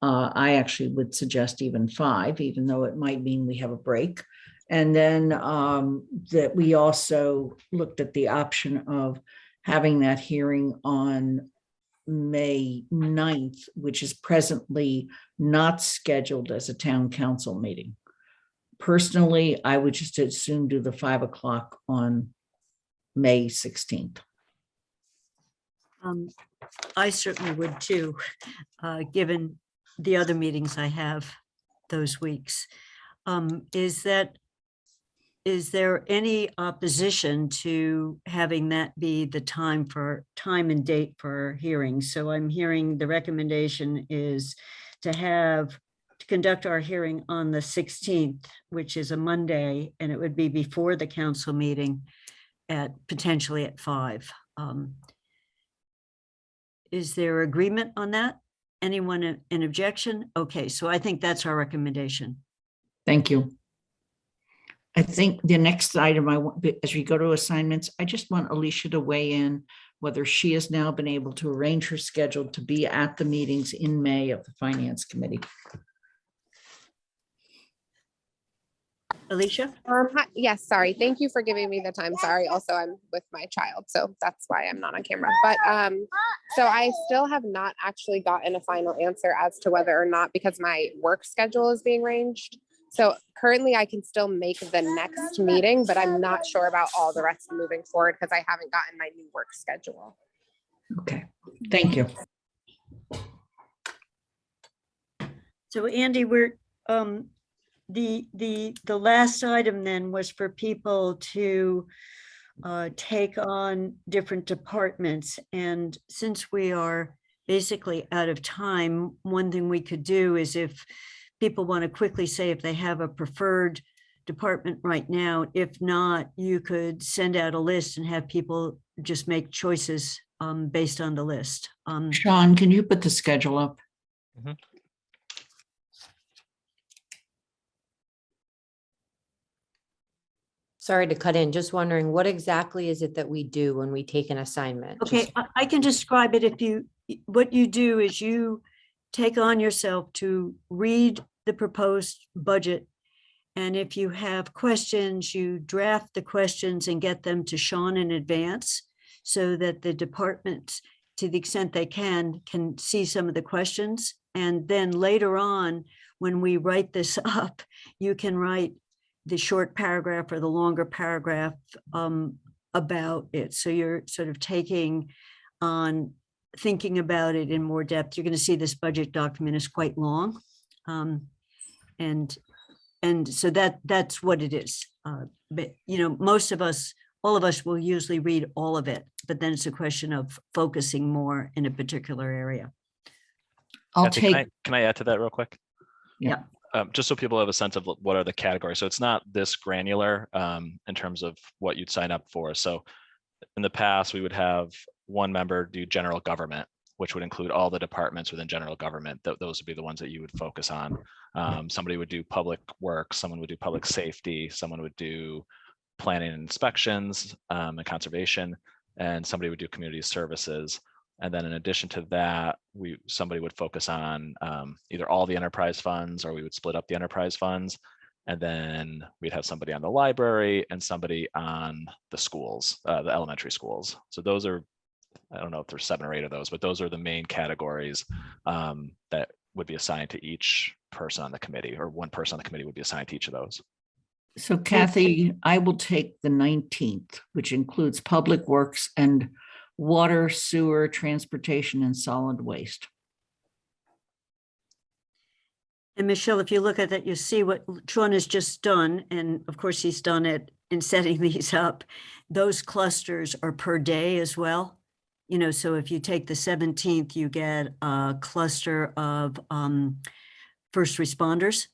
I actually would suggest even 5, even though it might mean we have a break. And then that we also looked at the option of having that hearing on May 9th, which is presently not scheduled as a town council meeting. Personally, I would just as soon do the 5 o'clock on May 16th. I certainly would too, given the other meetings I have those weeks. Is there any opposition to having that be the time and date for hearings? So I'm hearing the recommendation is to conduct our hearing on the 16th, which is a Monday, and it would be before the council meeting potentially at 5. Is there agreement on that? Anyone in objection? Okay, so I think that's our recommendation. Thank you. I think the next item I want, as we go to assignments, I just want Alicia to weigh in whether she has now been able to arrange her schedule to be at the meetings in May of the Finance Committee. Alicia? Yes, sorry. Thank you for giving me the time. Sorry. Also, I'm with my child, so that's why I'm not on camera. But so I still have not actually gotten a final answer as to whether or not, because my work schedule is being arranged. So currently I can still make the next meeting, but I'm not sure about all the rest moving forward because I haven't gotten my new work schedule. Okay, thank you. So Andy, we're the last item then was for people to take on different departments. And since we are basically out of time, one thing we could do is, if people want to quickly say if they have a preferred department right now, if not, you could send out a list and have people just make choices based on the list. Sean, can you put the schedule up? Mhm. Sorry to cut in, just wondering what exactly is it that we do when we take an assignment? Okay, I can describe it. What you do is you take on yourself to read the proposed budget. And if you have questions, you draft the questions and get them to Sean in advance so that the departments, to the extent they can see some of the questions. And then later on, when we write this up, you can write the short paragraph or the longer paragraph about it. So you're sort of taking on thinking about it in more depth. You're going to see this budget document is quite long. And so that's what it is. But, you know, most of us all of us will usually read all of it, but then it's a question of focusing more in a particular area. I'll Kathy, take, can I add to that real quick? Yeah. Just so people have a sense of what are the categories. So it's not this granular in terms of what you'd sign up for. So in the past, we would have one member do general government, which would include all the departments within general government. Those would be the ones that you would focus on. Somebody would do public works, someone would do public safety, someone would do planning and inspections and conservation, and somebody would do community services. And then in addition to that, somebody would focus on either all the enterprise funds, or we would split up the enterprise funds. And then we'd have somebody on the library and somebody on the schools, the elementary schools. So those are, I don't know if there's 7 or 8 of those, but those are the main categories that would be assigned to each person on the committee, or one person on the committee would be assigned to each of those. so Kathy, I will take the 19th, which includes public works and water, sewer, transportation, and solid waste. And Michelle, if you look at that, you see what Sean has just done. And of course, he's done it in setting these up. Those clusters are per day as well. You know, so if you take the 17th, you get a cluster of first responders,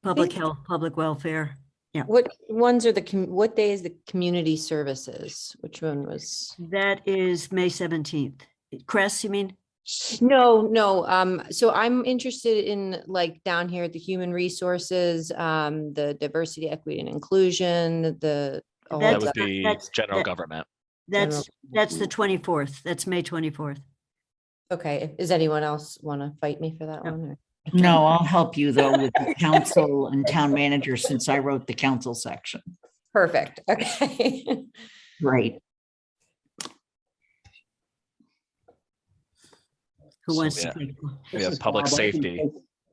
public health, public welfare. Yeah. What ones are what day is the community services? Which one was? That is May 17th. Cress, you mean? No. So I'm interested in, like, down here at the human resources, the diversity, equity, and inclusion, all That of would be general government. That's the 24th. That's May 24th. Okay. Does anyone else want to fight me for that No. one? Or? No, I'll help you though with the council and town manager, since I wrote the council section. Perfect. Okay. Right. Who So wants yeah. to take? We have public safety.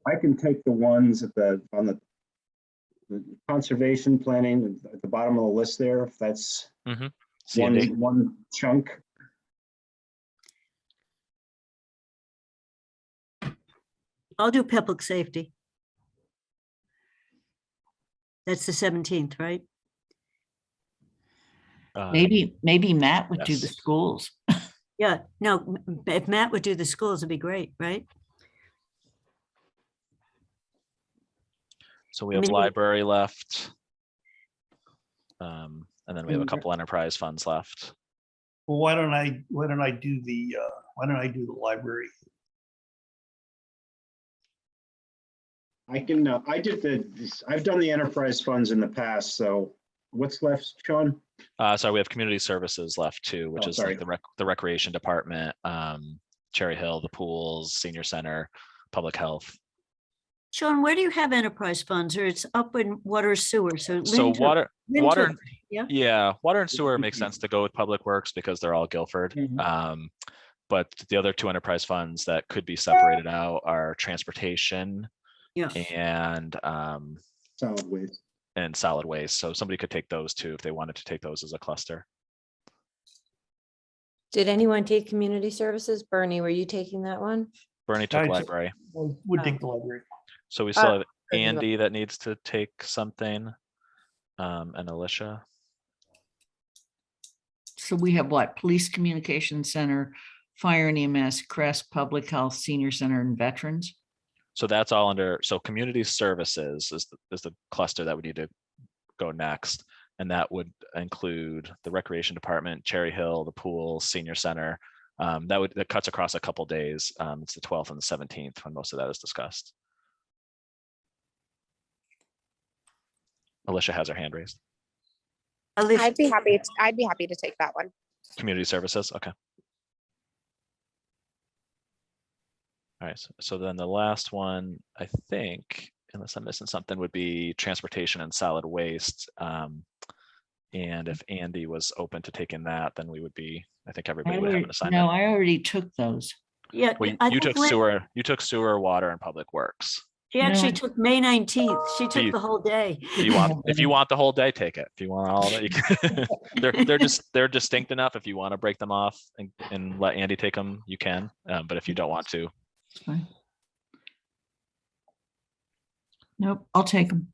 I can take the ones on the conservation planning at the bottom of the list there, if that's C&D. one chunk. I'll do public safety. That's the 17th, right? Maybe Matt would do the yes. schools. Yeah, no, if Matt would do the schools, it'd be great, right? So we have library left. And then we have a couple enterprise funds left. Well, why don't I do the library? I've done the enterprise funds in the past, so what's left, Sean? So we have community services left too, which is sorry. like the recreation department, Cherry Hill, the pools, senior center, public health. Sean, where do you have enterprise funds, or it's up in water sewer? So Water, yeah. Water and sewer makes sense to go with public works because they're all Guilford. But the other 2 enterprise funds that could be separated out are transportation and Solid waste. And solid waste. So somebody could take those 2 if they wanted to take those as a cluster. Did anyone take community services? Bernie, were you taking that one? Bernie took library. Would take the library. So we still have Andy that needs to take something, and Alicia. So we have what? Police Communication Center, Fire and EMS, Crest, Public Health, Senior Center, and Veterans. So that's all under, so community services is the cluster that we need to go next. And that would include the recreation department, Cherry Hill, the pool, senior center. That cuts across a couple days. It's the 12th and the 17th when most of that is discussed. Alicia has her hand raised. I'd be happy to take that one. Community services, okay. All right, so then the last one, I think, unless I'm missing something, would be transportation and solid waste. And if Andy was open to taking that, then we would be, I think everybody would have an assignment. No, I already took those. Yeah. Well, you took sewer, water, and public works. She actually took May 19th. She took the whole day. If you want the whole day, take it. If you want all of it, you can. they're distinct enough. If you want to break them off and let Andy take them, you can. But if you don't want to, it's fine. Nope, I'll take them.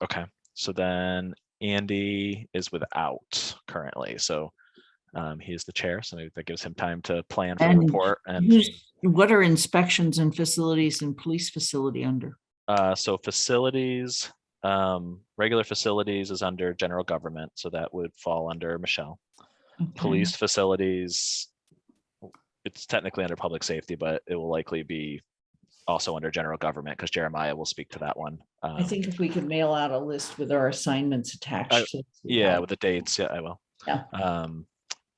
okay. So then Andy is without currently, so he is the chair, so maybe that gives him time to plan for the And report. And what are inspections and facilities and police facility under? so facilities, regular facilities is under general government, so that would fall under Michelle. Okay. Police facilities, it's technically under public safety, but it will likely be also under general government because Jeremiah will speak to that one. I think if we could mail out a list with our assignments attached. to Yeah, with the dates, yeah, I will. Yeah.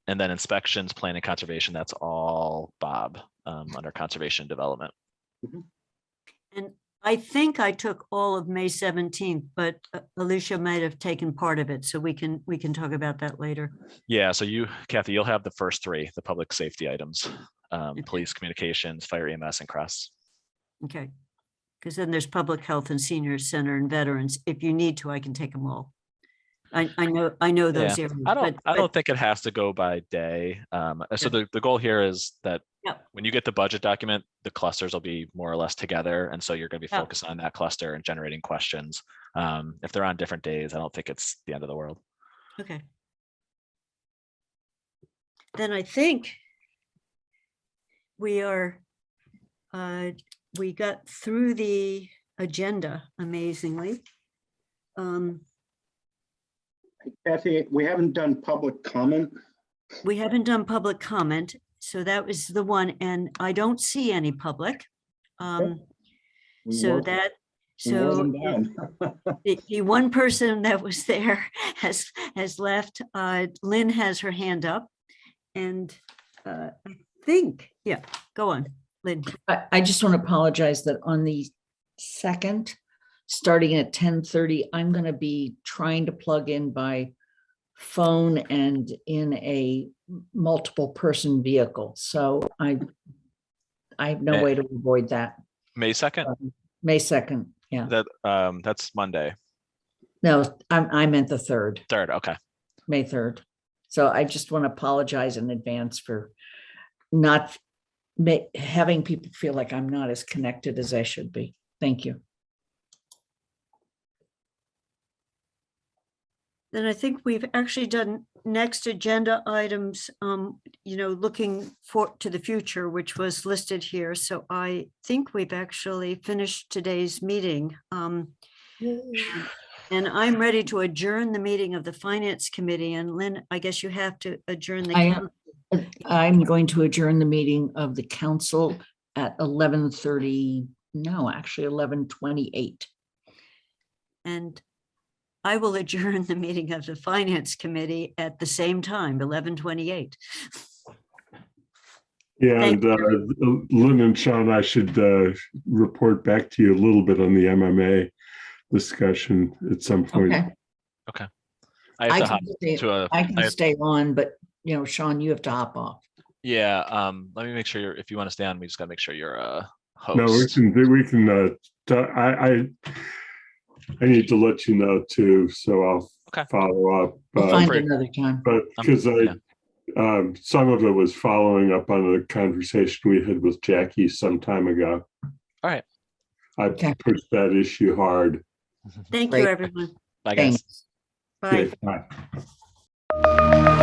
And then inspections, planning, conservation, that's all Bob under conservation and development. And I think I took all of May 17th, but Alicia might have taken part of it. So we can talk about that later. Yeah, so you, Kathy, you'll have the first three, the public safety items, police, communications, fire, EMS, and CRES. Okay. Because then there's public health and senior center and veterans. If you need to, I can take them all. I know those areas. I don't think it has to go by day. So the goal here is that when you get the budget document, the clusters will be more or less together. And so you're going to be focused on that cluster and generating questions. If they're on different days, I don't think it's the end of the world. Okay. Then I think we are, we got through the agenda amazingly. Kathy, we haven't done public comment. We haven't done public comment, so that was the one, and I don't see any public. So that, so the one person that was there has left. Lynn has her hand up, and I think, yeah, go on, Lynn. I just want to apologize that on the 2nd, starting at 10:30, I'm going to be trying to plug in by phone and in a multiple person vehicle. So I have no way to avoid that. May 2nd? May 2nd, yeah. That's Monday. No, I meant the 3rd. 3rd, okay. May 3rd. So I just want to apologize in advance for not having people feel like I'm not as connected as I should be. Thank you. Then I think we've actually done next agenda items, looking to the future, which was listed here. So I think we've actually finished today's meeting. And I'm ready to adjourn the meeting of the Finance Committee. And Lynn, I guess you have to adjourn the council. I'm going to adjourn the meeting of the council at 11:30. No, actually 11:28. And I will adjourn the meeting of the Finance Committee at the same time, 11:28. Yeah, and Lynn and Sean, I should report back to you a little bit on the MMA discussion at some point. Okay. I can stay on, but Sean, you have to hop off. Yeah, let me make sure if you want to stay on, we just gotta make sure you're a host. No, we can I need to let you know too, so I'll follow up. We'll find another time. But because some of it was following up on a conversation we had with Jackie some time ago. All right. I pushed that issue hard. Thank you, everyone. Bye, guys. Bye. Okay, bye.